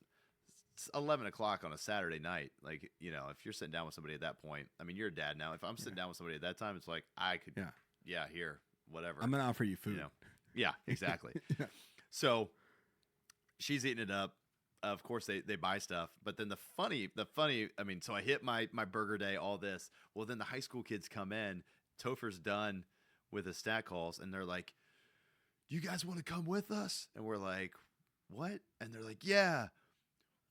11 o'clock on a Saturday night. Like, if you're sitting down with somebody at that point, I mean, you're a dad now. If I'm sitting down with somebody at that time, it's like, I could, here, whatever. I'm going to offer you food. Yeah, exactly. Yeah. So she's eating it up. Of course, they buy stuff. But then the funny, I mean, so I hit my burger day, all this. Well, then the high school kids come in. Topher's done with his stat calls. And they're like, you guys want to come with us? And we're like, what? And they're like, yeah,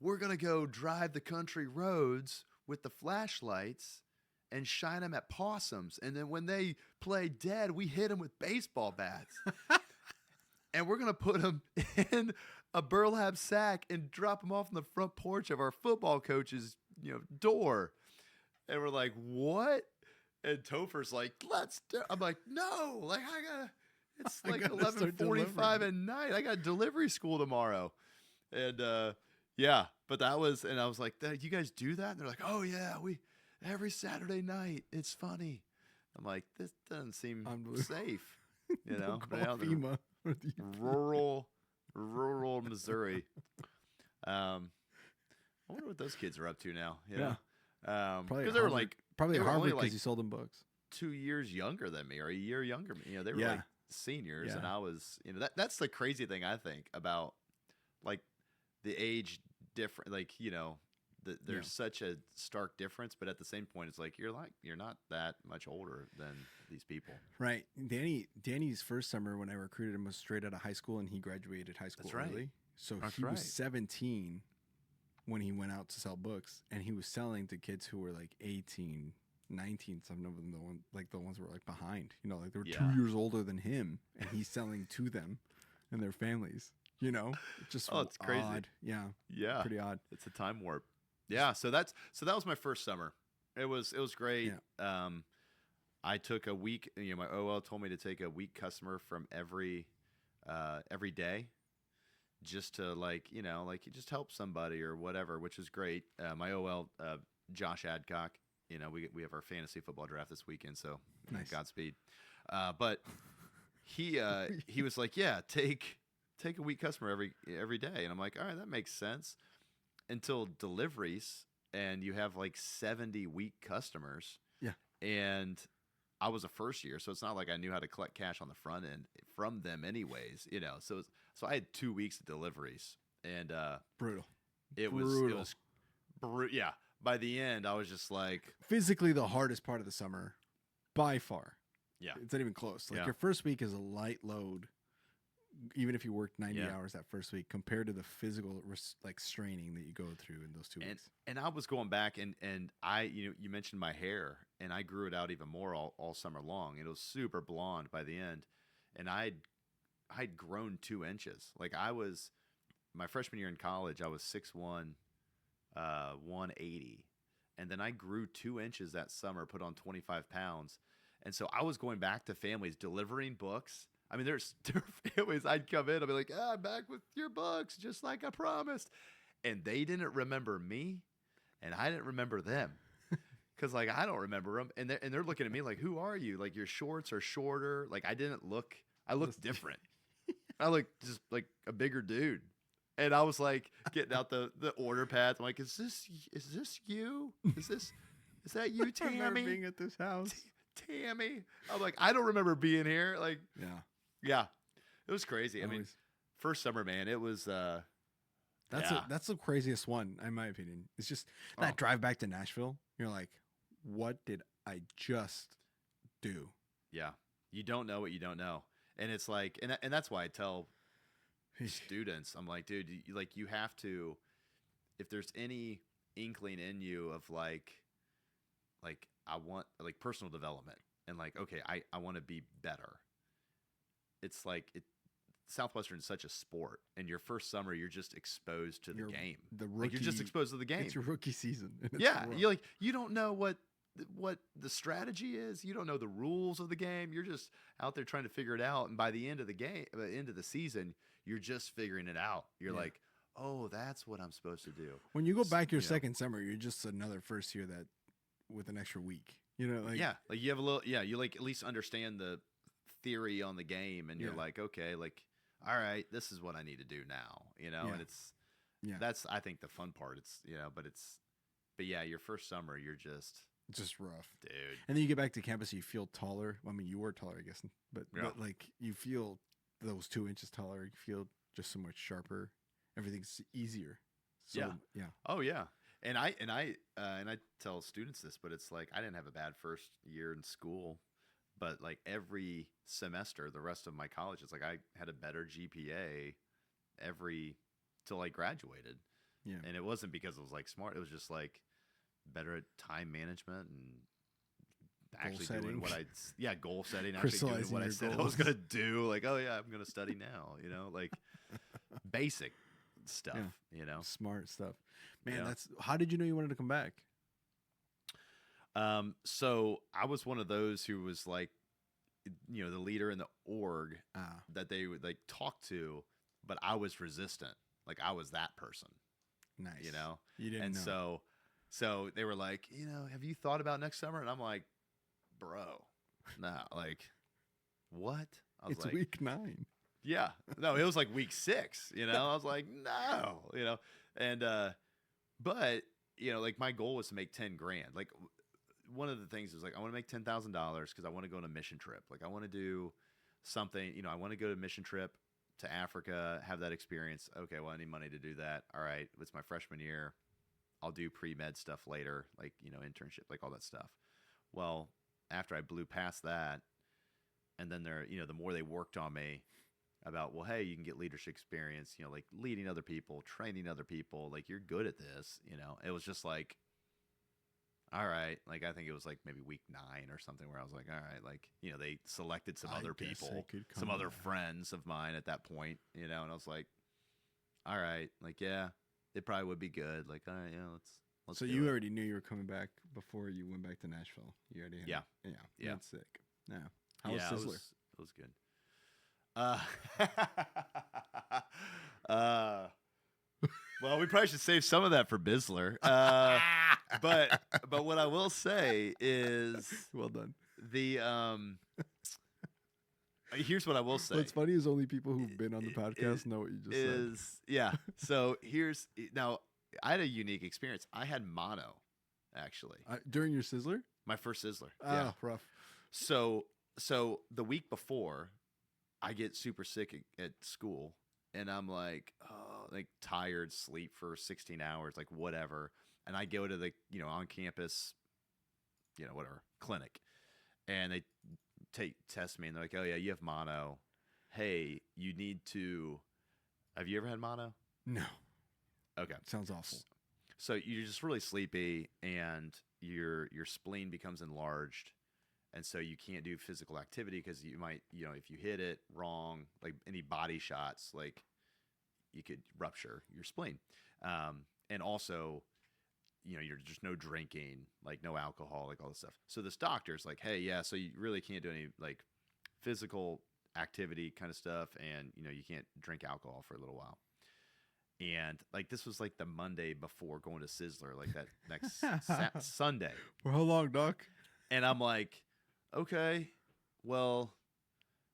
we're going to go drive the country roads with the flashlights and shine them at possums. And then when they play dead, we hit them with baseball bats. And we're going to put them in a burlap sack and drop them off on the front porch of our football coach's, door. And we're like, what? And Topher's like, let's do it. I'm like, no, like it's like 11:45 at night. I got delivery school tomorrow. And but that was, and I was like, you guys do that? And they're like, oh yeah, every Saturday night. It's funny. I'm like, this doesn't seem safe. FEMA. rural Missouri. I wonder what those kids are up to now. Because they were like probably at Harvard because like you sold them books. 2 years younger than me, or a year younger than me. They were like seniors, and I was. That's the crazy thing I think about, like, the age different. Like, there's such a stark difference, but at the same point, it's like you're not that much older than these people. Right. Danny's first summer when I recruited him was straight out of high school, and he graduated high school early. So he was 17 when he went out to sell books, and he was selling to kids who were like 18, 19. Some of them, the ones who were like behind, like they were 2 years older than him, and he's selling to them and their families. Just it's crazy. Odd. Yeah, pretty odd. It's a time warp. Yeah, so that was my first summer. It was great. Yeah. I took a week. My OL told me to take a week customer from every day, just to just help somebody or whatever, which is great. My OL, Josh Adcock. We have our fantasy football draft this weekend, so nice. Godspeed. But he was like, yeah, take a week customer every day, and I'm like, all right, that makes sense. Until deliveries, and you have like 70 week customers. Yeah. And I was a first year, so it's not like I knew how to collect cash on the front end from them anyways, So I had 2 weeks of deliveries, and brutal. It was brutal. Yeah. By the end, I was just like, physically the hardest part of the summer by far. Yeah. It's not even close. Like your first week is a light load, even if you worked 90 hours that first week, compared to the physical straining that you go through in those 2 weeks. And I was going back, and I, you mentioned my hair, and I grew it out even more all summer long. It was super blonde by the end, and I'd grown 2 inches. Like my freshman year in college, I was 6'1", 180, and then I grew 2 inches that summer, put on 25 pounds, and so I was going back to families delivering books. I mean, there's families I'd come in, I'd be like, I'm back with your books, just like I promised. And they didn't remember me, and I didn't remember them. Because, I don't remember them. And they're looking at me like, who are you? Like, your shorts are shorter. Like, I looked different. I looked just like a bigger dude. And I was like, getting out the order pads. I'm like, is this you? Is that you, Tammy? I remember being at this house. Tammy. I'm like, I don't remember being here. Like, yeah, it was crazy. I mean, first summer, man, it was. That's the craziest one, in my opinion. It's just that drive back to Nashville. You're like, what did I just do? Yeah, you don't know what you don't know, and it's like, and that's why I tell students, I'm like, dude, you have to, if there's any inkling in you of like I want personal development, and okay, I want to be better. It's like Southwestern is such a sport, and your first summer you're just exposed to the game. You're just exposed to the game. It's your rookie season. Yeah, you don't know what the strategy is. You don't know the rules of the game. You're just out there trying to figure it out. And by the end of the season, you're just figuring it out. You're like, oh, that's what I'm supposed to do. When you go back your second summer, you're just another first year that with an extra week. You have a little. Yeah, you at least understand the theory on the game, and you're like, okay, all right, this is what I need to do now, and it's, that's, I think, the fun part. It's, but your first summer, you're just rough, dude. And then you get back to campus, you feel taller. I mean, you were taller, I guess, but you feel those 2 inches taller. You feel just so much sharper. Everything's easier. So, yeah. Oh yeah. And I tell students this, but it's like, I didn't have a bad first year in school. But every semester, the rest of my college, it's like I had a better GPA till I graduated. Yeah. And it wasn't because I was smart. It was just better at time management and actually doing what goal setting, actually doing what I said I was going to do. I'm going to study now, basic stuff, Smart stuff. Man, how did you know you wanted to come back? So I was one of those who was the leader in the org that they would talk to, but I was resistant. I was that person. Nice. You didn't know. So they were like, have you thought about next summer? And I'm like, bro, no, what? It's week 9. Yeah. No, it was week 6, I was like, no, and, but my goal was to make 10 grand. One of the things is I want to make $10,000 because I want to go on a mission trip. I want to do something, I want to go to a mission trip to Africa, have that experience. Okay, well, I need money to do that. All right, it's my freshman year. I'll do pre-med stuff later, like, internship, like all that stuff. Well, after I blew past that, and then the more they worked on me about, well, hey, you can get leadership experience, like leading other people, training other people, like you're good at this, it was just like, all right, like I think it was like maybe week 9 or something where I was like, all right, like, they selected some other people, some other friends of mine at that point, and I was like, all right, like, yeah, it probably would be good. Like, all right, let's So you already knew you were coming back before you went back to Nashville. You already had Yeah. That's sick. Yeah. How was Sizzler? It was good. Well, we probably should save some of that for Bizzler. But what I will say is, well done. Here's what I will say. What's funny is only people who've been on the podcast know what you just said. Yeah. So now I had a unique experience. I had mono, actually. During your Sizzler? My first Sizzler. Oh, yeah. Rough. So the week before, I get super sick at school, and I'm like, tired, sleep for 16 hours, like whatever. And I go to the, on campus, whatever, clinic, and they test me, and they're like, oh yeah, you have mono. Hey, you need to, have you ever had mono? No. Okay. Sounds awful. So you're just really sleepy, and your spleen becomes enlarged, and so you can't do physical activity because you might, if you hit it wrong, like any body shots, like you could rupture your spleen. And also, you're just no drinking, like no alcohol, like all this stuff. So this doctor's like, hey, yeah, so you really can't do any like physical activity kind of stuff, and you can't drink alcohol for a little while. And like this was like the Monday before going to Sizzler, like that next Sunday. For how long, doc? And I'm like, okay, well,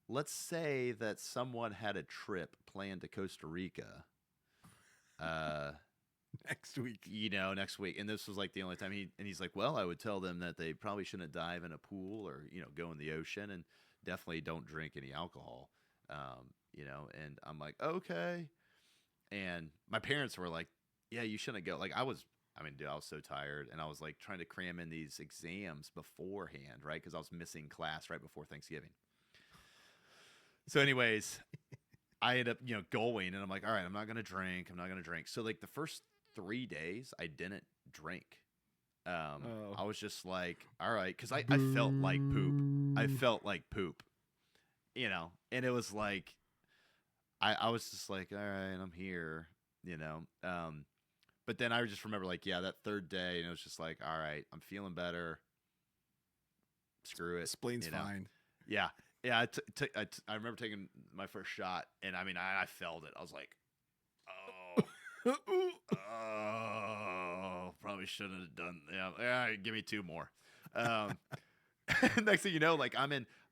let's say that someone had a trip planned to Costa Rica. Next week. Next week. And this was like the only time he's like, well, I would tell them that they probably shouldn't dive in a pool or, go in the ocean, and definitely don't drink any alcohol. And I'm like, okay. And my parents were like, yeah, you shouldn't go. Like I was so tired, and I was like trying to cram in these exams beforehand, right? Because I was missing class right before Thanksgiving. So anyways, I ended up, going, and I'm like, all right, I'm not going to drink. So like the first 3 days I didn't drink. I was just like, all right. Cause I felt like poop, and it was like, I was just like, all right, I'm here, but then I just remember like, yeah, that third day, and it was just like, all right, I'm feeling better. Screw it. Spleen's fine. Yeah. Yeah, I remember taking my first shot, and I felt it. I was like, probably shouldn't have done. Yeah, give me 2 more. Next thing you know, like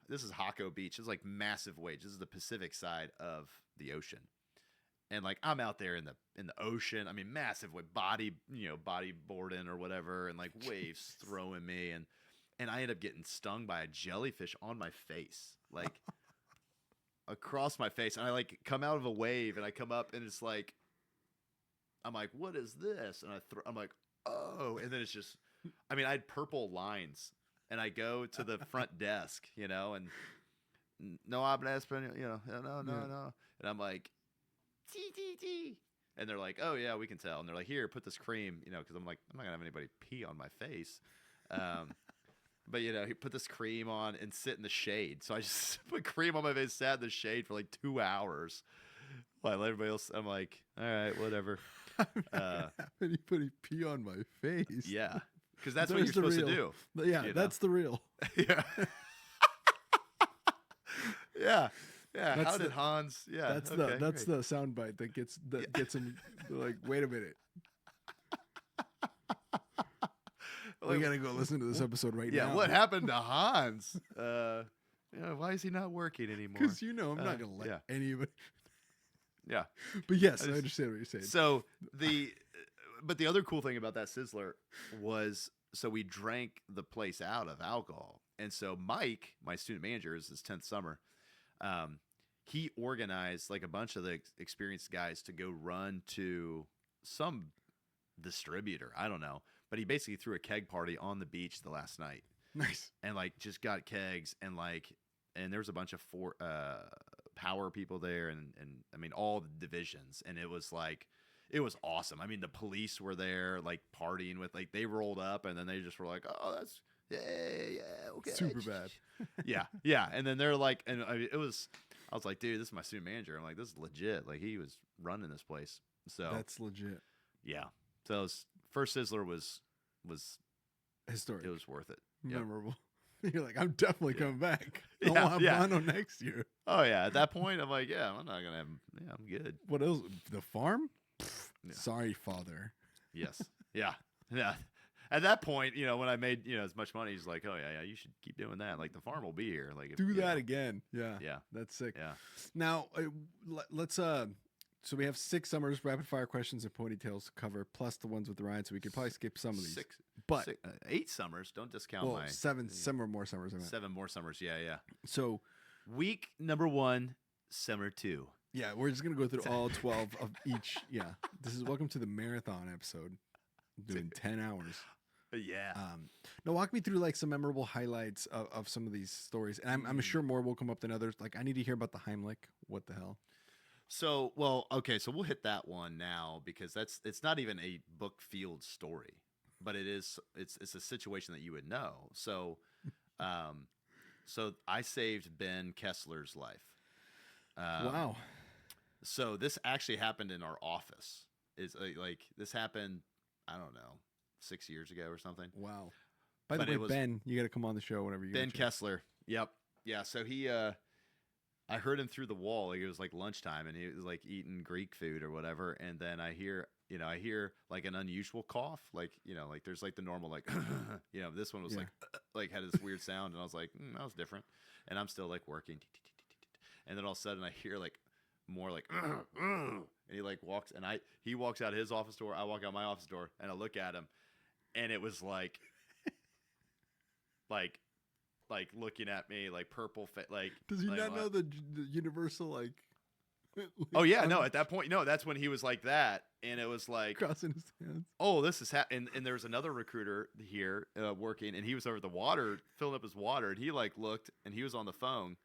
this is Hako Beach. It's like massive waves. This is the Pacific side of the ocean, and like I'm out there in the ocean. Massive wave, bodyboarding or whatever, and like waves throwing me, and I end up getting stung by a jellyfish on my face, like across my face. And I like come out of a wave, and I come up, and it's like, I'm like, what is this? And I'm like, oh. And then it's just, I had purple lines, and I go to the front desk, and no habla español, no. And I'm like, T. And they're like, oh yeah, we can tell. And they're like, here, put this cream, because I'm like, I'm not gonna have anybody pee on my face. But he put this cream on and sit in the shade. So I just put cream on my face, sat in the shade for like 2 hours. While everybody else, I'm like, all right, whatever. You put a pee on my face. Yeah, because that's what you're supposed to do. Yeah, that's the real. Yeah. Yeah. That's How did Hans? Yeah, that's the soundbite that gets him like, wait a minute. We gotta go listen to this episode right now. Yeah, what happened to Hans? Why is he not working anymore? Because I'm not gonna let anybody. Yeah, but yes, I understand what you're saying. So but the other cool thing about that Sizzler was, so we drank the place out of alcohol, and so Mike, my student manager, is his 10th summer. he organized like a bunch of the experienced guys to go run to some distributor. I don't know. But he basically threw a keg party on the beach the last night. Nice. And like just got kegs and there was a bunch of power people there and I mean all the divisions, and it was awesome. I mean the police were there like partying with, like they rolled up and then they just were like, oh that's yeah okay, Super bad. yeah and then they're like, and I was like, dude, this is my student manager. I'm like, this is legit. Like he was running this place. So That's legit. Yeah. So first Sizzler was Historic. It was worth it. Yep. Memorable. You're like, I'm definitely coming back. I Yeah, want Bono next year. Oh yeah. At that point, I'm like, yeah, I'm not gonna have. Yeah, I'm good. What else? The farm? Yeah. Sorry, father. Yes. Yeah. Yeah. At that point, when I made as much money, he's like, oh yeah, you should keep doing that. Like the farm will be here. Like Do that again. Yeah. Yeah. That's sick. Yeah. Now let's so we have 6 summers rapid fire questions and ponytails to cover, plus the ones with the Ryan. So we could probably skip some of these. 8 summers. Don't discount well, my 7 more summers. I meant. 7 more summers. Yeah. So week number 1, summer 2. Yeah, we're just gonna go through all 12 of each. Yeah, this is welcome to the marathon episode. Doing 10 hours. Yeah. Now walk me through like some memorable highlights of some of these stories, and I'm sure more will come up than others. Like I need to hear about the Heimlich. What the hell? So we'll hit that one now because it's not even a book field story, but it's a situation that you would know. So, so I saved Ben Kessler's life. Wow. So this actually happened in our office. Is like this happened, I don't know, 6 years ago or something. Wow. By the way, Ben, you got to come on the show whenever you Ben Kessler. Yep. Yeah. So he, I heard him through the wall. Like it was like lunchtime, and he was like eating Greek food or whatever. And then I hear like an unusual cough, like like there's like the normal like, this one was like had this weird sound, and I was like, that was different. And I'm still like working, and then all of a sudden I hear like more like, and he like walks, and he walks out his office door. I walk out my office door, and I look at him, and it was like looking at me like purple like does he like, not know the universal like oh yeah, no, at that point, no, that's when he was like that, and it was like crossing his hands. Oh, this is and there was another recruiter here working, and he was over the water filling up his water, and he like looked, and he was on the phone,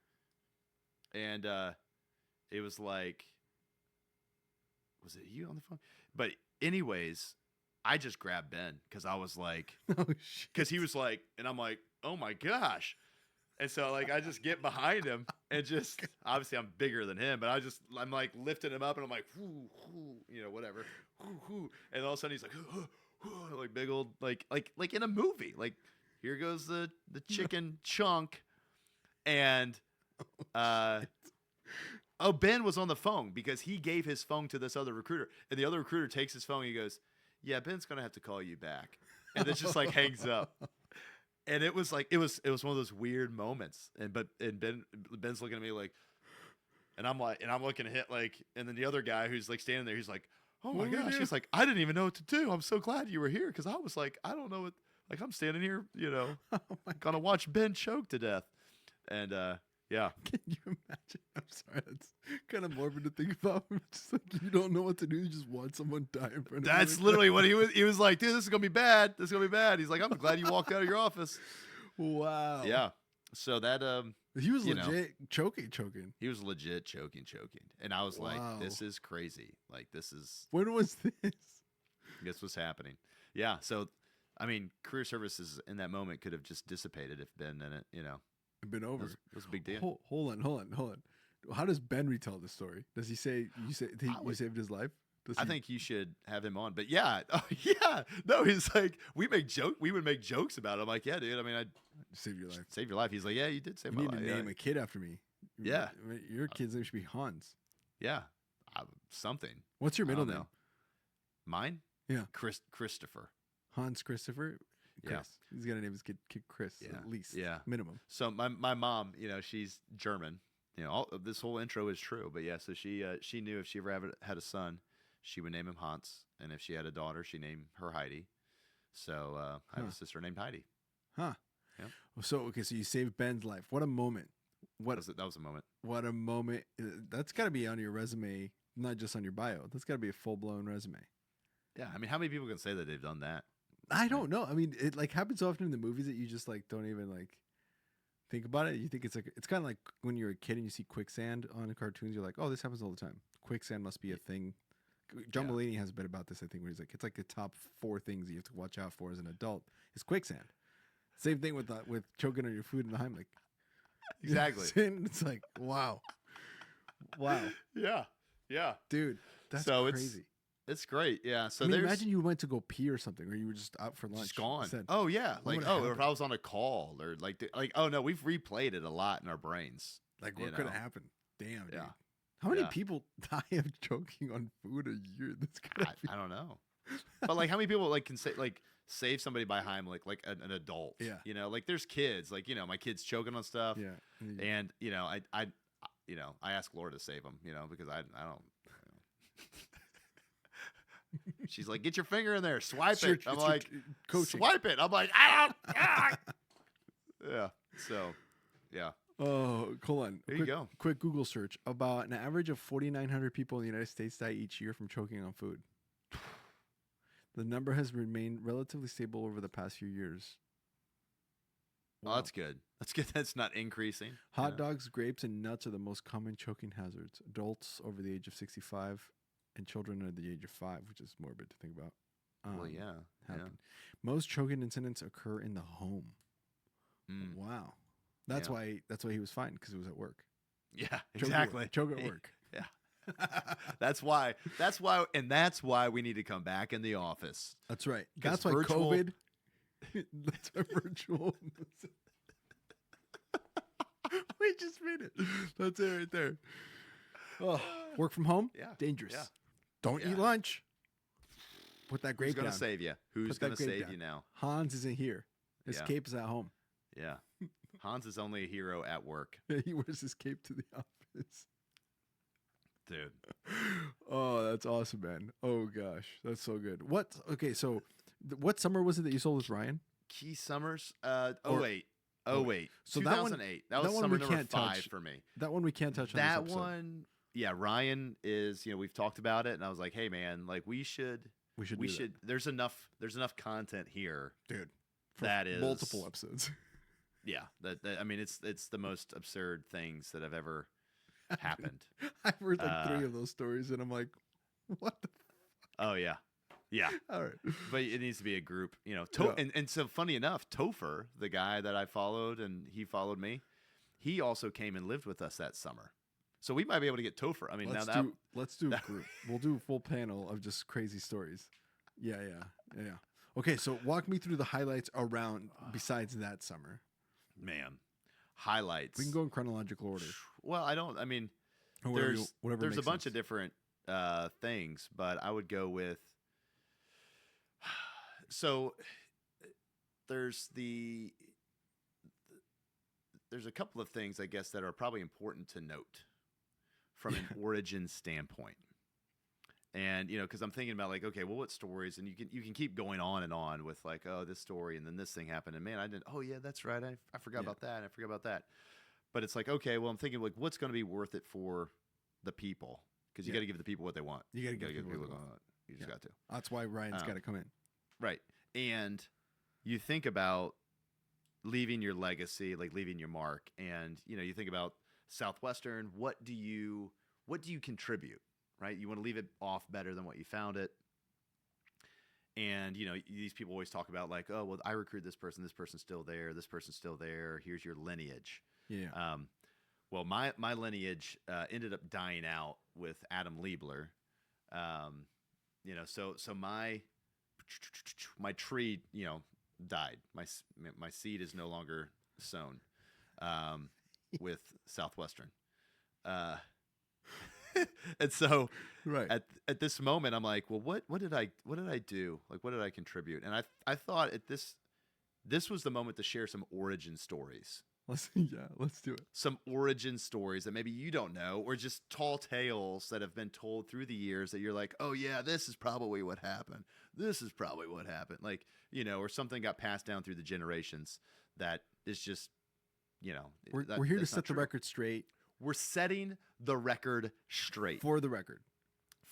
and it was like, was it you on the phone? But anyways, I just grabbed Ben because I was like, oh shit, because he was like, and I'm like, oh my gosh. And so like I just get behind him and just obviously I'm bigger than him, but I'm like lifting him up, and I'm like, whatever. And all of a sudden he's like, like big old like in a movie. Like here goes the chicken chunk, and Ben was on the phone because he gave his phone to this other recruiter, and the other recruiter takes his phone and he goes, yeah, Ben's gonna have to call you back, and it just like hangs up. And it was like it was one of those weird moments, and Ben's looking at me like, and I'm looking at him like, and then the other guy who's like standing there, he's like, oh my gosh, he's like, I didn't even know what to do. I'm so glad you were here because I was like, I don't know what, like I'm standing here, gonna watch Ben choke to death, and yeah. Can you imagine? I'm sorry, that's kind of morbid to think about. Just like you don't know what to do, you just want someone to die in front of you. That's literally what he was. He was like, dude, this is gonna be bad. This is gonna be bad. He's like, I'm glad you walked out of your office. Wow. Yeah. So that he was legit choking. He was legit choking, and I was like, this is crazy. Like this is. When was this? This was happening. Yeah. So, I mean, career services in that moment could have just dissipated if Ben in it, Been over. It was a big deal. Hold on. How does Ben retell the story? Does he say you saved his life? I think you should have him on. But yeah, no, he's like we would make jokes about it. I'm like, yeah, dude. I mean, I saved your life. Saved your life. He's like, yeah, you did save my life. You need to name a kid after me. Yeah, your kid's name should be Hans. Yeah, something. What's your middle name? Mine? Yeah, Christopher. Hans Christopher. Chris. Yeah. He's gonna name his kid Chris at least. Yeah. Minimum. So my mom, she's German. This whole intro is true, but yeah. So she knew if she ever had a son, she would name him Hans, and if she had a daughter, she named her Heidi. So I have a sister named Heidi. Huh. Yeah. So you saved Ben's life. What a moment. What That was a moment. what a moment. That's got to be on your resume, not just on your bio. That's got to be a full-blown resume. Yeah, I mean, how many people can say that they've done that? I don't know. I mean, it like happens often in the movies that you just like don't even like think about it. You think it's like it's kind of like when you're a kid and you see quicksand on the cartoons. You're like, oh, this happens all the time. Quicksand must be a thing. John Yeah. Mulaney has a bit about this. I think where he's like, it's like the top 4 things you have to watch out for as an adult is quicksand. Same thing with choking on your food in the Heimlich. Exactly. And it's like, wow, Yeah. Yeah. dude, that's So crazy. It's great. Yeah. So I mean, there's imagine you went to go pee or something, or you were just out for lunch. just gone. instead. Oh yeah. What Like, would've or if happened? I was on a call or like, oh no, we've replayed it a lot in our brains. Like, you what could have know? happened? Damn, dude. Yeah. How many Yeah. people die of choking on food a year? That's gotta be. I don't know. But like, how many people like can say like save somebody by Heimlich, like an adult? Yeah. You know, like there's kids, like, you know, my kid's choking on stuff. Yeah. And, you know, I ask Laura to save him, you know, because I don't. You know. She's like, get your finger in there, swipe it. I'm like, coaching. swipe it. I'm like, I don't. Yeah. So, yeah. Oh, hold on. There you go. Quick Google search. About an average of 4,900 people in the United States die each year from choking on food. The number has remained relatively stable over the past few years. Well, that's good. That's good. That's not increasing. Hot Yeah. dogs, grapes, and nuts are the most common choking hazards. Adults over the age of 65 and children under the age of 5, which is morbid to think about. Well, yeah. happen. Most choking incidents occur in the home. Mm. Wow. That's Yeah. why he was fine, because it was at work. Yeah, Choke exactly. Choke at work. Yeah. That's why, and that's why we need to come back in the office. That's right. 'Cause That's why virtual- COVID. That's why virtual. We just made it. That's it right there. Oh, work from home? Yeah. Dangerous. Yeah. Don't Yeah. eat lunch. Put that Who's grape gonna down. save you? Who's Put that gonna grape save down. you now? Hans isn't here. His Yeah. cape is at home. Yeah. Hans is only a hero at work, He wears his cape to the office. dude. Oh, that's awesome, man. Oh gosh, that's so good. Okay, so what summer was it that you sold with Ryan? Key Summers. Or- 08. oh, 08. So that one- 2008. That was that one summer we number can't 5 touch. for me. That one we can't touch on That this episode. one, yeah. Ryan is, you know, we've talked about it, and I was like, hey, man, like we should. We should. Do that. There's enough content here. Dude. For That is multiple episodes. Yeah, that I mean, it's the most absurd things that have ever happened. I've heard like 3 Uh, of those stories, and I'm like, what the? Oh yeah, yeah. All right. But it needs to be a group, you know. Yeah. And so funny enough, Topher, the guy that I followed and he followed me, he also came and lived with us that summer. So we might be able to get Topher. I mean, Let's do a group. We'll do a full panel of just crazy stories. Yeah. Okay, so walk me through the highlights around besides that summer. man, highlights. We can go in chronological order. Well, I mean, Or whatever there's whatever there's a makes bunch sense. of different things, but I would go with. So there's a couple of things, I guess, that are probably important to note from an origin standpoint. And, you know, because I'm thinking about like, okay, well, what stories? And you can keep going on and on with like, oh, this story, and then this thing happened, and man, I didn't. Oh yeah, that's right. I forgot about that. I forgot about that. But it's like, okay, well, I'm thinking like, what's going to be worth it for the people? Because you got to give the people what they want. You got to gotta give people what what they they want. You just Yeah. got to. That's why Ryan's got to come in. Right. And you think about leaving your legacy, like leaving your mark, and you know, you think about Southwestern. What do you contribute? Right? You want to leave it off better than what you found it. And, you know, these people always talk about like, oh, well, I recruited this person's still there, this person's still there. Here's your lineage. Yeah. Well, my lineage ended up dying out with Adam Liebler. You know, so my tree, you know, died. My seed is no longer sown with Southwestern. And so Right. at this moment, I'm like, well, what did I do? Like, what did I contribute? And I thought this was the moment to share some origin stories, Let's do it. some origin stories that maybe you don't know, or just tall tales that have been told through the years that you're like, oh yeah, this is probably what happened. This is probably what happened. Like, you know, or something got passed down through the generations that is just you know, We're here to that's not set the true. record straight. We're setting the record straight For the record.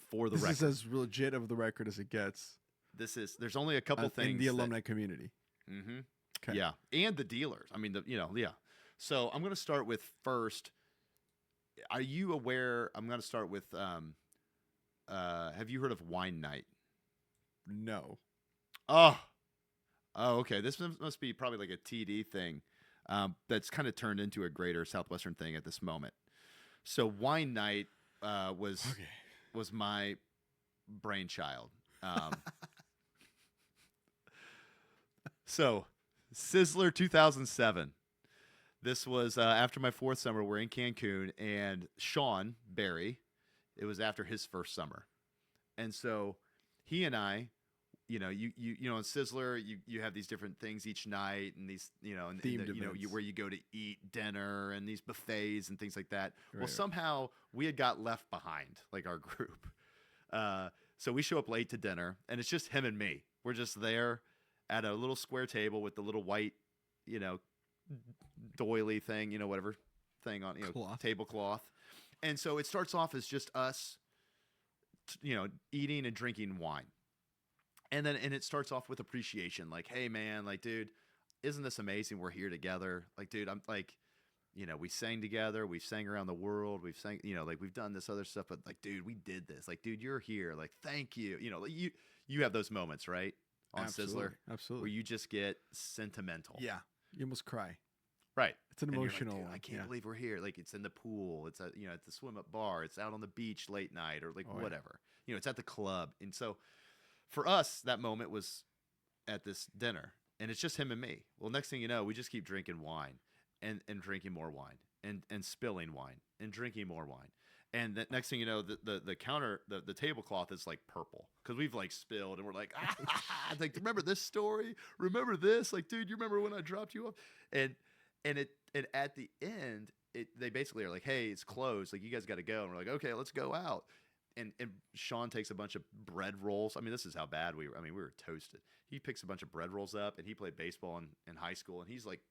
for the This record. is as legit of the record as it gets There's only a couple things in the alumni community. Mm-hmm. Okay. Yeah, and the dealers. I mean, yeah. So I'm going to start with first. Are you aware? I'm going to start with. Have you heard of Wine Night? No. Oh, okay. This must be probably like a TD thing. That's kind of turned into a greater Southwestern thing at this moment. So Wine Night was my brainchild. So Sizzler 2007. This was after my 4th summer. We're in Cancun, and Sean Barry, it was after his first summer, and so he and I, you know, you know, in Sizzler, you have these different things each night, and these, you know, and Themed you know, events. where you go to eat dinner and these buffets and things like that. Well, Right. somehow we had got left behind, like our group. So we show up late to dinner, and it's just him and me. We're just there at a little square table with the little white, you know, doily thing, you know, whatever thing on, you know, Cloth. tablecloth. And so it starts off as just us, you know, eating and drinking wine. And it starts off with appreciation. Like, hey man, like, dude, isn't this amazing? We're here together. Like, dude, I'm like, you know, we sang together. We've sang around the world. We've sang, you know, like we've done this other stuff, but like, dude, we did this. Like, dude, you're here. Like, thank you. You know, like you have those moments, right? On Sizzler, Absolutely. where you just get sentimental. Yeah. You almost cry. Right. It's an And you're like, emotional "Dude, one. I can't Yeah. believe we're here. Like, it's in the pool. It's at, you know, at the swim up bar. It's out on the beach late night, or like Oh, yeah. whatever. You know, it's at the club. And so for us, that moment was at this dinner, and it's just him and me. Well, next thing you know, we just keep drinking wine and drinking more wine and spilling wine and drinking more wine. And the next thing you know, the counter, the tablecloth is like purple because we've like spilled, and we're like, like, remember this story? Remember this? Like, dude, you remember when I dropped you off? And at the end, they basically are like, hey, it's closed. Like, you guys got to go. And we're like, okay, let's go out. And Sean takes a bunch of bread rolls. I mean, this is how bad we were. I mean, we were toasted. He picks a bunch of bread rolls up, and he played baseball in high school, and he's like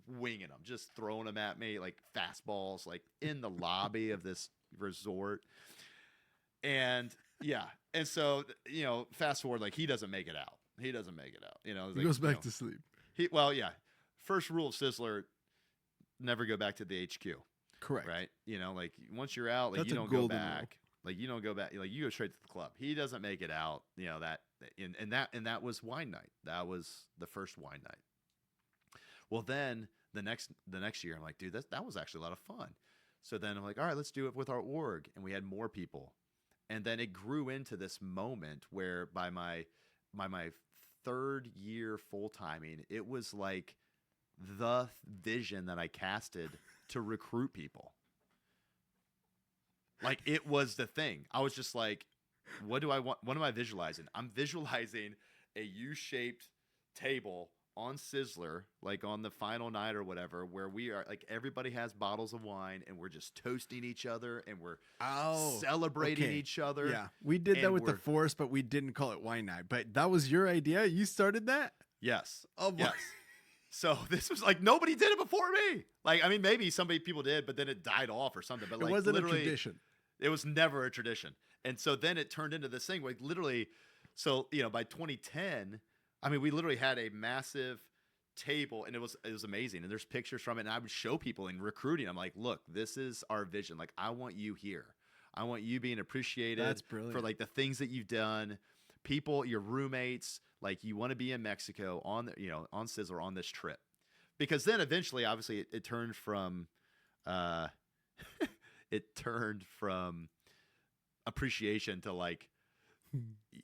winging them, just throwing them at me like fastballs, like in the lobby of this resort. And yeah, and so, you know, fast forward, like, he doesn't make it out. You know, He goes back to sleep. Yeah. First rule of Sizzler: never go back to the HQ. Correct. Right? You know, like, once you're out, like, That's you a don't go golden back. rule. Like, you don't go back. Like, you go straight to the club. He doesn't make it out. You know that, and that was Wine Night. That was the first Wine Night. Well, then the next year, I'm like, dude, that was actually a lot of fun. So then I'm like, all right, let's do it with our org, and we had more people, and then it grew into this moment where by my 3rd year full timing, it was like the vision that I casted to recruit people. Like, it was the thing. I was just like, what do I want? What am I visualizing? I'm visualizing a U-shaped table on Sizzler, like on the final night or whatever, where we are like, everybody has bottles of wine, and we're just toasting each other, and we're celebrating each other. Yeah. We did that And with the we're- forest, but we didn't call it Wine Night. But that was your idea? You started that? Yes. Oh, boy. Yes. So this was like, nobody did it before me. Like, I mean, maybe people did, but then it died off or something. But It like, wasn't a literally, tradition. it was never a tradition. And so then it turned into this thing, like, literally. So, you know, by 2010, I mean, we literally had a massive table, and it was amazing. And there's pictures from it, and I would show people in recruiting. I'm like, look, this is our vision. Like, I want you here. I want you being appreciated. That's brilliant. For like the things that you've done. People, your roommates, like, you want to be in Mexico on Sizzler on this trip. Because then eventually, obviously, it turned from appreciation to, like,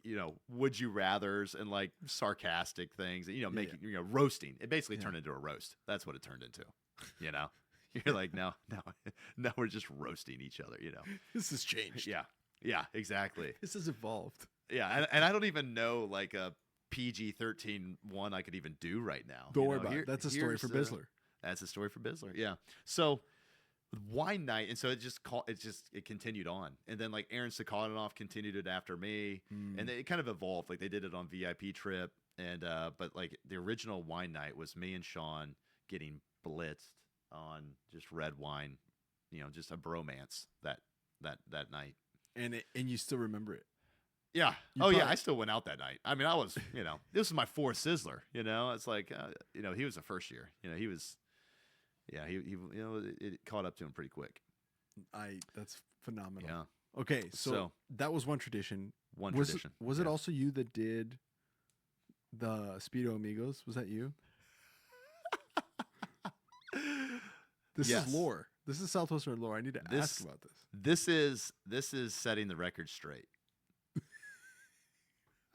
you know, would you rathers and like sarcastic things, you know, making, you know, roasting. It basically turned into a roast. That's what it turned into, you know. You're like, no, we're just roasting each other, you know. This has changed. Yeah, exactly. This has evolved. Yeah, and I don't even know like a PG-13 one I could even do right now. Don't worry about it. That's a story for Bizzler. That's a story for Bizzler. Yeah. So Wine Night, and so it continued on, and then like Aaron Sokolonoff continued it after me, and it kind of evolved. Like, they did it on VIP Trip, and but like the original Wine Night was me and Sean getting blitzed on just red wine, just a bromance that night. And you still remember it. Yeah. You Yeah. I still went out that night. I mean, I was, this was my fourth Sizzler. It's like, he was the first year. He was, it caught up to him pretty quick. That's phenomenal. Yeah. Okay, so that was one tradition. Was it also you that did the Speedo Amigos? Was that you? This is lore. This is Southwestern lore. I need to ask about this. This is setting the record straight.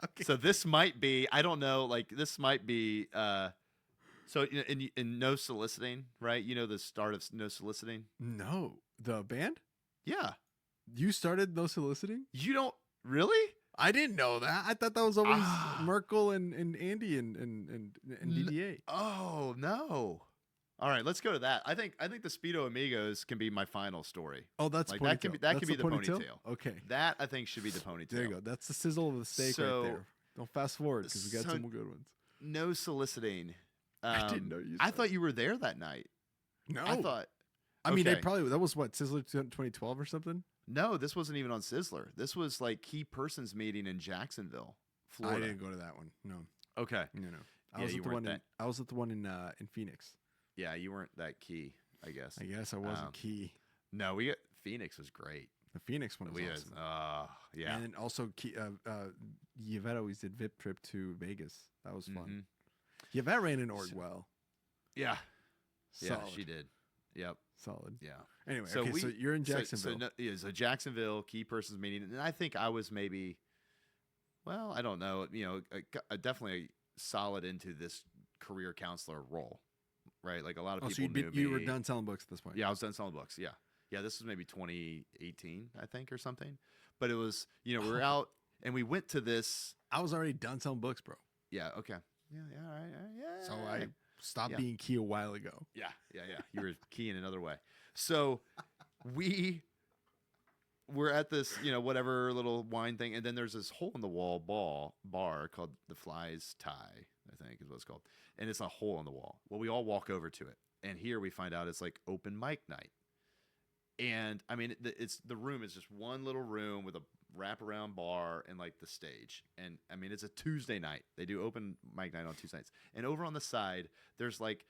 Okay. So this might be, I don't know, like this might be, so in No Soliciting, right? The start of No Soliciting? No. The band? Yeah. You started No Soliciting? You don't, really? I didn't know that. I thought that was always Merkel and Andy and DDA. Oh, no. All right, let's go to that. I think the Speedo Amigos can be my final story. Oh, that's like ponytail. that can be the ponytail. Okay, that I think should be the ponytail. There you go. That's the sizzle of the steak right there. Don't fast forward because we got some good ones. No Soliciting. I didn't know you. I thought you were there that night. No, I thought. I mean, they probably that was what Sizzler 2012 or something. No, this wasn't even on Sizzler. This was like key persons meeting in Jacksonville, Florida. I didn't go to that one. No. Okay. No. I was at the one in Phoenix. Yeah, you weren't that key, I guess. I guess I wasn't key. No, Phoenix was great. The Phoenix one was awesome. Yeah. And then also, Yvette always did VIP trip to Vegas. That was fun. Mm-hmm. Yvette ran an org well. Yeah. Solid. Yeah, she did. Yep. Solid. Yeah. Anyway, so you're in Jacksonville. So Jacksonville, key persons meeting. And I think I was maybe, well, I don't know, definitely solid into this career counselor role. Right, like a lot of people knew me. You were done selling books at this point. Yeah, I was done selling books. Yeah, this was maybe 2018, I think, or something. But it was, we were out and we went to this. I was already done selling books, bro. Yeah. Okay. Yeah. All right. Yeah. So I stopped being key a while ago. Yeah. You were key in another way. So we were at this, whatever little wine thing, and then there's this hole in the wall bar called the Fly's Tie, I think is what it's called. And it's a hole in the wall. Well, we all walk over to it. And here we find out it's like open mic night. And I mean, the room is just one little room with a wraparound bar and like the stage. And I mean, it's a Tuesday night. They do open mic night on Tuesday nights. And over on the side, there's like,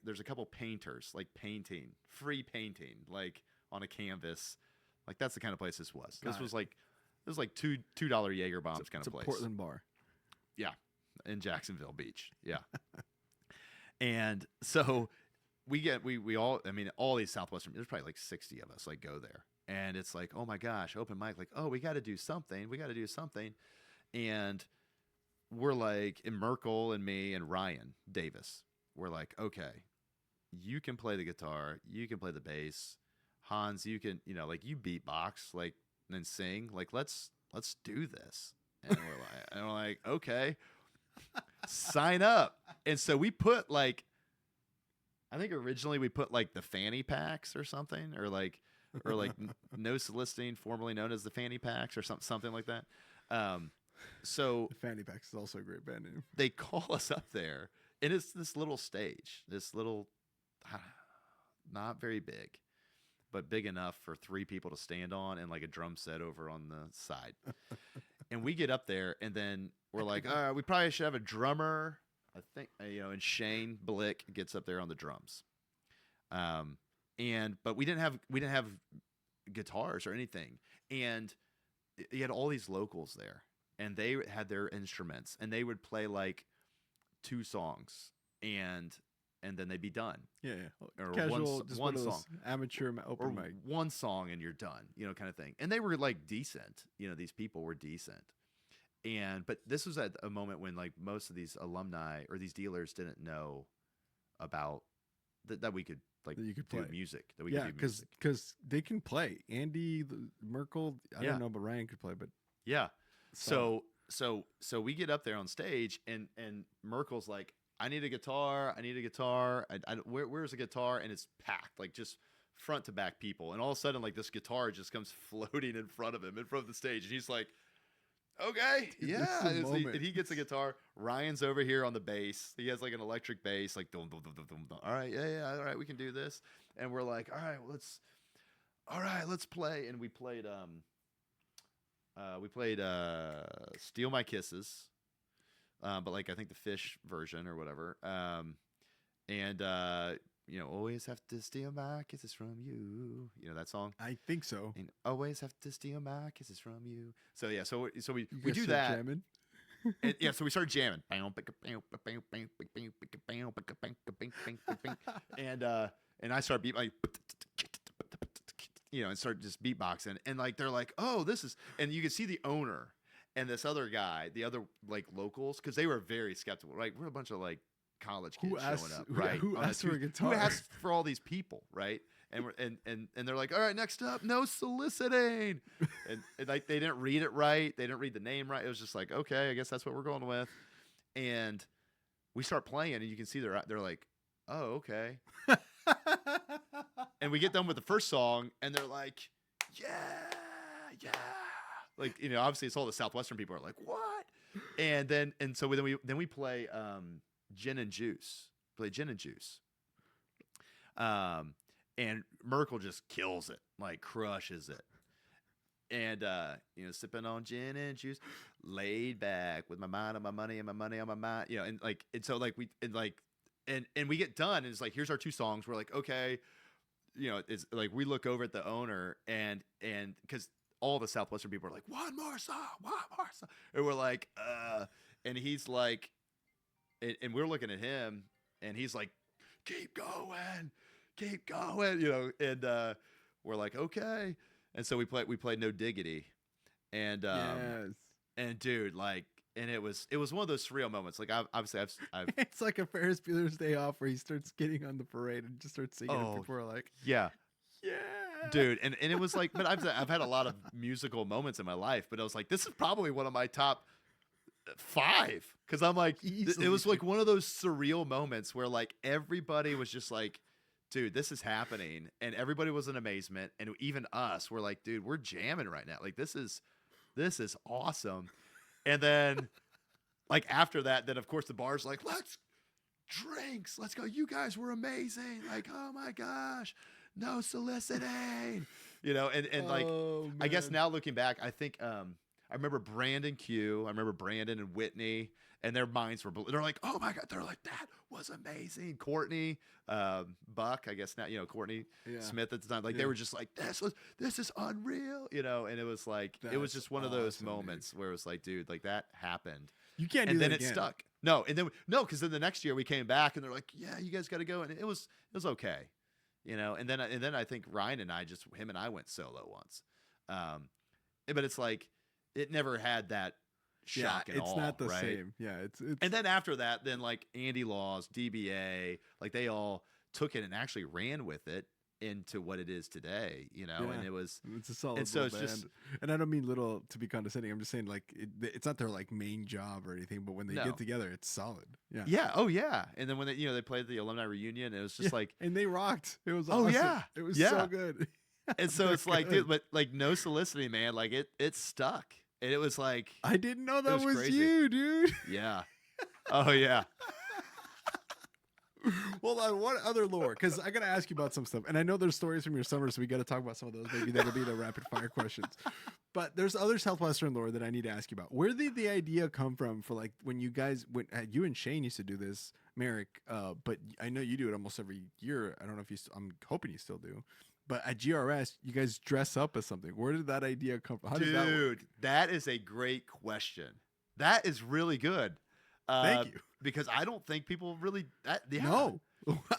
there's a couple painters like painting, free painting, like on a canvas. Like that's the kind of place this was. This was like $2 Jaeger bombs kind of place. It's a Portland bar. Yeah. In Jacksonville Beach. Yeah. And so we all, I mean, all these Southwestern, there's probably like 60 of us like go there. And it's like, oh my gosh, open mic. Like, oh, we got to do something. And we're like, and Merkel and me and Ryan Davis, we're like, okay, you can play the guitar. You can play the bass. Hans, you can, like you beatbox, like, and then sing. Like, let's do this. And we're like, okay. Sign up. And so we put like, I think originally we put like the fanny packs or something, or like No Soliciting, formerly known as the fanny packs or something like that. So the fanny packs is also a great band name. They call us up there and it's this little stage, this little, not very big, but big enough for 3 people to stand on and like a drum set over on the side. And we get up there and then we're like, we probably should have a drummer. I think, and Shane Blick gets up there on the drums. But we didn't have guitars or anything. And you had all these locals there and they had their instruments and they would play like 2 songs and then they'd be done. Yeah. Or casual, one song. Amateur open mic. One song and you're done, kind of thing. And they were like decent. These people were decent. But this was at a moment when like most of these alumni or these dealers didn't know about that we could like that you could do play music. That we could do music. because they can play. Andy, Merkel, I don't know, but Ryan could play. But yeah, so we get up there on stage and Merkel's like, I need a guitar. Where's the guitar? And it's packed, like just front to back people. And all of a sudden, like this guitar just comes floating in front of him, in front of the stage, and he's like, okay, Dude, yeah. this is a moment. And he gets a guitar. Ryan's over here on the bass. He has like an electric bass, like dum, dum, dum, dum, dum, dum. All right, yeah, all right, we can do this. And we're like, all right, let's play. And we played Steal My Kisses, but like I think the Fish version or whatever. Always have to steal my kisses from you. You know that song? I think so. And always have to steal my kisses from you. So yeah, so we You do guys that. start jamming? And, yeah, so we started jamming. And I start beat like and start just beatboxing. And like they're like, oh, this is, and you can see the owner and this other guy, the other like locals, because they were very skeptical. Right, we're a bunch of like college kids showing up, right? Who asked for a guitar? Who asked for all these people, right? And we're and they're like, all right, next up, no soliciting, and like they didn't read it right, they didn't read the name right. It was just like, okay, I guess that's what we're going with. And we start playing, and you can see they're like, oh, okay. And we get done with the first song, and they're like, yeah, like obviously it's all the Southwestern people are like, what? And so then we play Gin and Juice. And Merkel just kills it, like crushes it. And sipping on gin and juice, laid back with my mind on my money and my money on my mind, and so like and we get done, and it's like, here's our two songs. We're like, okay, it's like we look over at the owner and because all the Southwestern people are like, one more song, and we're like, and he's like, and we're looking at him, and he's like, keep going, and we're like, okay. And so we played No Diggity, and Yes. and dude, like, and it was one of those surreal moments. Like I've It's like a Ferris Bueller's Day Off where he starts getting on the parade and just starts singing, and people are like, yeah, dude, and it was like, but I've had a lot of musical moments in my life, but I was like, this is probably one of my top 5, because I'm like, it was like one of those surreal moments where like everybody was just like, dude, this is happening, and everybody was in amazement, and even us were like, dude, we're jamming right now, like this is awesome. And then like after that, then of course the bar's like, let's go, you guys were amazing, like, oh my gosh, no soliciting, and like, I guess now looking back, I think I remember Brandon and Whitney, and their minds were, they're like, oh my God, they're like, that was amazing. Courtney, Buck, I guess now, Courtney Smith at the time, like they were just like, this is unreal, and it was like, it was just one of those moments where it was like, dude, like that happened. You can't do and that then again. It stuck. No, because then the next year we came back, and they're like, yeah, you guys got to go, and it was okay, and then I think Ryan and I him and I went solo once, but it's like, it never had that shock at all. It's not the right? same. Yeah, it's And then after that, then like Andy Laws, DBA, like they all took it and actually ran with it into what it is today, and it's a solid and so little it's band. just, and I don't mean little to be condescending. I'm just saying like it's not their like main job or anything, but when they get together, it's solid. Yeah. Yeah. Oh yeah. And then when they played the alumni reunion, it was just like, and they rocked. It was oh awesome. yeah, It was so good. And so it's like, dude, but like no soliciting, man, like it stuck. And it was like, I didn't know that was crazy. you, dude. Yeah. Oh yeah. Well, what other lore? Because I got to ask you about some stuff. And I know there's stories from your summer, so we got to talk about some of those. Maybe that'll be the rapid fire questions. But there's other Southwestern lore that I need to ask you about. Where did the idea come from for like when you guys went, you and Shane used to do this, Merrick, but I know you do it almost every year. I don't know if I'm hoping you still do. But at GRS, you guys dress up as something. Where did that idea come from? How did that work? Dude, that is a great question. That is really good. Thank you. Because I don't think people really. No.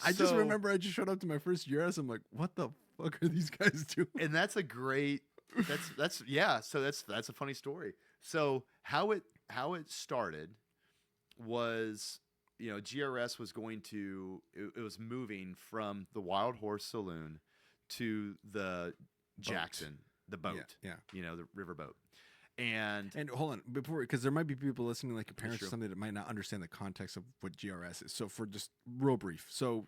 I just remember I just showed up to my first GRS. I'm like, what the fuck are these guys doing? And that's a great. That's yeah. So that's a funny story. So how it started was, GRS was going to. It was moving from the Wild Horse Saloon to the Jackson, the boat, yeah. The river boat. And hold on, because there might be people listening, like your parents or something, that might not understand the context of what GRS is. So for just real brief. So,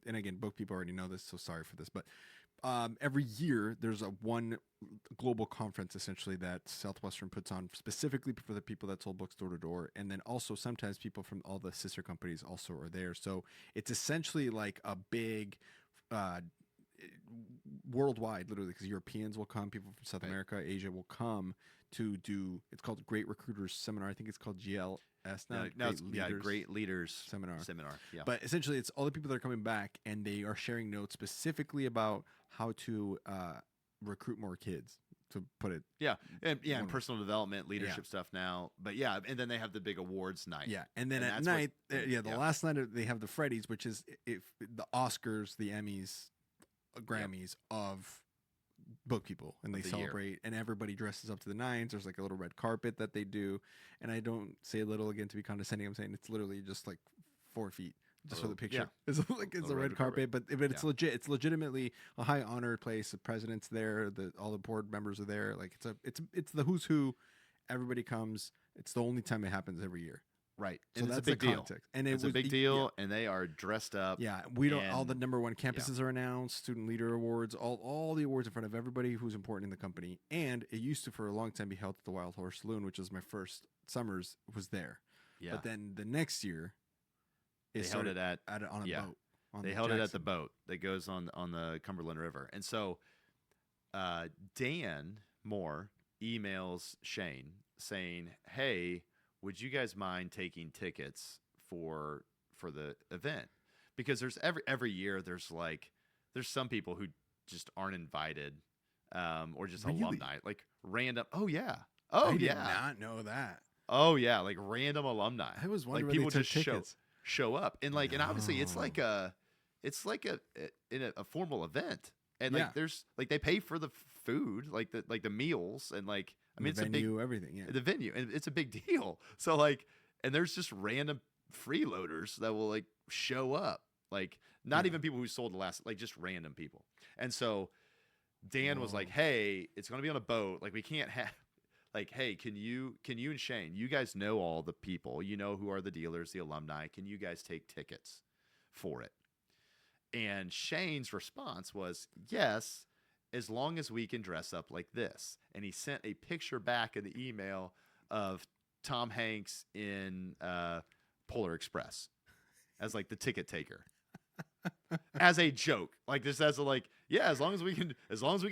and again, book people already know this, so sorry for this, but every year there's a one global conference essentially that Southwestern puts on specifically for the people that sold books door to door, and then also sometimes people from all the sister companies also are there. So it's essentially like a big uh, worldwide, literally, because Europeans will come, people from South America, Asia will come to do. It's called Great Recruiters Seminar. I think it's called GLS now. Great Leaders Seminar. Yeah, But essentially, it's all the people that are coming back, and they are sharing notes specifically about how to recruit more kids. To put it, and personal development, leadership stuff now. But and then they have the big awards night. Yeah, and then at night, last night they have the Freddies, which is the Oscars, the Emmys, Grammys of book people, and they celebrate, and everybody dresses up to the nines. There's like a little red carpet that they do, and I don't say little again to be condescending. I'm saying it's literally just like 4 feet just for the picture. It's like it's a red carpet, but it's legit. It's legitimately a high honored place. The president's there. All the board members are there. Like it's the who's who. Everybody comes. It's the only time it happens every year. Right. So and that's a big deal. Context. And it's a big deal, and they are dressed up. Yeah, all the number one campuses are announced, student leader awards, all the awards in front of everybody who's important in the company. And it used to, for a long time, be held at the Wild Horse Saloon, which was my first summers, was there. Yeah. But then the next year, they held it on a boat. They held it at the boat that goes on the Cumberland River. And so Dan Moore emails Shane saying, hey, would you guys mind taking tickets for the event? Because there's every year there's some people who just aren't invited, or just alumni, like random. I did not know that. Like random alumni. I was wondering, like people just show up, and and obviously it's like a formal event, and there's they pay for the food, like the meals, and it's venue, everything, the venue, and it's a big deal. So and there's just random freeloaders that will show up, not even people who sold the last, just random people. And so Dan was like, hey, it's going to be on a boat. We can't have, hey, can you and Shane, you guys know all the people, who are the dealers, the alumni. Can you guys take tickets for it? And Shane's response was, yes, as long as we can dress up like this. And he sent a picture back in the email of Tom Hanks in Polar Express as the ticket taker. As a joke. Just as a as long as we can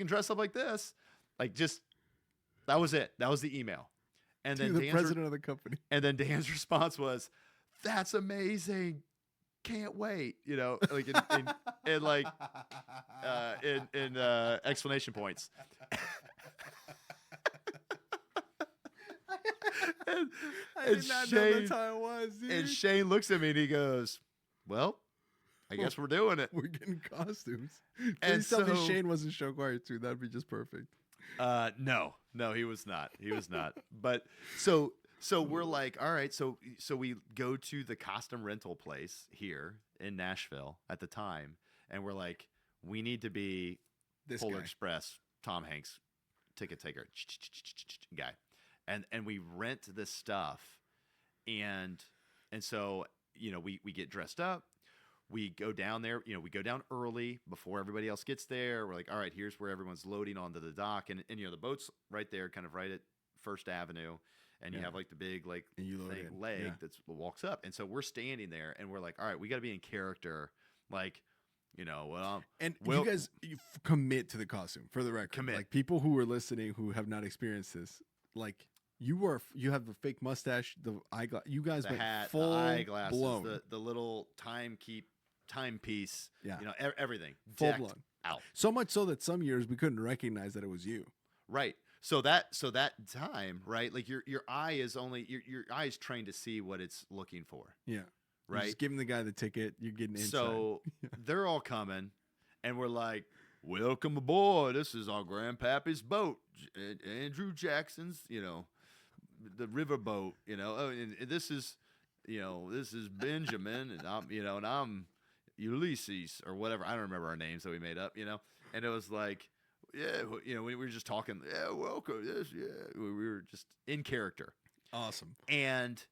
dress up like this. That was it. That was the email. And then the president of the company. And then Dan's response was, that's amazing. Can't wait, in explanation points. I did not know that's how it was, dude. And Shane looks at me and he goes, well, I guess we're doing it. We're getting costumes. Please tell me Shane wasn't show choir too. That'd be just perfect. No, he was not. He was not. But so we're like, all right, so we go to the costume rental place here in Nashville at the time, and we're like, we need to be this Polar Express, Tom Hanks, ticket taker guy, and we rent this stuff, and so we get dressed up. We go down there, we go down early before everybody else gets there. We're like, all right, here's where everyone's loading onto the dock, and the boat's right there, kind of right at First Avenue. And you have the big leg that walks up. And so we're standing there and we're like, all right, we got to be in character. You guys commit to the costume, for the record. Commit. People who are listening who have not experienced this, you have the fake mustache, the eyeglass. You guys the went hat, full the eyeglasses, blown. The little timepiece. Yeah. Everything full blown out. So much so that some years we couldn't recognize that it was you. Right. So that time, right? Your eye is only your eye is trained to see what it's looking for. Yeah. Right. You're just giving the guy the ticket. You're getting inside. So they're all coming, and we're like, "Welcome aboard. This is our grandpappy's boat, Andrew Jackson's. The river boat. Oh, and this is, this is Benjamin, and I'm Ulysses or whatever. I don't remember our names that we made up. And it was like." Yeah, we were just talking. Yeah, welcome. Yes, yeah. We were just in character. Awesome. And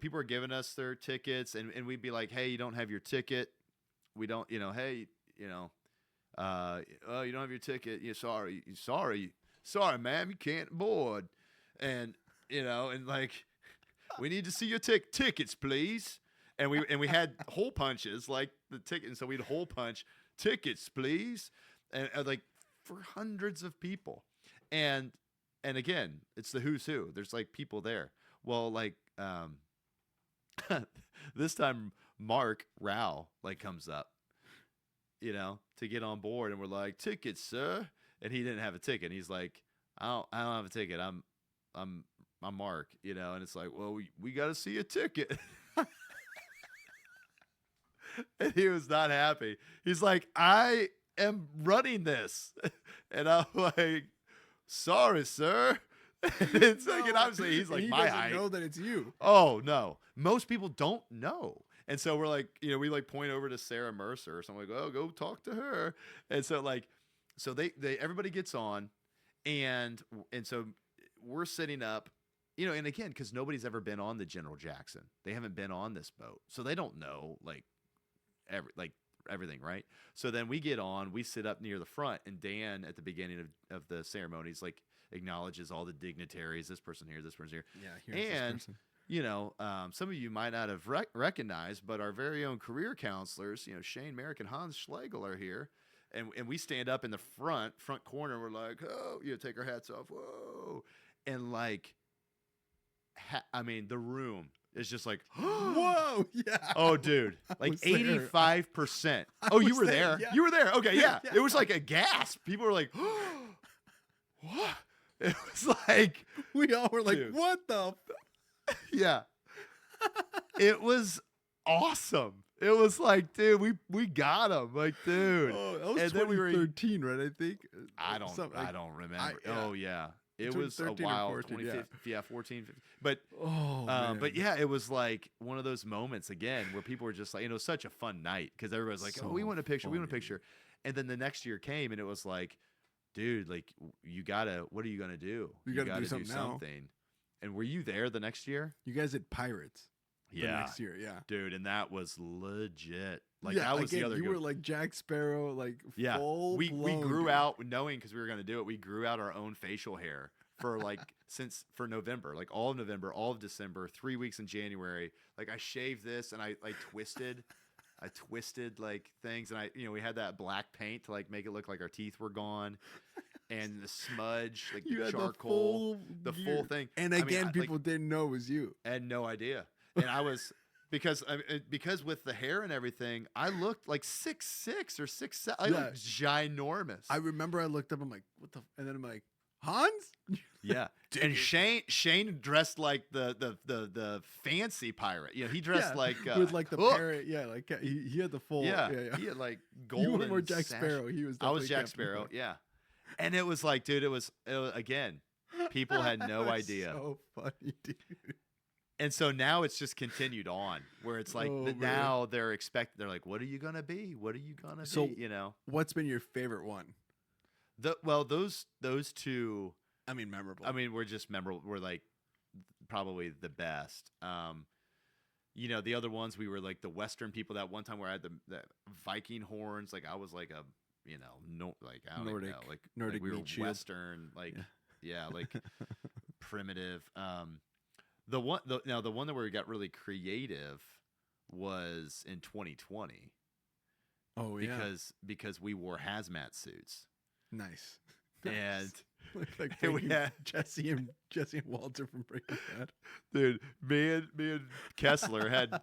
people are giving us their tickets, and we'd be like, hey, you don't have your ticket. We don't, hey, Oh, you don't have your ticket. Yeah, sorry, ma'am, you can't board. And and like, we need to see your tickets, please. And we had hole punches like the ticket, and so we'd hole punch tickets, please, and like for hundreds of people, and again, it's the who's who. There's like people there. Well, like this time Mark Rao like comes up, to get on board, and we're like, tickets, sir, and he didn't have a ticket. He's like, I don't have a ticket. I'm Mark, and it's like, well, we got to see a ticket. And he was not happy. He's like, I am running this. And I'm like, sorry, sir. And it's like, and obviously he's like, he my doesn't height. know that it's you. Oh, no. Most people don't know. And so we're like, we like point over to Sarah Mercer or something, like, oh, go talk to her. And so like, they everybody gets on, and so we're sitting up, and again, because nobody's ever been on the General Jackson. They haven't been on this boat. So they don't know everything, right? So then we get on, we sit up near the front, and Dan at the beginning of the ceremonies like acknowledges all the dignitaries, this person here, this person here. Yeah, here's this person. Some of you might not have recognized, but our very own career counselors, Shane Merrick and Hans Schlegel are here. And we stand up in the front corner, and we're like, oh, take our hats off. Whoa. And like, the room is just like, whoa, yeah. Oh, dude, like 85%. Oh, you were there? Yeah. You were there? Okay, yeah. Yeah. It was like a gasp. People were like, what? It was like, we all were like, dude. What the? Yeah. It was awesome. It was like, dude, we got him. Like, dude. Oh, that was And then 2013, right? I think. I don't remember. Oh, yeah. It was a 13 or while, 14, 14, 15. But man. but yeah, it was like one of those moments again where people were just like, it was such a fun night because everybody's like, So oh, we want a picture, we want a funny. picture. And then the next year came, and it was like, dude, like, what are you gonna do? You gotta do something now. And were you there the next year? You guys did Pirates. The next year, yeah. Dude, and that was legit. Like, yeah, that was again, the other. You were like Jack Sparrow, like yeah. full We blown, grew dude. out, knowing because we were gonna do it. We grew out our own facial hair for like for November, like all of November, all of December, 3 weeks in January. Like, I shaved this, and I twisted like things, and we had that black paint to like make it look like our teeth were gone, and the smudge, like You the had charcoal, the full full thing. And again, people didn't know it was you. I had no idea, and I was. Because with the hair and everything, I looked like 6'6" or 6'7". I looked ginormous. I remember I looked up, I'm like, what the? And then I'm like, Hans? Yeah. And Shane dressed like the fancy pirate. He dressed like with like the Hook. parrot. Yeah, like he had the full. Yeah. Yeah. He had like golden. You were more Jack sash. Sparrow. He was. I was definitely Jack Captain Sparrow. Hook. Yeah. And it was like, dude, it was again. People had no That's idea. So funny, dude. And so now it's just continued on, where it's like now they're like, what are you gonna be? What are you gonna be? What's been your favorite one? Those two. I mean, memorable. I mean, we're just memorable. We're like probably the best. The other ones, we were like the Western people. That one time where I had the Viking horns. Like, I was like I don't know, Nordic we were meat shield. Western, like like primitive. The one that we got really creative was in 2020. Oh yeah, because we wore hazmat suits. Nice. And like we had Jesse and Walter from Breaking Bad. Dude, me and Kessler had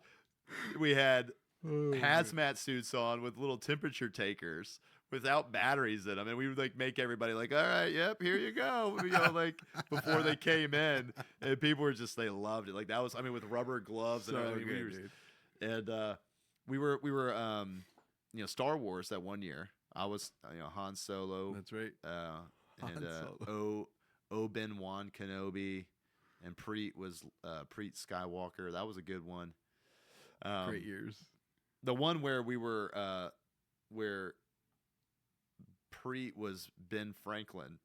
hazmat suits on with little temperature takers without batteries in them, and we would like make everybody like, all right, yep, here you go, like before they came in, and people were just, they loved it. Like, that was, with rubber gloves and everything. We were Star Wars that one year. I was Han Solo. That's right. And Obi-Wan Kenobi, and Preet was Preet Skywalker. That was a good one. Great years. The one where we were where Preet was Ben Franklin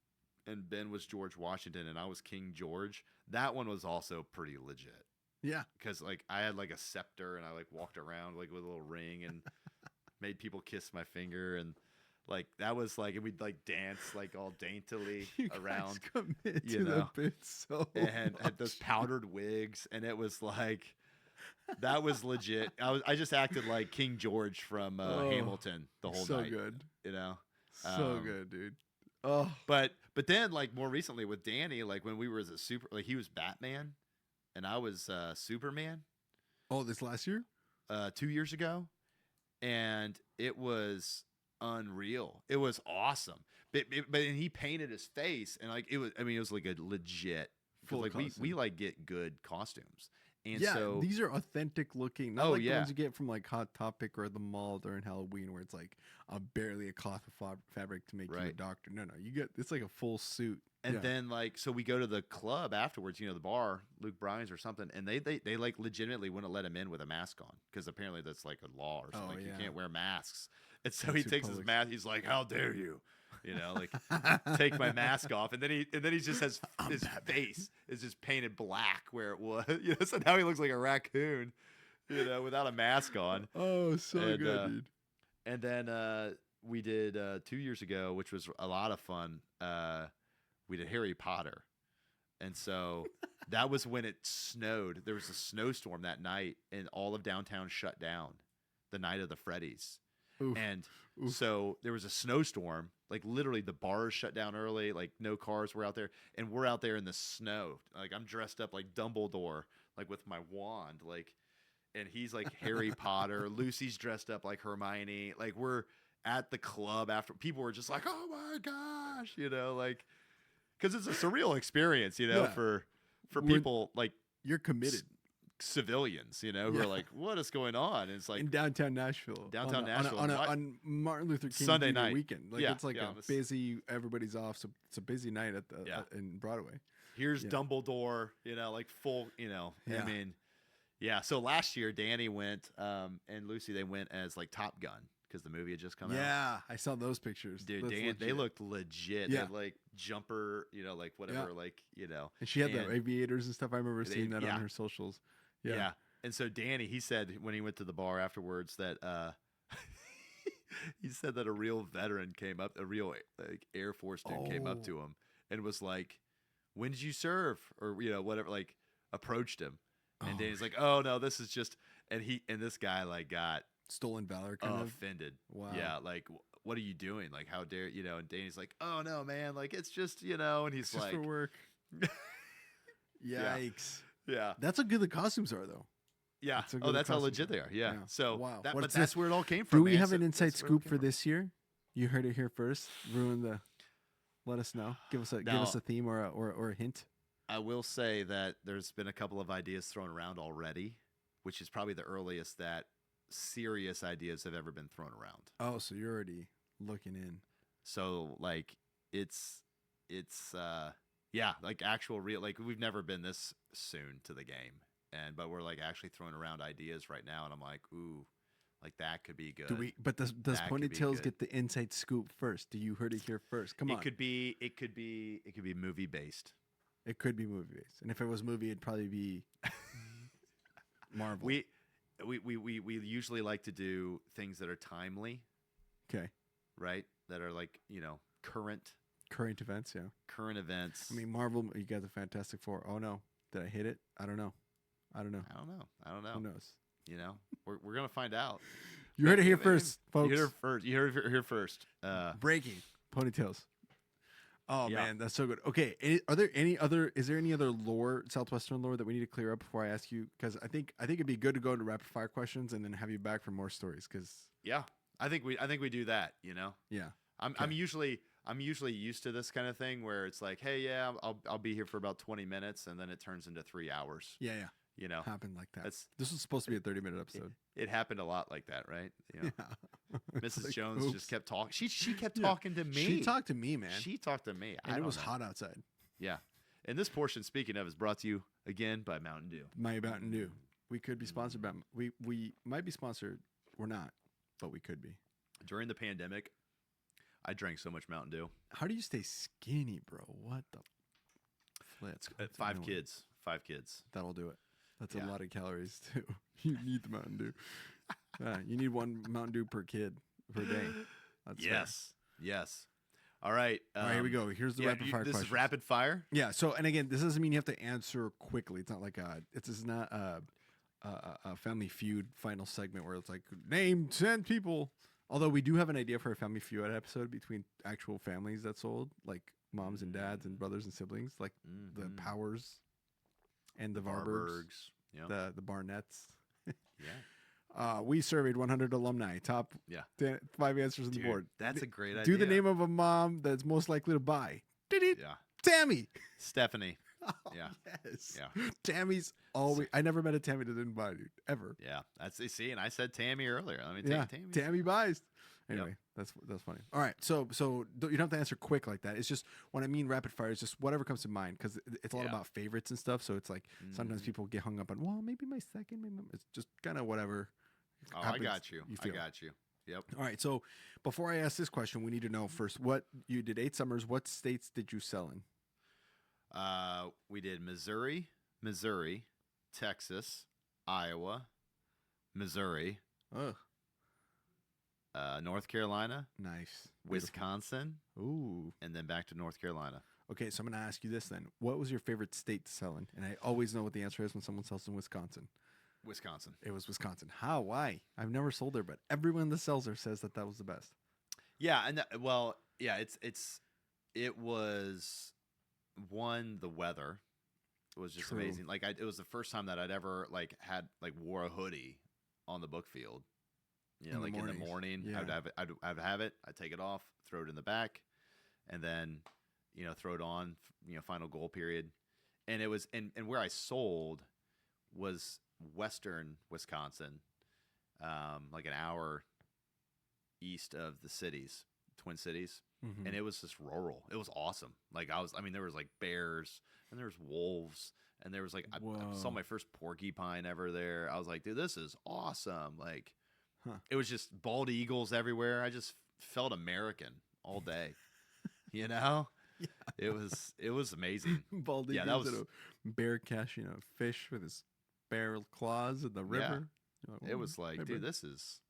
and Ben was George Washington and I was King George. That one was also pretty legit. Yeah, because like I had like a scepter and I like walked around like with a little ring and made people kiss my finger, and Like that was like, and we'd like dance like all daintily You around, guys commit you to know, the bit so and had those much. powdered wigs, and it was like that was legit. I just acted like King George from Oh, Hamilton the whole so night, good. you know. So good, dude. Oh, But then like more recently with Danny, like when we were as a super, like he was Batman and I was Superman oh, this last year? 2 years ago, and it was unreal. It was awesome. But and he painted his face, and like it was. I mean, it was like a legit. Full Like we costume. like get good costumes, and Yeah, so these are authentic looking. Not Oh, like the yeah. ones you get from like Hot Topic or the mall during Halloween, where it's like barely a cloth of fabric to make you a Right. doctor. No, you get it's like a full suit. and Yeah. then like so we go to the club afterwards, the bar, Luke Bryan's or something, and they like legitimately wouldn't let him in with a mask on because apparently that's like a law or something. Oh, You yeah. can't wear masks, and so That's he who takes his Publix- mask. He's like, "How dare you?" Like take my mask off, and then he just has his face is just painted black where it was. So now he looks like a raccoon, without a mask on. Oh, so And, good, dude. And then we did 2 years ago, which was a lot of fun. We did Harry Potter, and so that was when it snowed. There was a snowstorm that night, and all of downtown shut down the night of the Freddies. Oof. And Oof. so there was a snowstorm, like literally the bars shut down early, like no cars were out there, and we're out there in the snow. Like I'm dressed up like Dumbledore, like with my wand, like, and he's like Harry Potter. Lucy's dressed up like Hermione. Like we're at the club after. People were just like, "Oh my gosh," like, because it's a surreal experience, Yeah. for We're- people like You're committed civilians, who Yeah. are like, "What is going on?" And it's like in downtown Nashville. Downtown on a- Nashville, on, a, right? on Martin Luther King Sunday Jr. night. weekend. Like Yeah, it's like yeah, a on the s- busy. Everybody's off, so it's a busy night at the Yeah. in Broadway. Here's Yeah. Dumbledore, like full, Yeah. I mean, yeah. So last year, Danny went, and Lucy, they went as like Top Gun because the movie had just come out. Yeah, I saw those pictures. Dude, That's they legit. looked legit. They Yeah. had like jumper, like whatever, Yeah. like, And she had the and- aviators and stuff. I remember They- seeing that yeah. on her socials. yeah. Yeah. And so Danny, he said when he went to the bar afterwards that, he said that a real veteran came up, a real like Air Force dude came up Oh. to him and was like, "When did you serve?" Or whatever, like approached him, and Oh, Danny's like, "Oh no, this is just," and this guy like got Stolen valor, kind of. offended. Wow. Yeah, like what are you doing? Like how dare And Danny's like, "Oh no, man, like it's just and he's It's just like, for work. Yeah. Yikes. yeah, That's how good the costumes are, though. yeah. That's a Oh, good that's how costume legit they are. Yeah. Yeah. So Wow. but What's that's this? where it all came from. Do we man. have So an inside that's where it all scoop came for from. this year? You heard it here first. Ruin the. Let us know. Give us Now- a theme or a hint. I will say that there's been a couple of ideas thrown around already, which is probably the earliest that serious ideas have ever been thrown around. Oh, so you're already looking in. So like it's yeah, like actual real, like we've never been this soon to the game, but we're like actually throwing around ideas right now, and I'm like, ooh, like that could be good. Do we? But does That could be Ponytails good. get the inside scoop first? Do you heard it here first? Come on. It could be movie based. It could be movie based, and if it was movie, it'd probably be Marvel. We usually like to do things that are timely, Okay. right? That are like current Events, yeah. events. I mean, Marvel. You got the Fantastic Four. Oh no, did I hit it? I don't know. I don't know. Who knows? We're gonna find out. You heard it here Maybe- first, folks. You heard it first. You heard it here first. Breaking Ponytails. Oh Yeah. man, that's so good. Okay, is there any other lore, Southwestern lore, that we need to clear up before I ask you? Because I think it'd be good to go into rapid fire questions and then have you back for more stories. Because Yeah, I think we do that. yeah, I'm usually used to this kind of thing where it's like, hey, yeah, I'll be here for about 20 minutes, and then it turns into 3 hours. yeah, happened like that. That's This was supposed to be a 30-minute episode. it happened a lot like that, right? Yeah, It's Mrs. like, Jones oops. just kept talking. She kept Yeah. talking to me. She talked to me, man, She talked to me. and it was hot outside. Yeah. And this portion, speaking of, is brought to you again by Mountain Dew. My Mountain Dew. We could be sponsored by. We might be sponsored. We're not, but we could be. During the pandemic, I drank so much Mountain Dew. How do you stay skinny, bro? What the flip? That's 5 annoying. kids. 5 kids. That'll do it. That's Yeah. a lot of calories too. You need the Mountain Dew. You need one Mountain Dew per kid per day. That's fair. Yes. Yes. All right. All right, here we go. Here's the rapid fire This questions. is rapid fire. Yeah. So, and again, this doesn't mean you have to answer quickly. It's not like this is not a Family Feud final segment where it's like name 10 people. Although we do have an idea for a Family Feud episode between actual families that sold, like moms and dads and brothers and siblings, like the Powers and the Varbergs, the Barnetts. Yeah. We surveyed 100 alumni, top 5 answers on the board. That's a great idea. Do the name of a mom that's most likely to buy. Yeah. Tammy. Stephanie. Oh, Yeah. Yes. Yeah. Tammy's always. I never met a Tammy that didn't buy, dude, ever. Yeah. See, and I said Tammy earlier. I mean, Tammy. Tammy buys. Anyway, that's funny. All right, so you don't have to answer quick like that. It's just when I mean rapid fire, it's just whatever comes to mind because it's a lot about favorites and stuff. So it's like sometimes people get hung up on, well, maybe my second, maybe it's just kind of whatever. Oh, I got you. I got you. Yep. All right, so before I ask this question, we need to know first what you did 8 summers. What states did you sell in? We did Missouri, Texas, Iowa, Missouri, North Carolina, nice, Wisconsin, ooh, and then back to North Carolina. Okay, so I'm going to ask you this then. What was your favorite state to sell in? And I always know what the answer is when someone sells in Wisconsin. Wisconsin. It was Wisconsin. How? Why? I've never sold there, but everyone that sells there says that was the best. Yeah, and it was the weather was just amazing. Like it was the first time that I'd ever wore a hoodie on the book field. You know, in the morning, yeah. I'd have it. I'd take it off, throw it in the back, and then throw it on. Final goal period, and it was and where I sold was western Wisconsin, like an hour east of the cities, Twin Cities, and it was just rural. It was awesome. There was like bears and there was wolves and there was I saw my first porcupine ever there. I was like, dude, this is awesome. Like, it was just bald eagles everywhere. I just felt American all day, Yeah. It was amazing. Bald eagles, that was a bear catching a fish with his bare claws in the river. It was like, dude, this is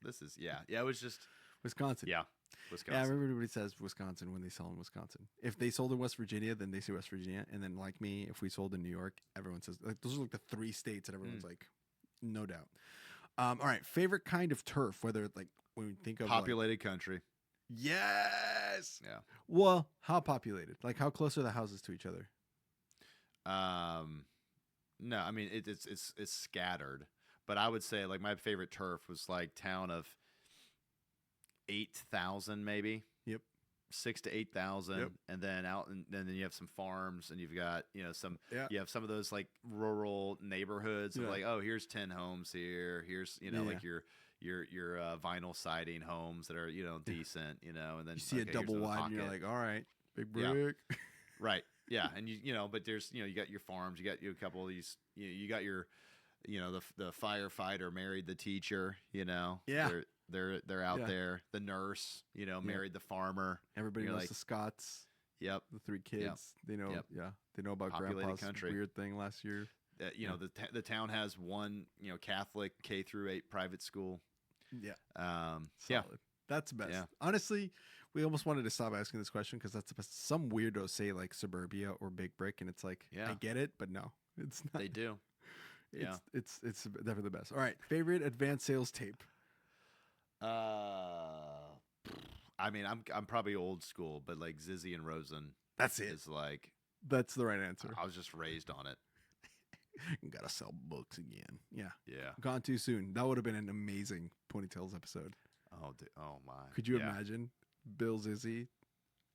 it was just Wisconsin. Yeah, Wisconsin. Yeah, everybody says Wisconsin when they sell in Wisconsin. If they sold in West Virginia, then they say West Virginia. And then like me, if we sold in New York, everyone says those are like the 3 states that everyone's like, no doubt. All right, favorite kind of turf, whether like when we think of populated country. Yes. Yeah. Well, how populated? Like how close are the houses to each other? No, I mean it's scattered, but I would say like my favorite turf was like town of 8,000 maybe. Yep. 6,000 to 8,000, Yep. and then and then you have some farms, and you've got some Yeah. you have some of those like rural neighborhoods of Yeah. like, oh, here's 10 homes here, here's like your vinyl siding homes that are decent, and then You see a double wide and you're like, all right, big brick. Yeah. Right. Yeah, and but there's you got your farms, you got a couple of these, you got your the firefighter married the teacher, Yeah. they're out Yeah. there, the nurse married the farmer. Everybody knows like, the Scots. Yep. The 3 kids. Yep. They know. Yep. Yeah. They know about Populated Grandpa's country. weird thing last year. The town has one Catholic K through 8 private school. Yeah. Yeah. Solid. That's the best. Yeah. Honestly, we almost wanted to stop asking this question because that's the best. Some weirdos say like suburbia or big brick, and it's like, Yeah. I get it, but no, it's not. They do. Yeah. It's definitely the best. All right. Favorite advanced sales tape? I mean, I'm probably old school, but like Zizzy and Rosen. That's it. Is like, That's the right answer. I was just raised on it. Gotta sell books again. Yeah. Yeah. Gone too soon. That would have been an amazing Ponytails episode. Oh, oh my. Could you Yeah. imagine Bill Zizzy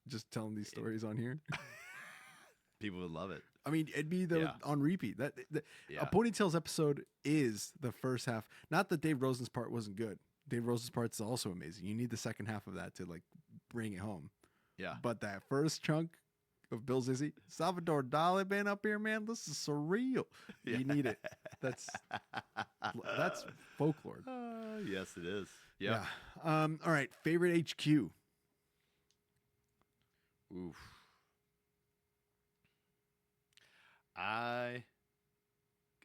just telling these stories on here? People would love it. I mean, it'd be on repeat. A Yeah. Ponytails episode is the first half. Not that Dave Rosen's part wasn't good. Dave Rosen's part is also amazing. You need the second half of that to like bring it home. Yeah. But that first chunk of Bill Zizzy, Salvador Dali been up here, man. This is surreal. Yeah. You need it. That's folklore. Yes, it is. Yeah. All right. Favorite HQ. Oof.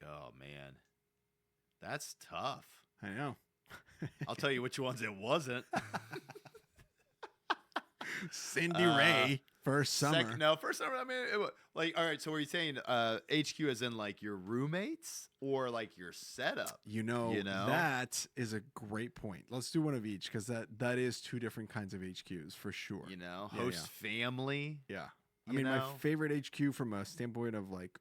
Oh man, that's tough. I know. I'll tell you which ones it wasn't. Cindy Ray, first summer. First summer. I mean, like, all right. So, are you saying HQ as in like your roommates or like your setup? That is a great point. Let's do one of each because that is two different kinds of HQs for sure. Host family. Yeah. I mean, my favorite HQ from a standpoint of like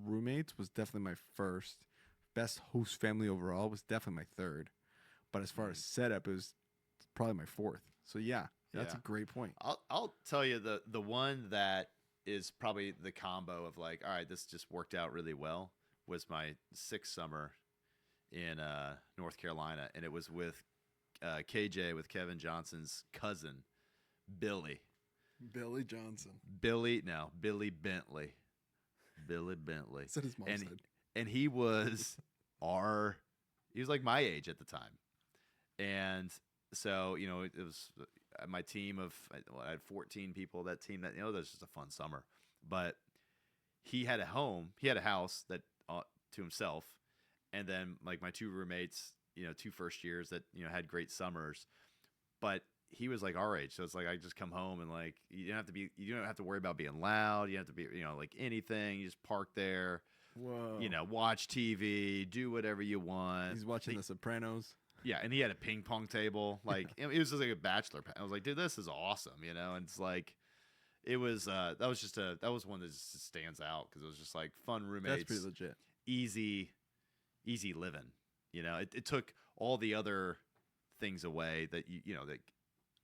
roommates was definitely my first. Best host family overall was definitely my third. But as far as setup, it was probably my fourth. So yeah, that's a great point. I'll tell you the one that is probably the combo of like, all right, this just worked out really well was my sixth summer in North Carolina, and it was with KJ, with Kevin Johnson's cousin, Billy. Billy Johnson. Billy Bentley. Billy Bentley. That's what his mom said. And he was like my age at the time. And so, it was my team of, I had 14 people, that team that, that was just a fun summer. But he had a house that to himself. And then like my two roommates, two first years that, had great summers, but he was like our age. So it's like, I just come home and like, you don't have to worry about being loud. You don't have to be, like anything. You just park there, whoa, watch TV, do whatever you want. He's watching The Sopranos. Yeah. And he had a ping pong table. Like it was just like a bachelor. I was like, dude, this is awesome. And it's like, it was, that was one that just stands out. Cause it was just like fun roommates. That's pretty legit. Easy living. It took all the other things away that that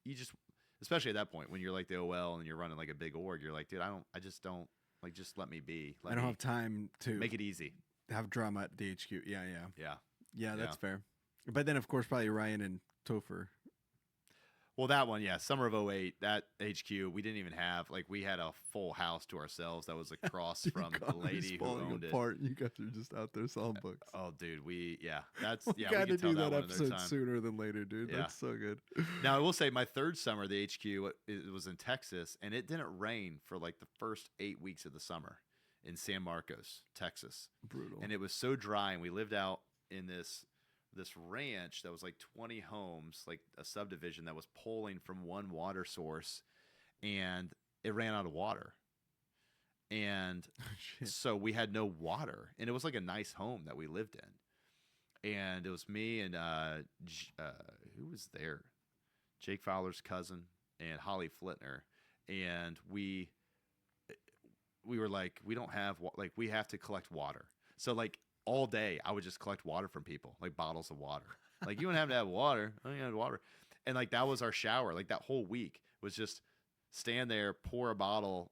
you just, especially at that point when you're like the OL and you're running like a big org, you're like, dude, I just don't like, just let me be. I don't have time to make it easy. Have drama at the HQ. Yeah, that's fair. But then of course probably Ryan and Topher. Well, that one, summer of 2008, that HQ, we didn't even have, like, we had a full house to ourselves that was across from the lady who owned apart. You guys are just out there selling books. Oh, dude, we we got to do that episode sooner than later, dude. That's so good. Now, I will say my third summer, the HQ, it was in Texas, and it didn't rain for, like, the first 8 weeks of the summer in San Marcos, Texas. Brutal. And it was so dry, and we lived out in this ranch that was like 20 homes, like a subdivision that was pulling from one water source, and it ran out of water. And so we had no water, and it was like a nice home that we lived in. And it was me and who was there? Jake Fowler's cousin and Holly Flitner. And we were like, we don't have, like, we have to collect water. So like, all day, I would just collect water from people, like bottles of water. Like, you don't have to have water. I don't have water. And like, that was our shower. Like, that whole week was just stand there, pour a bottle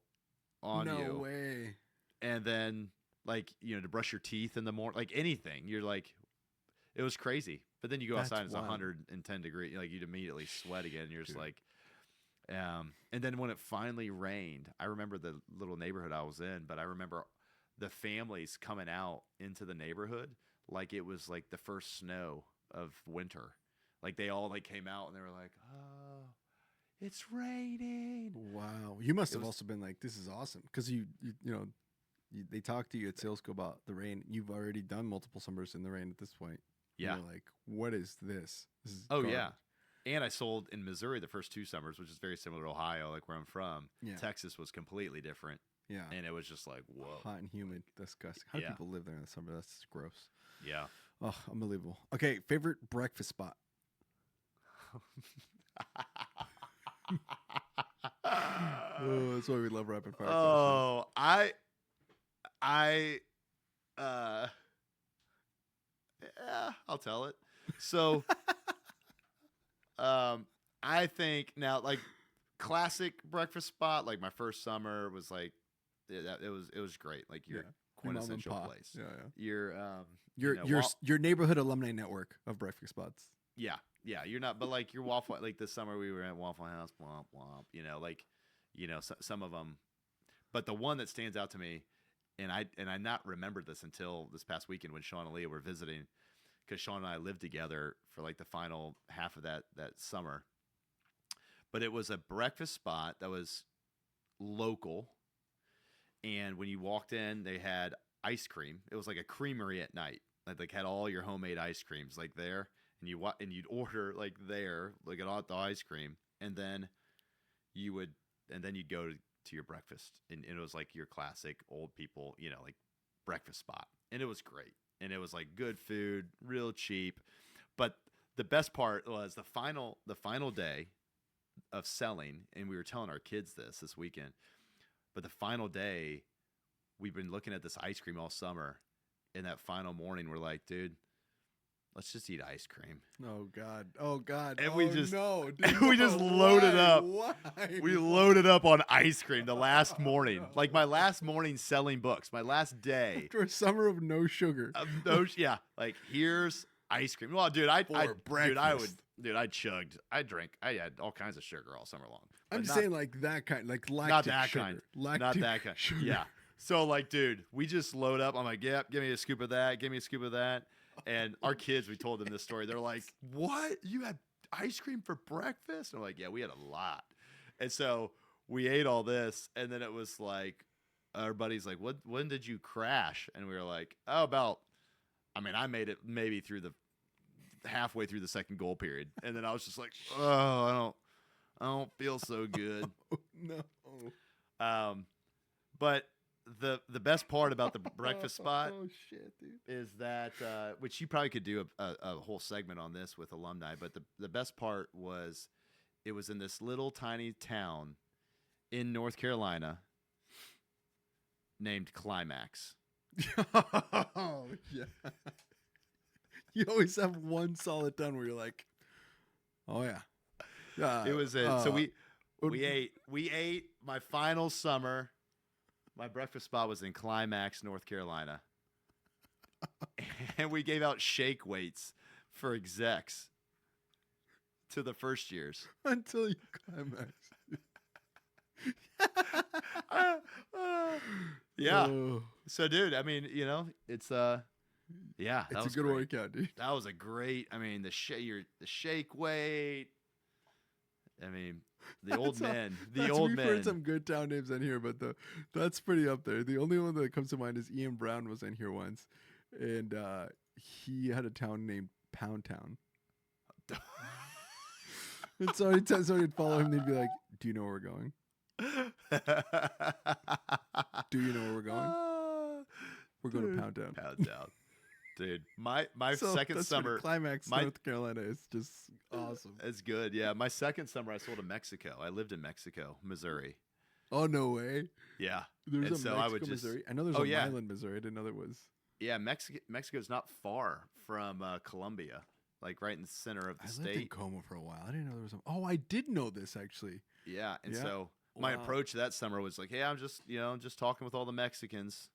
on you. No way. And then, like, to brush your teeth in the morning, like anything. You're like, it was crazy. But then you go outside, and it's 110 degrees. Like, you'd immediately sweat again. And you're just like, and then when it finally rained, I remember the little neighborhood I was in, but I remember the families coming out into the neighborhood like it was like the first snow of winter. Like they all like came out and they were like, oh, it's raining. Wow. You must have also been like, this is awesome. Because they talk to you at Salesco about the rain. You've already done multiple summers in the rain at this point. Yeah. You're like, what is this? This is garbage. Yeah. And I sold in Missouri the first 2 summers, which is very similar to Ohio, like where I'm from. Yeah. Texas was completely different. Yeah. And it was just like, whoa. Hot and humid. Disgusting. How do people live there in the summer? That's gross. Yeah. Oh, unbelievable. Okay. Favorite breakfast spot? Oh, that's why we love rapid fire. Oh, I'll tell it. So, I think now, like, classic breakfast spot, like my first summer was like, it was great. Like your quintessential place. Your neighborhood alumni network of breakfast spots. Yeah. You're not, but like your Waffle, like this summer we were at Waffle House, womp womp. Some of them, but the one that stands out to me, and I not remembered this until this past weekend when Sean and Leah were visiting, because Sean and I lived together for like the final half of that summer. But it was a breakfast spot that was local. And when you walked in, they had ice cream. It was like a creamery at night. Like had all your homemade ice creams like there. And you'd order like there, like at the ice cream. And then you would, and then you'd go to your breakfast, and it was like your classic old people, like breakfast spot, and it was great, and it was like good food, real cheap. But the best part was the final day of selling, and we were telling our kids this weekend. But the final day, we've been looking at this ice cream all summer, and that final morning, we're like, dude, let's just eat ice cream. Oh God! And oh, we just no, dude, we just no. loaded Why? up. Why? We loaded up on ice cream the last morning, like my last morning selling books, my last day. After a summer of no sugar. Yeah, like here's ice cream. Well, dude, I chugged, I drank, I had all kinds of sugar all summer long. I'm just saying, like that kind, like lactic not that sugar. kind, Lactic not that kind. Sugar. Yeah. So like, dude, we just load up. I'm like, yep, give me a scoop of that. Give me a scoop of that. And our kids, we told them this story. They're like, what? You had ice cream for breakfast? And I'm like, yeah, we had a lot. And so we ate all this. And then it was like, our buddy's like, when did you crash? And we were like, I made it maybe through the halfway through the second goal period. And then I was just like, oh, I don't feel so good. Oh, no. But the best part about the breakfast spot oh shit, dude, is that which you probably could do a whole segment on this with alumni, but the best part was it was in this little tiny town in North Carolina named Climax. Oh yeah. You always have one solid town where you're like, oh yeah. It was so we ate my final summer. My breakfast spot was in Climax, North Carolina. And we gave out shake weights for execs to the first years. Until you climax. Yeah. Oh. So, dude, I mean, it's yeah, that It's was a good great. workout, dude. That was a great. I mean, the shake weight. I mean, the old men. We've heard some good town names in here, but that's pretty up there. The only one that comes to mind is Ian Brown was in here once, and he had a town named Pound Town. And so anytime somebody would follow him, they'd be like, "Do you know where we're going? Do you know where we're going? We're going to Pound Town." Pound Town. Dude, my So second that's summer, Climax, North Carolina is just awesome. It's good. Yeah, my second summer I sold in Mexico. I lived in Mexico, Missouri. Oh no way! Yeah, There's and a so Mexico, I would just, Missouri. I know there's a Milan, Missouri. I didn't know there was. Yeah, Mexico's not far from Colombia, like right in the center of the state. I lived in Como for a while. I didn't know there was. I did know this actually. Yeah, and Yeah. so my Wow. approach that summer was like, hey, I'm just talking with all the Mexicans.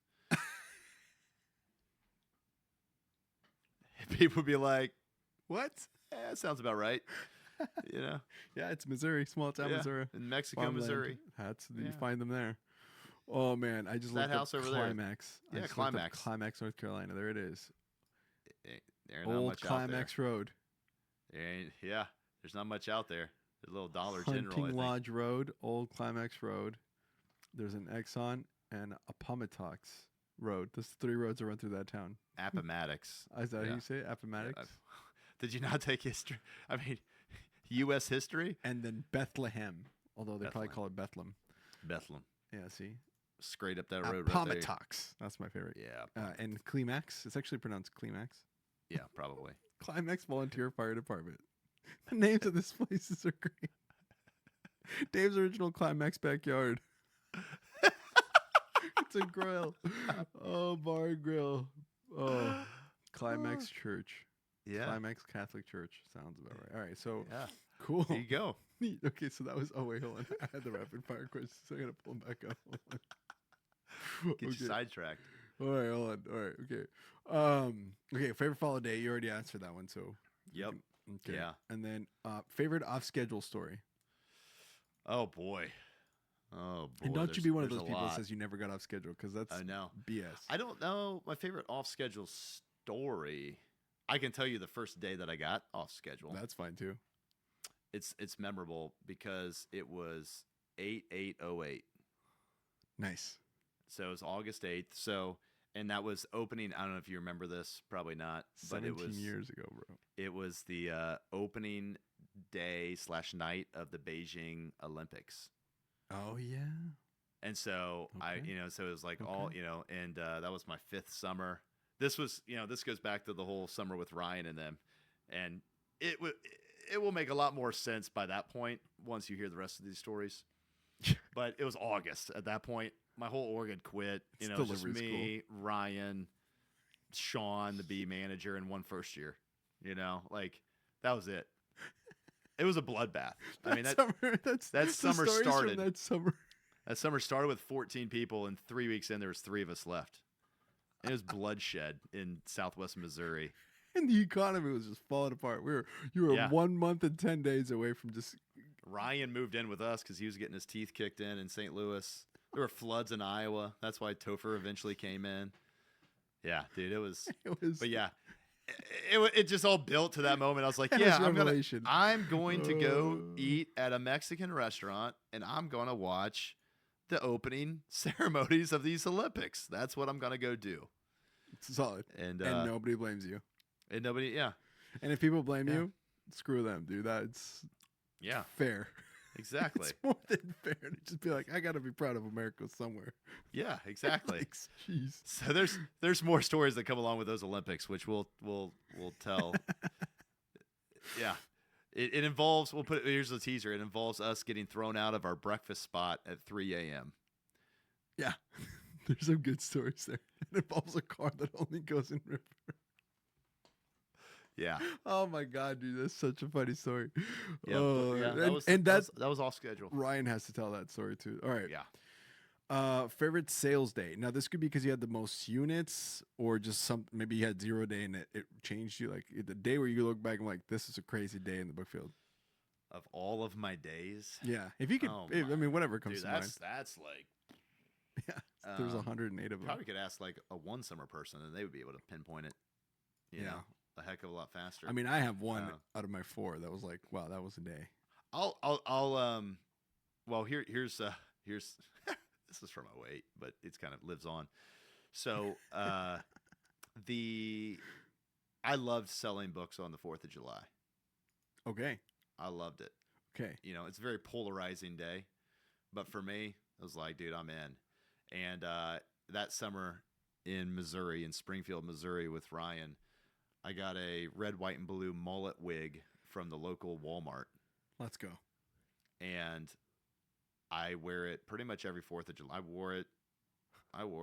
People would be like, What? yeah, that sounds about right. Yeah, it's Missouri, small town Yeah, Missouri. in Mexico, Farmland. Missouri. You Yeah. find them there. Oh man, I just That looked house up over there. Climax. I Yeah, just looked up Climax. Climax, North Carolina. There it is. There's not Old much Climax Road. out there. Yeah, there's not much out there. There's a little Dollar General, I Hunting think. Lodge Road, Old Climax Road. There's an Exxon and Appomattox Road. Those three roads that run through that town. Appomattox. Is that how Yeah. you say it? Appomattox? Yeah, Did you not take history? I mean, U.S. history? And then Bethlehem, although they probably Bethlehem. call it Bethlehem. Bethlehem. Yeah, see? Straight up that road right there. Appomattox. That's my favorite. Yeah. And Climax. It's actually pronounced Climax. Yeah, probably. Climax Volunteer Fire Department. The names of these places are great. Dave's original Climax backyard. It's a grill. Oh, bar and grill. Oh, Climax Church. Yeah. Climax Catholic Church. Sounds about right. All right, so Yeah. cool. There you go. Neat. Okay, so that was. Oh wait, hold on. I had the rapid fire questions, so I gotta pull them back up. Hold on. Get you sidetracked. All right, hold on. All right, okay. Okay, favorite fall day. You already answered that one, so. Yep. Okay. Yeah. And then favorite off schedule story. Oh boy. Oh boy. And don't you be one of there's those a people that lot. says you never got off schedule, because that's I know. BS. I don't know my favorite off schedule story. I can tell you the first day that I got off schedule. That's fine too. It's memorable because it was 8/8/08. Nice. So it was August 8th. So, and that was opening. I don't know if you remember this, probably not, but 17 it was years ago, bro. It was the opening day/night of the Beijing Olympics. Oh yeah. And so Okay. so it was like Okay. all, and that was my 5th summer. This was, this goes back to the whole summer with Ryan and them. And it will make a lot more sense by that point once you hear the rest of these stories. But it was August at that point. My whole org had quit. It was just me, Ryan, Sean, the B manager, and one first year. Like that was it. It was a bloodbath. I mean, that summer started. That summer started with 14 people, and 3 weeks in, there was 3 of us left. It was bloodshed in Southwest Missouri. And the economy was just falling apart. You were 1 month and 10 days away from just. Ryan moved in with us because he was getting his teeth kicked in St. Louis. There were floods in Iowa. That's why Topher eventually came in. Yeah, dude, it was. But yeah, it just all built to that moment. I was like, yeah, I'm going to go eat at a Mexican restaurant, and I'm going to watch the opening ceremonies of these Olympics. That's what I'm going to go do. It's solid. And nobody blames you. And nobody, yeah. And if people blame you, screw them, dude. That's fair. Exactly. It's more than fair to just be like, I got to be proud of America somewhere. Yeah, exactly. Like, jeez. So there's more stories that come along with those Olympics, which we'll tell. Yeah. It involves, here's the teaser. It involves us getting thrown out of our breakfast spot at 3 a.m. Yeah. There's some good stories there. It involves a car that only goes in river. Yeah. Oh my God, dude, that's such a funny story. Yeah, that was off schedule. Ryan has to tell that story too. All right. Yeah. Favorite sales day. Now this could be because you had the most units, or just maybe you had 0 day and it changed you. Like the day where you look back and like, this is a crazy day in the book field. Of all of my days. Yeah. If you could, whatever comes to mind. That's like. Yeah. There's 108 of them. Probably could ask like a one summer person and they would be able to pinpoint it. You know, a heck of a lot faster. I mean, I have one out of my 4 that was like, wow, that was a day. Here's this is from 2008, but it's kind of lives on. So, I loved selling books on the 4th of July. Okay. I loved it. Okay. It's a very polarizing day, but for me, I was like, dude, I'm in. And that summer in Missouri, in Springfield, Missouri, with Ryan, I got a red, white, and blue mullet wig from the local Walmart. Let's go. And I wear it pretty much every 4th of July. I wore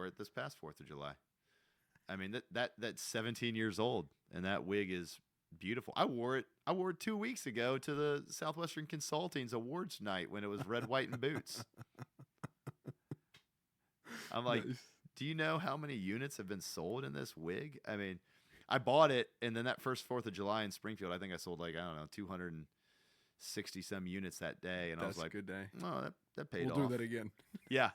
it this past 4th of July. I mean, that's 17 years old, and that wig is beautiful. I wore it 2 weeks ago to the Southwestern Consulting's awards night when it was red, white, and boots. I'm like, nice. Do you know how many units have been sold in this wig? I mean, I bought it, and then that first 4th of July in Springfield, I think I sold 260 some units that day, and I was like, "Good day." Oh, that paid off. We'll do that again. Yeah,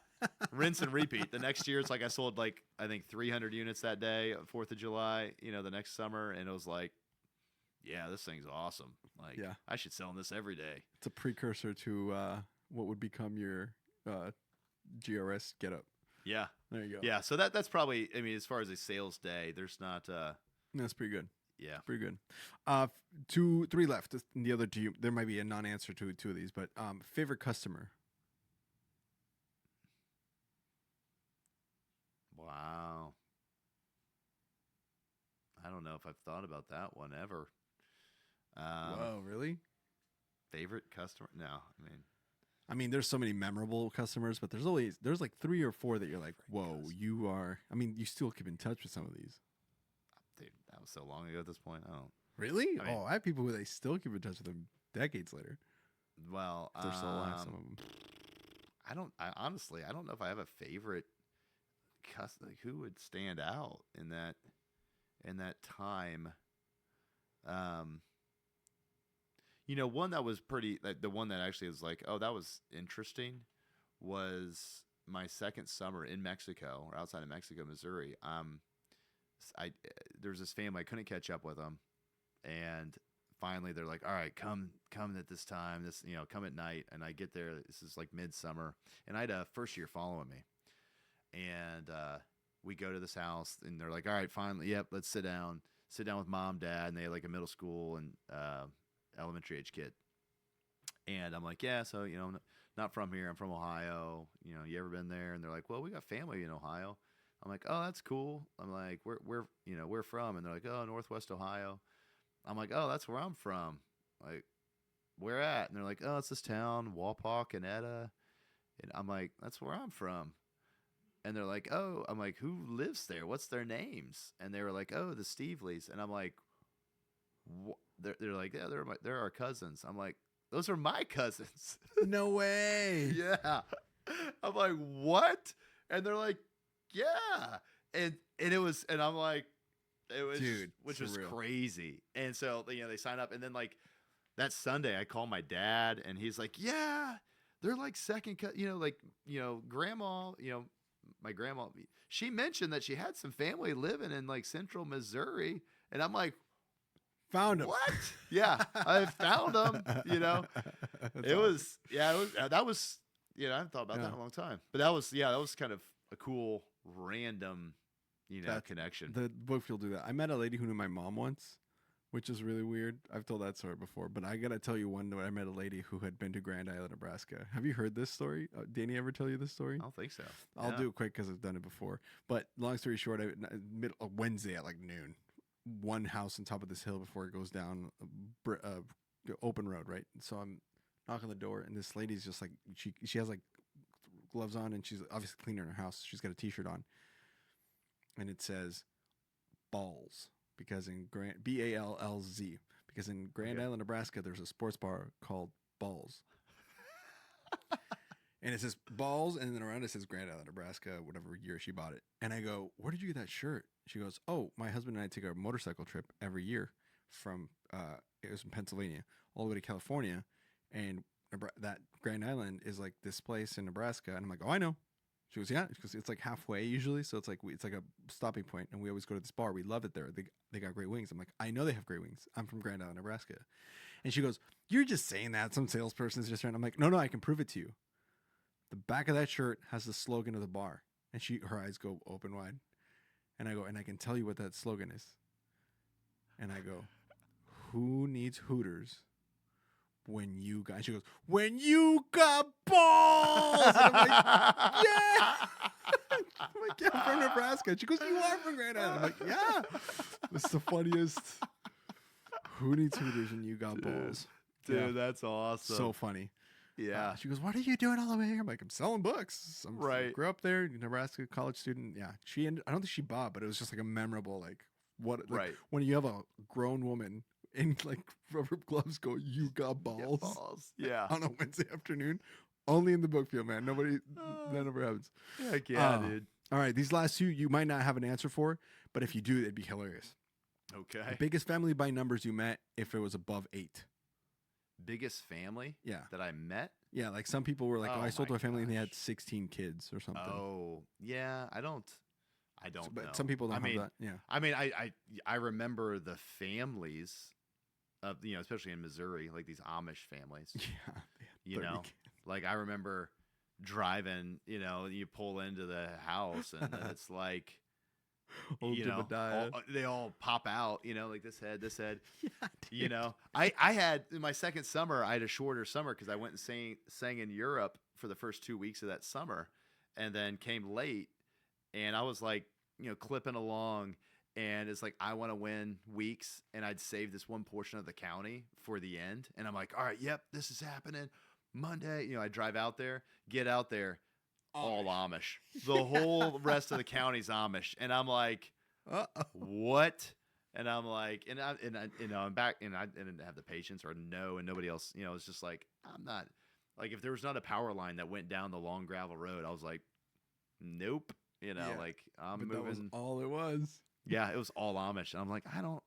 rinse and repeat. The next year, it's like I sold I think 300 units that day, 4th of July. The next summer, and it was like, yeah, this thing's awesome. Like, I should sell this every day. It's a precursor to what would become your GRS getup. Yeah, there you go. Yeah, so that's probably. I mean, as far as a sales day, there's not. That's pretty good. Yeah, pretty good. 3 left. And the other 2, there might be a non-answer to 2 of these, but favorite customer. Wow. I don't know if I've thought about that one ever. Whoa, really? Favorite customer? No, I mean, there's so many memorable customers, but there's like 3 or 4 that you're like, whoa, you are. I mean, you still keep in touch with some of these. Dude, that was so long ago at this point. I don't. Really? I have people who they still keep in touch with them decades later. Well, they're still alive, some of them. Honestly, I don't know if I have a favorite customer. Like, who would stand out in that time? One that was pretty. The one that actually was like, oh, that was interesting, was my second summer in Mexico, or outside of Mexico, Missouri. There's this family, I couldn't catch up with them, and finally they're like, all right, come at this time, come at night. And I get there, this is like midsummer, and I had a first year following me, and we go to this house, and they're like, all right, finally, yep, let's sit down with mom, dad, and they had like a middle school and elementary age kid. And I'm like, yeah, so, not from here. I'm from Ohio. You ever been there? And they're like, well, we got family in Ohio. I'm like, oh, that's cool. I'm like, where from? And they're like, oh, Northwest Ohio. I'm like, oh, that's where I'm from. Like, where at? And they're like, oh, it's this town, Wapak and Etta. And I'm like, that's where I'm from. And they're like, oh, I'm like, who lives there? What's their names? And they were like, oh, the Steveleys. And I'm like, they're like, yeah, they're our cousins. I'm like, those are my cousins. No way. Yeah. I'm like, what? And they're like, yeah. And it was, and I'm like, it was, Dude, which surreal. was crazy. And so, they sign up, and then like that Sunday I call my dad, and he's like, yeah, they're like second, grandma, my grandma, she mentioned that she had some family living in like central Missouri. And I'm like, Found him. what? Yeah, I found them. It was, that was, I haven't thought about that in a long time. But that was kind of a cool, random, connection. The book will do that. I met a lady who knew my mom once, which is really weird. I've told that story before, but I gotta tell you one that I met a lady who had been to Grand Island, Nebraska. Have you heard this story? Danny ever tell you this story? I don't think so. I'll do it quick because I've done it before. But long story short, Wednesday at like noon, one house on top of this hill before it goes down open road, right? So I'm knocking on the door, and this lady's just like she has like gloves on, and she's obviously cleaning her house. She's got a t-shirt on, and it says balls because in BALLZ because in Grand Island, Nebraska, there's a sports bar called Balls. And it says balls, and then around it says Grand Island, Nebraska, whatever year she bought it. And I go, where did you get that shirt? She goes, oh, my husband and I take a motorcycle trip every year from, it was in Pennsylvania, all the way to California. And that Grand Island is like this place in Nebraska. And I'm like, oh, I know. She goes, yeah, because it's like halfway usually. So it's like a stopping point. And we always go to this bar. We love it there. They got great wings. I'm like, I know they have great wings. I'm from Grand Island, Nebraska. And she goes, you're just saying that. Some salesperson is just trying. I'm like, no, I can prove it to you. The back of that shirt has the slogan of the bar. And her eyes go open wide. And I go, and I can tell you what that slogan is. And I go, who needs Hooters when you got, she goes, when you got balls. And I'm like, yeah. I'm like, yeah, I'm from Nebraska. And she goes, you are from Grand Island. I'm like, yeah. It's the funniest. Who needs Hooters when you got balls? Dude, that's awesome. So funny. Yeah. She goes, what are you doing all the way here? I'm like, I'm selling books. I grew up there, Nebraska, college student. Yeah. I don't think she bought, but it was just like a memorable, when you have a grown woman in like rubber gloves go, you got balls. Yeah. On a Wednesday afternoon. Only in the book field, man. That never happens. Heck yeah, dude. All right. These last two, you might not have an answer for, but if you do, it'd be hilarious. Okay. The biggest family by numbers you met if it was above 8. Biggest family? Yeah. That I met? Yeah, like some people were like, I sold to a family and they had 16 kids or something. Oh, yeah. I don't know. But some people don't have that. Yeah. I mean, I remember the families of, especially in Missouri, like these Amish families. Yeah. Like I remember driving, you pull into the house and it's like, they all pop out, like this head, Yeah, I had in my second summer, I had a shorter summer because I went and sang in Europe for the first 2 weeks of that summer and then came late and I was like, clipping along and it's like, I want to win weeks. And I'd save this one portion of the county for the end. And I'm like, all right, yep, this is happening Monday. I drive out there, get out there. All Amish. The whole rest of the county's Amish, and I'm like, what? And I'm like, I'm back, and I didn't have the patience or know, and nobody else, it's just like, I'm not, like, if there was not a power line that went down the long gravel road, I was like, nope, like I'm moving. That was all it was. Yeah, it was all Amish, and I'm like, I don't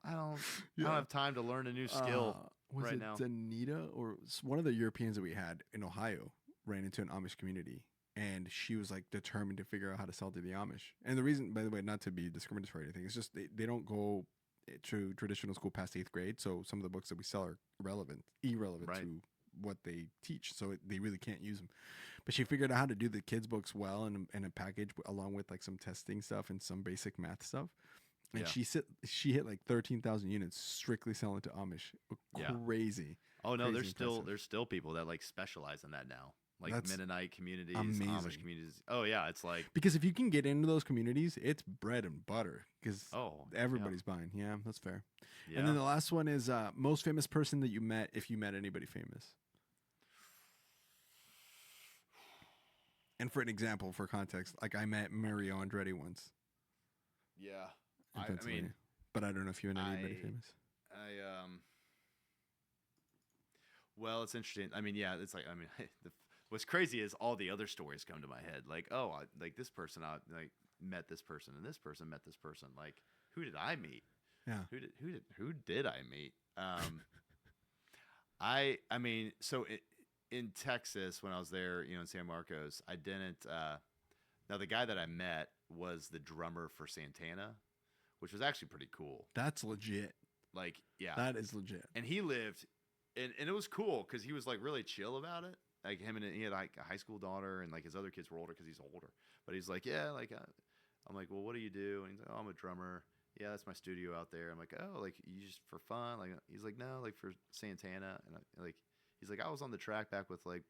have time to learn a new skill right now. Was it Danita or one of the Europeans that we had in Ohio ran into an Amish community? And she was like determined to figure out how to sell to the Amish. And the reason, by the way, not to be discriminatory or anything, it's just they don't go to traditional school past 8th grade. So some of the books that we sell are irrelevant to what they teach. So they really can't use them. But she figured out how to do the kids' books well and a package along with like some testing stuff and some basic math stuff. And she hit like 13,000 units strictly selling to Amish. Crazy. Oh no, Crazy impressive. there's still people that like specialize in that now, like That's Mennonite communities, amazing. Amish communities. Oh yeah, it's like Because if you can get into those communities, it's bread and butter. Because oh everybody's buying. Yeah, that's fair. yeah. And then the last one is most famous person that you met, if you met anybody famous. And for an example, for context, like I met Mario Andretti once Yeah. in I Pennsylvania, mean, but I don't know if you met anybody I famous. well, it's interesting. I mean, yeah, it's like what's crazy is all the other stories come to my head. Like, oh, like this person, I like met this person, and this person met this person. Like, who did I meet? Yeah. Who did I meet? I mean, so in Texas when I was there, you know, in San Marcos, I didn't. Now the guy that I met was the drummer for Santana, which was actually pretty cool. That's legit. Like, yeah, That is legit. and he lived, and it was cool because he was like really chill about it. Like him and he had like a high school daughter, and like his other kids were older because he's older. But he's like, yeah, like I'm like, well, what do you do? And he's like, oh, I'm a drummer. Yeah, that's my studio out there. I'm like, oh, like you just for fun? Like he's like, no, like for Santana, and like he's like, I was on the track back with like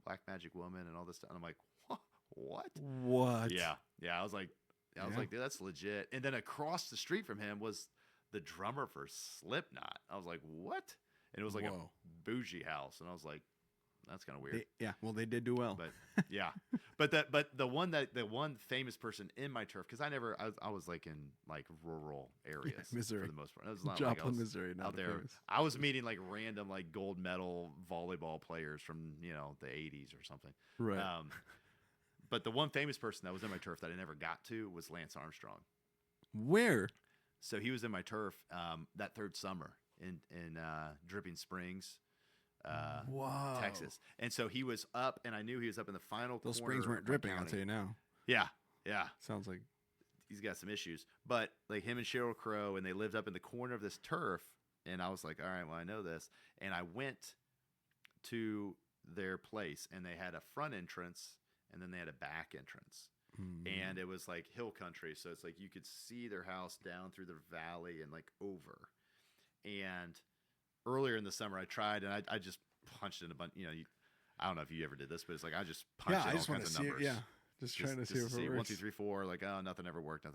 Black Magic Woman and all this stuff. And I'm like, what? What? Yeah, yeah. I was like, dude, that's legit. And then across the street from him was the drummer for Slipknot. I was like, what? And it was like Whoa. a bougie house, and I was like, that's kind of weird. Well, they did do well. But yeah, but the one famous person in my turf, because I was like in like rural areas, Missouri, for the most part. It was not Joplin, like I was Missouri, not out there. famous. I was meeting like random like gold medal volleyball players from the 80s or something. Right. But the one famous person that was in my turf that I never got to was Lance Armstrong. Where? So he was in my turf that third summer in Dripping Springs, Wow. Texas. And so he was up, and I knew he was up in the final Those corner springs weren't of my dripping, I'll county. tell you now. Yeah, yeah. Sounds like He's got some issues. But like him and Sheryl Crow, and they lived up in the corner of this turf, and I was like, all right, well, I know this. And I went to their place, and they had a front entrance, and then they had a back entrance. And it was like hill country, so it's like you could see their house down through the valley and like over. And earlier in the summer, I tried, and I just punched in a bunch. I don't know if you ever did this, but it's like I just punched in all kinds of numbers. Yeah, just trying to see if it works. 1, 2, 3, 4. Like, oh, nothing ever worked.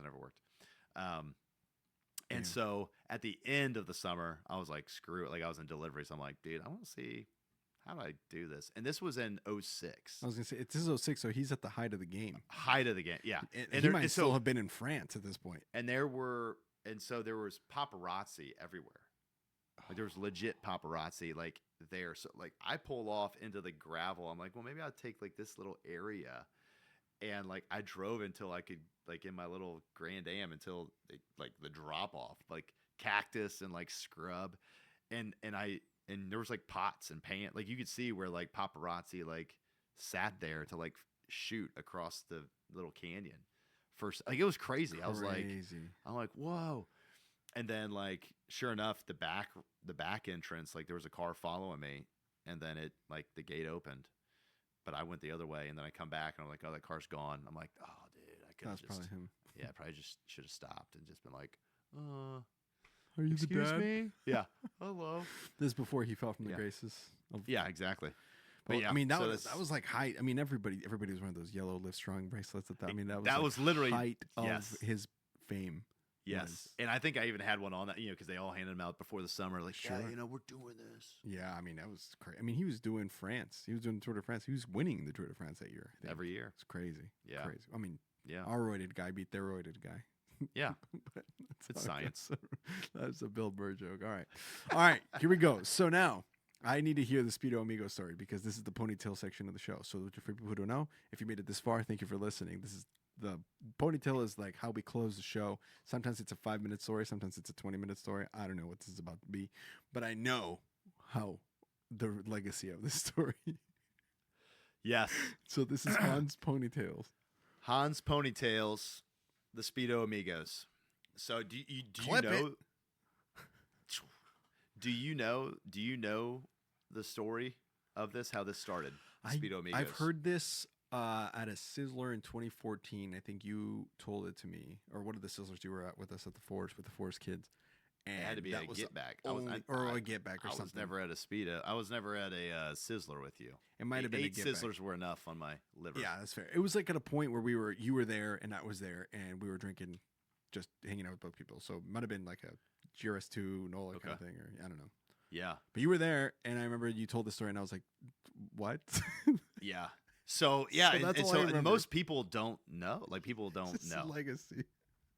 And so at the end of the summer, I was like, screw it. Like I was in delivery, so I'm like, dude, I want to see how do I do this. And this was in 06. I was gonna say this is 06, so he's at the height of the game. Height of the game, yeah. And he might still have been in France at this point. And so there was paparazzi everywhere. Like there was legit paparazzi like there. So like I pull off into the gravel. I'm like, well, maybe I'll take like this little area. And like I drove until I could like in my little Grand Am until like the drop off, like cactus and like scrub. And there was like pots and paint. Like you could see where like paparazzi like sat there to like shoot across the little canyon. First, like it was crazy. I was like, I'm like, whoa. And then like sure enough, the back entrance, like there was a car following me, and then it like the gate opened, but I went the other way, and then I come back and I'm like, oh, that car's gone. I'm like, oh, dude, I could have just probably him. Yeah, probably just should have stopped and just been like, are you excuse the dad? me? Yeah. Hello. This is before he fell from the graces. Yeah, exactly. But yeah, I mean, that so was like height. I mean, everybody was one of those yellow Live Strong bracelets. I mean, that was that like was literally height of yes. his fame. Yes, and I think I even had one on that, because they all handed them out before the summer. Like, Sure. yeah, we're doing this. Yeah, I mean, that was crazy. I mean, he was doing France. He was doing the Tour de France. He was winning the Tour de France that year. I think. Every year. It's crazy. Yeah. Crazy. I mean, Yeah. our roided guy beat their roided guy. Yeah. But It's science. That's a Bill Burr joke. All right. All right. Here we go. So now I need to hear the Speedo Amigo story because this is the ponytail section of the show. So for people who don't know, if you made it this far, thank you for listening. This is the ponytail is like how we close the show. Sometimes it's a 5-minute story. Sometimes it's a 20-minute story. I don't know what this is about to be, but I know how the legacy of this story. Yes. So this is Hans Ponytails. Hans Ponytails, the Speedo Amigos. So do you Clip know? it. Do you know the story of this? How this started? The Speedo Amigos. I've heard this at a Sizzler in 2014. I think you told it to me, or one of the Sizzlers you were at with us at the Forest with the Forest kids. And It had to be that a was get back. or a get back or I something. was never at a Speedo. I was never at a Sizzler with you. It might have been 8 a get back. Sizzlers were enough on my liver. Yeah, that's fair. It was like at a point where you were there and I was there and we were drinking, just hanging out with both people. So it might have been like a GRS2 NOLA kind of thing, or I don't know. Yeah. But you were there, and I remember you told the story, and I was like, "What?" Yeah. So yeah, So that's and all I so remember. most people don't know. Like people don't It's know. legacy.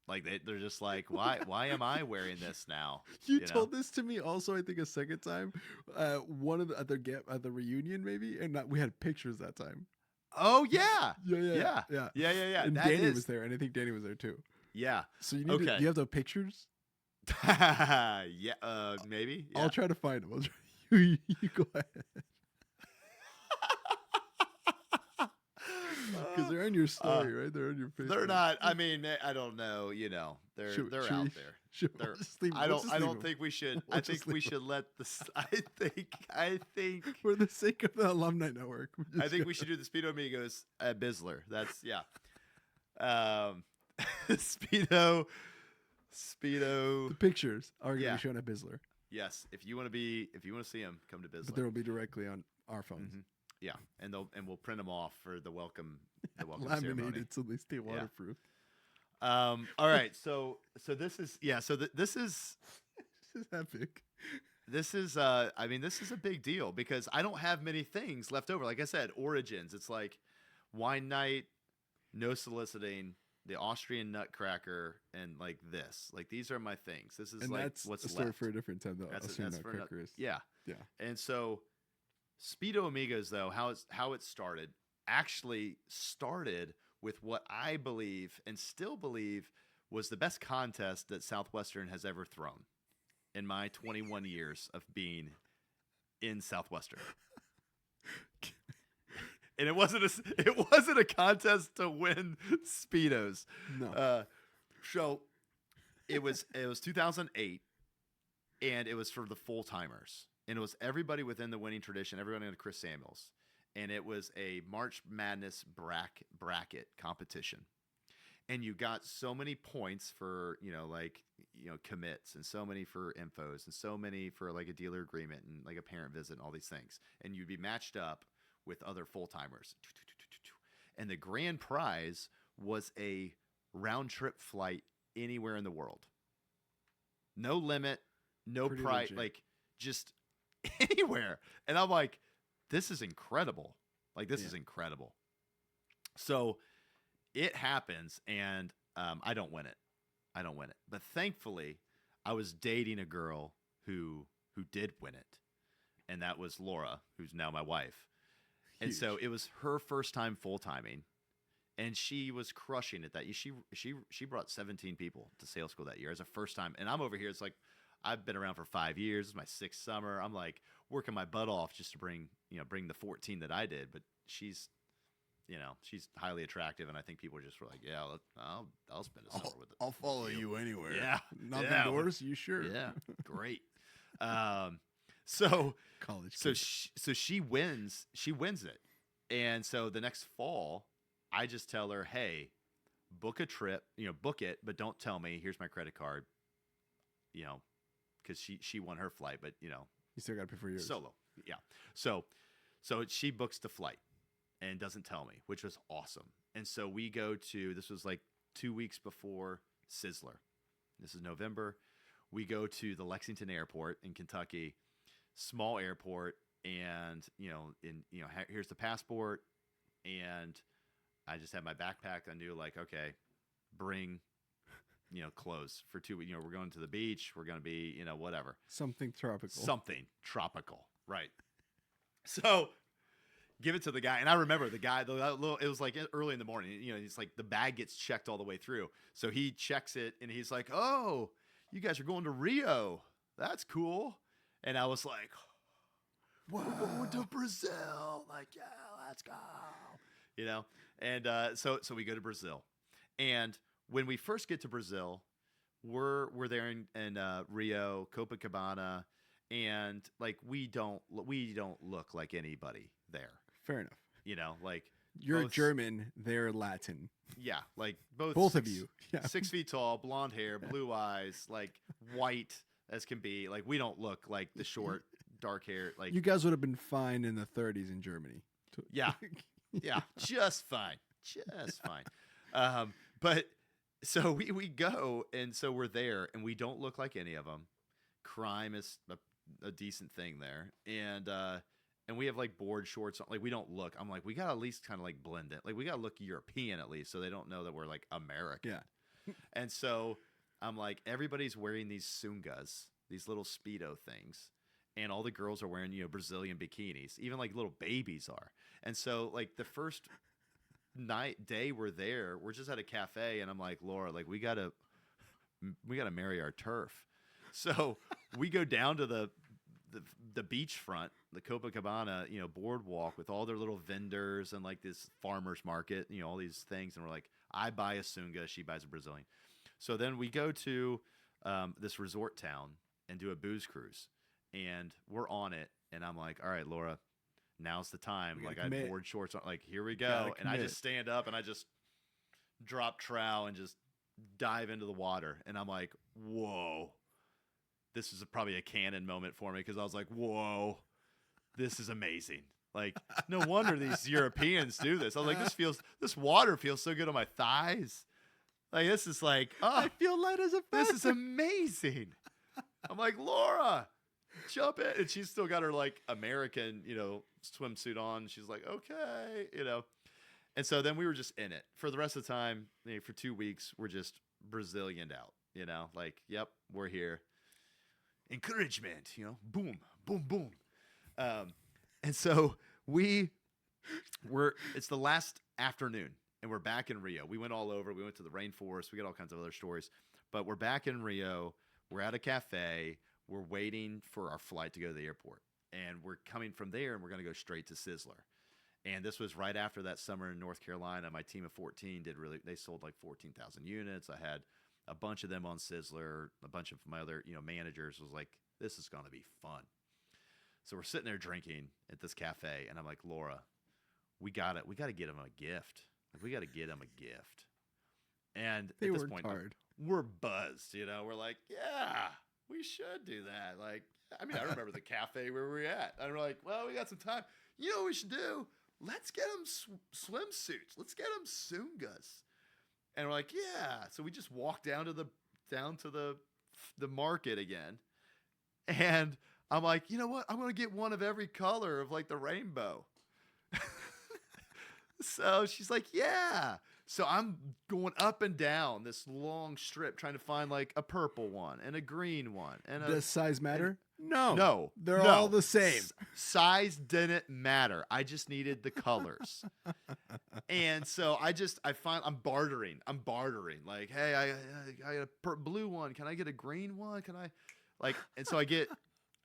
Like they're just like, why am I wearing this now? You know? told this to me also, I think, a second time. One of the at the reunion, maybe, and we had pictures that time. Oh yeah. Yeah. Yeah. And That Danny is- was there, and I think Danny was there too. Yeah. So you need do you have the pictures? Yeah. Maybe. Yeah. I'll try to find them. You go ahead. Because they're on your story, right? They're on your Facebook. They're not. I mean, I don't know. You know, they're Should out we- there. We'll just leave- I we'll just don't leave them. think we should. We'll I just think we leave should let this. I think For the sake of the alumni network. we should do the Speedo Amigos at Bizzler. That's yeah. Speedo. The pictures are going to Yeah. be shown at Bizzler, Yes, if you want to see them, come to Bizzler. but they will be directly on our phones. Mhm. Yeah, and we'll print them off for the welcome ceremony. Laminated so they stay waterproof. All right, so this is this is This is epic. this is a big deal because I don't have many things left over. Like I said, origins. It's like wine night, no soliciting, the Austrian Nutcracker, and like this. Like these are my things. This is And like that's what's a story left. for a different time, though. That's Austrian for Nutcracker is. yeah. Yeah. And so Speedo Amigos, though, how it started actually started with what I believe and still believe was the best contest that Southwestern has ever thrown in my 21 years of being in Southwestern. And it wasn't a contest to win Speedos. No. So it was 2008, and it was for the full timers, and it was everybody within the winning tradition, everybody under Chris Samuels, and it was a March Madness bracket competition, and you got so many points for commits, and so many for infos, and so many for like a dealer agreement and like a parent visit and all these things, and you'd be matched up with other full timers, and the grand prize was a round trip flight anywhere in the world. No limit, no Pretty price, legit. like just anywhere. And I'm like, this is incredible. Like this is incredible. So it happens, and I don't win it. But thankfully, I was dating a girl who did win it, and that was Laura, who's now my wife. And so Huge. it was her first time full timing, and she was crushing it. That she brought 17 people to sales school that year as a first time, and I'm over here. It's like I've been around for 5 years. It's my 6th summer. I'm like working my butt off just to bring the 14 that I did. But she's highly attractive, and I think people just were like, yeah, I'll spend a summer with it. I'll follow you anywhere. Yeah. Knocking Yeah. doors? You sure? Yeah, great. So College. So kids. she wins it, and so the next fall, I just tell her, hey, book a trip, book it, but don't tell me. Here's my credit card, because she won her flight, but You still got to pay for yours. solo, yeah. So she books the flight and doesn't tell me, which was awesome. And so we go to, this was like 2 weeks before Sizzler. This is November. We go to the Lexington Airport in Kentucky, small airport, and here's the passport, and I just had my backpack. I knew like, okay, bring clothes for 2 weeks. We're going to the beach. We're going to be whatever. Something tropical. Something tropical, right? So give it to the guy, and I remember the guy. It was like early in the morning. He's like the bag gets checked all the way through, so he checks it, and he's like, "Oh, you guys are going to Rio? That's cool." And I was like, "We're going to Brazil!" Like, yeah, let's go. And so we go to Brazil, and when we first get to Brazil, we're there in Rio, Copacabana, and like we don't look like anybody there. Fair enough. Like You're both- German. They're Latin. Yeah, like both Both of six- you. Yeah. 6 feet tall, blonde hair, blue eyes, like white, as can be. Like, we don't look like the short, dark hair. Like, You guys would have been fine in the 30s in Germany. yeah, yeah, just fine, just fine. But so we go, and so we're there, and we don't look like any of them. Crime is a decent thing there, and we have like board shorts on. Like, we don't look. I'm like, we gotta at least kind of like blend it. Like, we gotta look European at least, so they don't know that we're like American. Yeah. And so I'm like, everybody's wearing these sungas, these little Speedo things. And all the girls are wearing, Brazilian bikinis. Even like little babies are. And so like the first day we're there, we're just at a cafe, and I'm like, Laura, like we gotta marry our turf. So we go down to the beachfront, the Copacabana, boardwalk with all their little vendors and like this farmer's market, all these things. And we're like, I buy a sunga, she buys a Brazilian. So then we go to this resort town and do a booze cruise. And we're on it, and I'm like, all right, Laura, now's the time. Like, I had board shorts on, like, here we go. And I just stand up, and I just drop trowel and just dive into the water. And I'm like, whoa. This is probably a Canon moment for me, because I was like, whoa, this is amazing. Like, no wonder these Europeans do this. I was like, this water feels so good on my thighs. Like, this is like, oh, I feel light as a feather. This is amazing. I'm like, Laura, jump in. And she's still got her like American, swimsuit on. She's like, okay, And so then we were just in it for the rest of the time. For 2 weeks, we're just Brazilianed out, like, yep, we're here. Encouragement, boom, boom, boom. And so it's the last afternoon, and we're back in Rio. We went all over. We went to the rainforest. We got all kinds of other stories. But we're back in Rio. We're at a cafe. We're waiting for our flight to go to the airport. And we're coming from there, and we're going to go straight to Sizzler. And this was right after that summer in North Carolina. My team of 14 they sold like 14,000 units. I had a bunch of them on Sizzler. A bunch of my other, managers was like, this is going to be fun. So we're sitting there drinking at this cafe, and I'm like, Laura, we got to get him a gift. Like, we got to get him a gift. And at this point, we're buzzed, We're like, yeah, we should do that. Like, I mean, I remember the cafe where we were at. And we're like, well, we got some time. You know what we should do? Let's get them swimsuits. Let's get them sungas. And we're like, yeah. So we just walked down to the market again. And I'm like, you know what? I'm going to get one of every color of like the rainbow. So she's like, yeah. So I'm going up and down this long strip trying to find like a purple one and a green one. And does size matter? No. No. They're all the same. Size didn't matter. I just needed the colors. And so I'm bartering. Like, hey, I got a blue one. Can I get a green one? Can I and so I get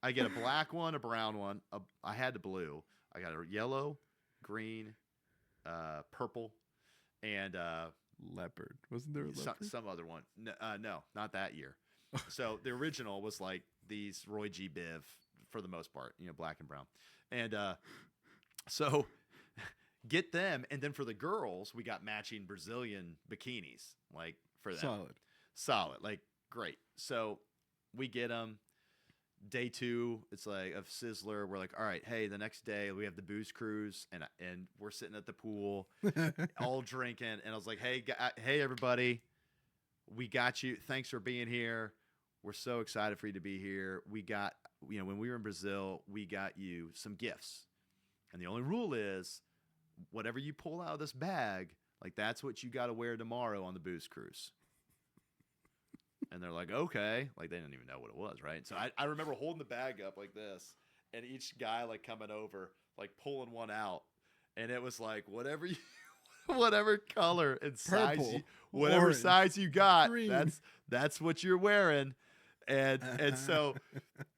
a black one, a brown one. I had the blue. I got a yellow, green, purple, and leopard. Wasn't there a leopard? Some other one. No, not that year. So the original was like these Roy G. Biv for the most part, black and brown. And so get them. And then for the girls, we got matching Brazilian bikinis, like for them. Solid. Like, great. So we get them. Day 2, it's like of Sizzler. We're like, all right, hey, the next day we have the booze cruise, and we're sitting at the pool, all drinking. And I was like, hey, everybody, we got you. Thanks for being here. We're so excited for you to be here. We got, when we were in Brazil, we got you some gifts, and the only rule is, whatever you pull out of this bag, like that's what you got to wear tomorrow on the booze cruise. And they're like, okay. Like, they didn't even know what it was, right? So I remember holding the bag up like this, and each guy, like, coming over, like, pulling one out. And it was like, whatever color and size, Purple, whatever orange, size you got, green. that's what you're wearing. And so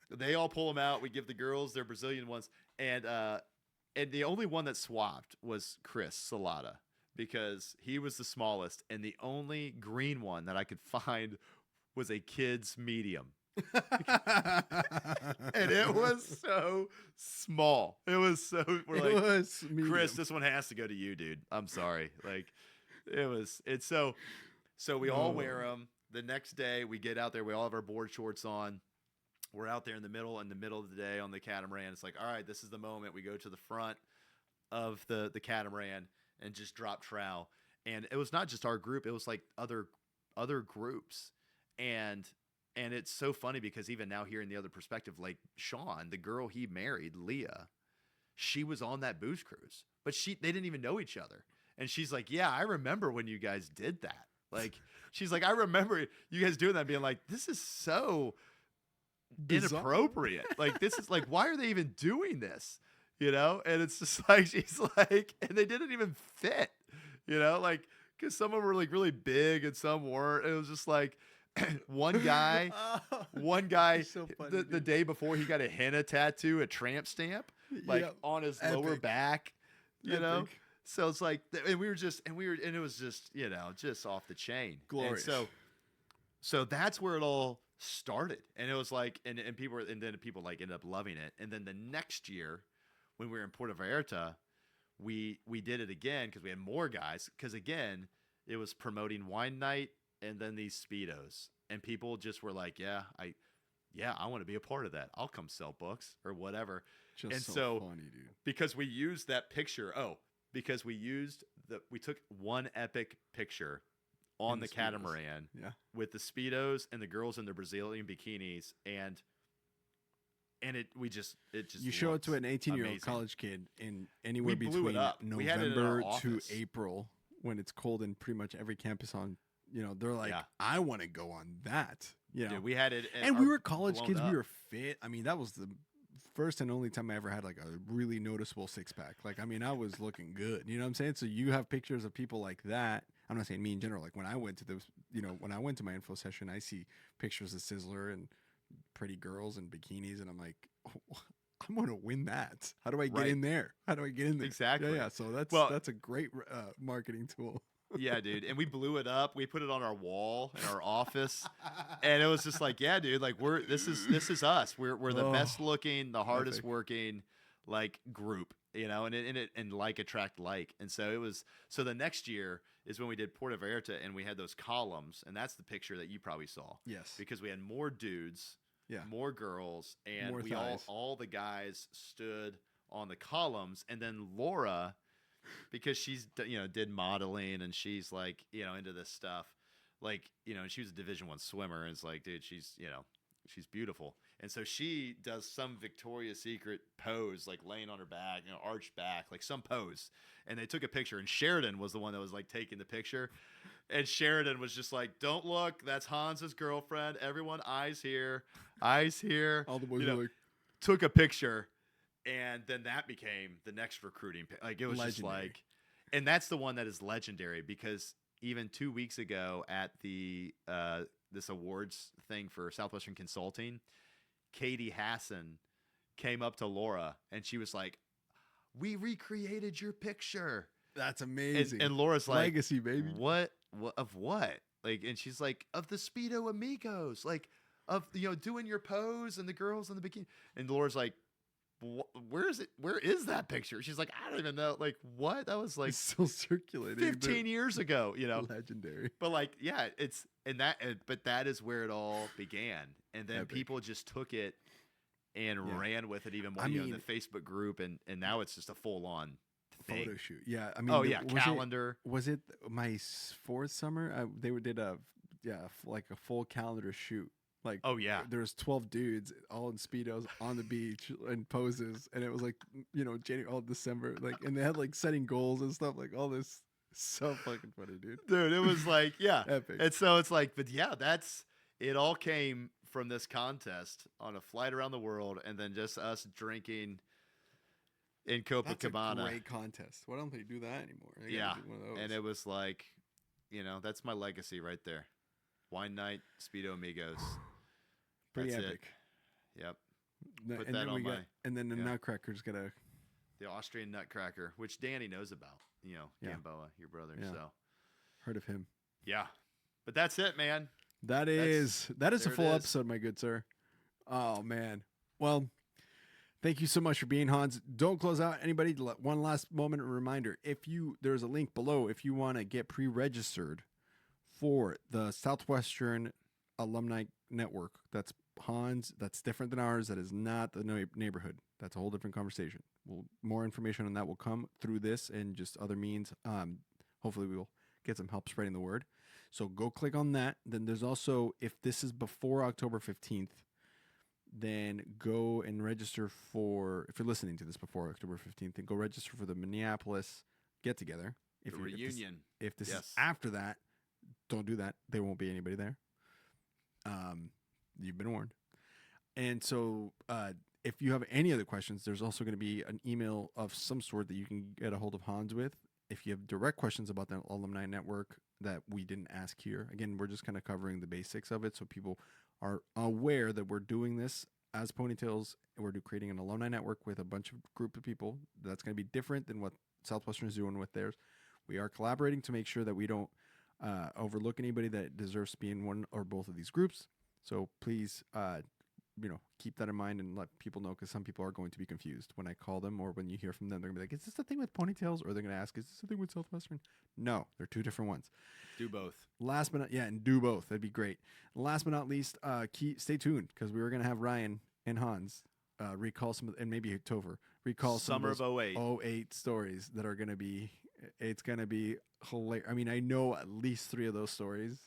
they all pull them out. We give the girls their Brazilian ones. And the only one that swapped was Chris Salata, because he was the smallest. And the only green one that I could find was a kid's medium. And it was so small. It was so, was Chris, this one has to go to you, dude. I'm sorry. Like, so we all wear them. The next day we get out there, we all have our board shorts on, we're out there in the middle of the day on the catamaran. It's like, all right, this is the moment. We go to the front of the catamaran and just drop trow. And it was not just our group; it was like other groups. And it's so funny because even now hearing the other perspective, like Sean, the girl he married, Leah, she was on that booze cruise, but they didn't even know each other. And she's like, yeah, I remember when you guys did that. Like, she's like, I remember you guys doing that, being like, this is so bizarre. Inappropriate. Like, this is like, why are they even doing this? You know? And it's just like, she's like, and they didn't even fit, you know? Like, because some of them were like really big and some weren't. It was just like, one guy, so funny, the day before, he got a henna tattoo, a tramp stamp, like on his lower back, you know? So it's like, and it was just, you know, just off the chain. Glorious. And so that's where it all started. And it was like, and then people like ended up loving it. And then the next year when we were in Puerto Vallarta, we did it again because we had more guys. Because again, it was promoting wine night and then these Speedos. And people just were like, I want to be a part of that. I'll come sell books or whatever. Just so funny, dude. Because we used that picture. Because we took one epic picture on the catamaran with the Speedos and the girls in their Brazilian bikinis, and it just you show it to an 18-year-old college kid in anywhere between November to April when it's cold in pretty much every campus on, you know, they're like, I want to go on that. You know, dude, we had it, and we were college kids. We were fit. I mean, that was the first and only time I ever had like a really noticeable six-pack. Like, I mean, I was looking good. You know what I'm saying? So you have pictures of people like that. I'm not saying me in general. Like when I went to when I went to my info session, I see pictures of Sizzler and pretty girls and bikinis, and I'm like, oh, I'm going to win that. How do I get in there? How do I get in there? Exactly. Yeah. So that's a great marketing tool. Yeah, dude. And we blew it up. We put it on our wall in our office. And it was just like, yeah, dude, like this is us. We're the best looking, the hardest working like group, you know, and like attract like. And so the next year is when we did Puerto Vallarta and we had those columns, and that's the picture that you probably saw. Yes. Because we had more dudes, more girls, and more all the guys stood on the columns, and then Laura, because she's, you know, did modeling and she's like, you know, into this stuff, like, you know, and she was a Division I swimmer, and it's like, dude, she's, you know, she's beautiful. And so she does some Victoria's Secret pose, like laying on her back, you know, arched back, like some pose. And they took a picture, and Sheridan was the one that was like taking the picture. And Sheridan was just like, don't look, that's Hans's girlfriend. Everyone, eyes here, eyes here. All the boys were like, took a picture. And then that became the next recruiting. Like, it was legendary. Just like, and that's the one that is legendary, because even 2 weeks ago at the this awards thing for Southwestern Consulting, Katie Hassan came up to Laura and she was like, we recreated your picture. That's amazing. And Laura's like, legacy, baby. What of what? Like, and she's like, of the Speedo Amigos, like of, you know, doing your pose and the girls in the bikini. And Laura's like, where is it? Where is that picture? She's like, I don't even know. Like, what? That was like, it's still circulating 15 years ago, you know, legendary. But like, yeah, but that is where it all began. And then people just took it and ran with it even more, in the Facebook group. And now it's just a full on photo shoot. Yeah. I mean, calendar. Was it my fourth summer? They did like a full calendar shoot. Like, there's 12 dudes all in Speedos on the beach and poses, and it was like, you know, January, all December, like, and they had like setting goals and stuff, like all this. So fucking funny, dude. It was like, epic. And so it's like, but yeah, it all came from this contest on a flight around the world, and then just us drinking in Copacabana. That's a great contest. Why don't they do that anymore? They yeah, do one of those. And it was like, you know, that's my legacy right there. Wine night, Speedo Amigos. Pretty That's epic. It. Yep. Put that on and then the Nutcracker's got the Austrian Nutcracker, which Danny knows about. You know, Gamboa, your brother. Yeah. So heard of him. Yeah. But that's it, man. That is a full episode, my good sir. Oh man. Well, thank you so much for being Hans. Don't close out, anybody. One last moment of reminder. There's a link below if you want to get pre-registered for the Southwestern Alumni Network. That's Hans, that's different than ours. That is not the neighborhood. That's a whole different conversation. More information on that will come through this and just other means. Hopefully we will get some help spreading the word. So go click on that. Then there's also, if this is before October 15th, then go and register for, if you're listening to this before October 15th, then go register for the Minneapolis get together. The reunion. If this Yes. is after that, don't do that. There won't be anybody there. You've been warned. And so if you have any other questions, there's also going to be an email of some sort that you can get a hold of Hans with. If you have direct questions about the alumni network that we didn't ask here, again, we're just kind of covering the basics of it so people are aware that we're doing this as Ponytails. We're creating an alumni network with a bunch of group of people. That's going to be different than what Southwestern is doing with theirs. We are collaborating to make sure that we don't overlook anybody that deserves to be in one or both of these groups. So please, keep that in mind and let people know, because some people are going to be confused when I call them, or when you hear from them, they're going to be like, is this the thing with Ponytails? Or they're going to ask, is this the thing with Southwestern? No, they're two different ones. Do both. Last but not, and do both. That'd be great. Last but not least, stay tuned, because we were going to have Ryan and Hans recall some, and maybe Tover, recall Summer some of 08. 08 stories that are going to be, it's going to be hilarious. I mean, I know at least 3 of those stories.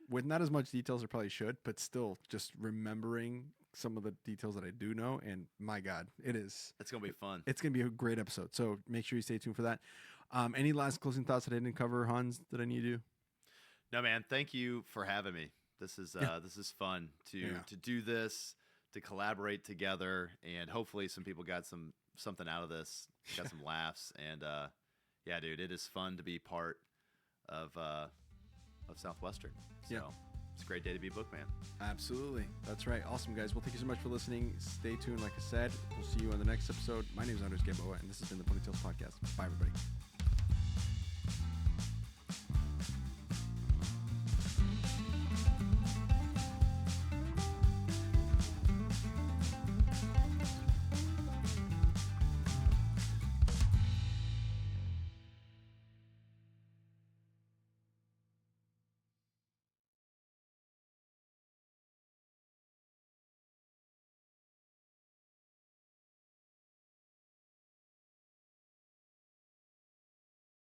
With not as much details as I probably should, but still just remembering some of the details that I do know. And my God, it's going to be fun. It's going to be a great episode. So make sure you stay tuned for that. Any last closing thoughts that I didn't cover, Hans, that I need to do? No, man. Thank you for having me. This is fun to do this, to collaborate together, and hopefully some people got something out of this, got some laughs, and yeah, dude, it is fun to be part of Southwestern. So it's a great day to be bookman. Absolutely. That's right. Awesome, guys. Well, thank you so much for listening. Stay tuned. Like I said, we'll see you on the next episode. My name is Anders Gamboa, and this has been the Ponytails Podcast. Bye, everybody.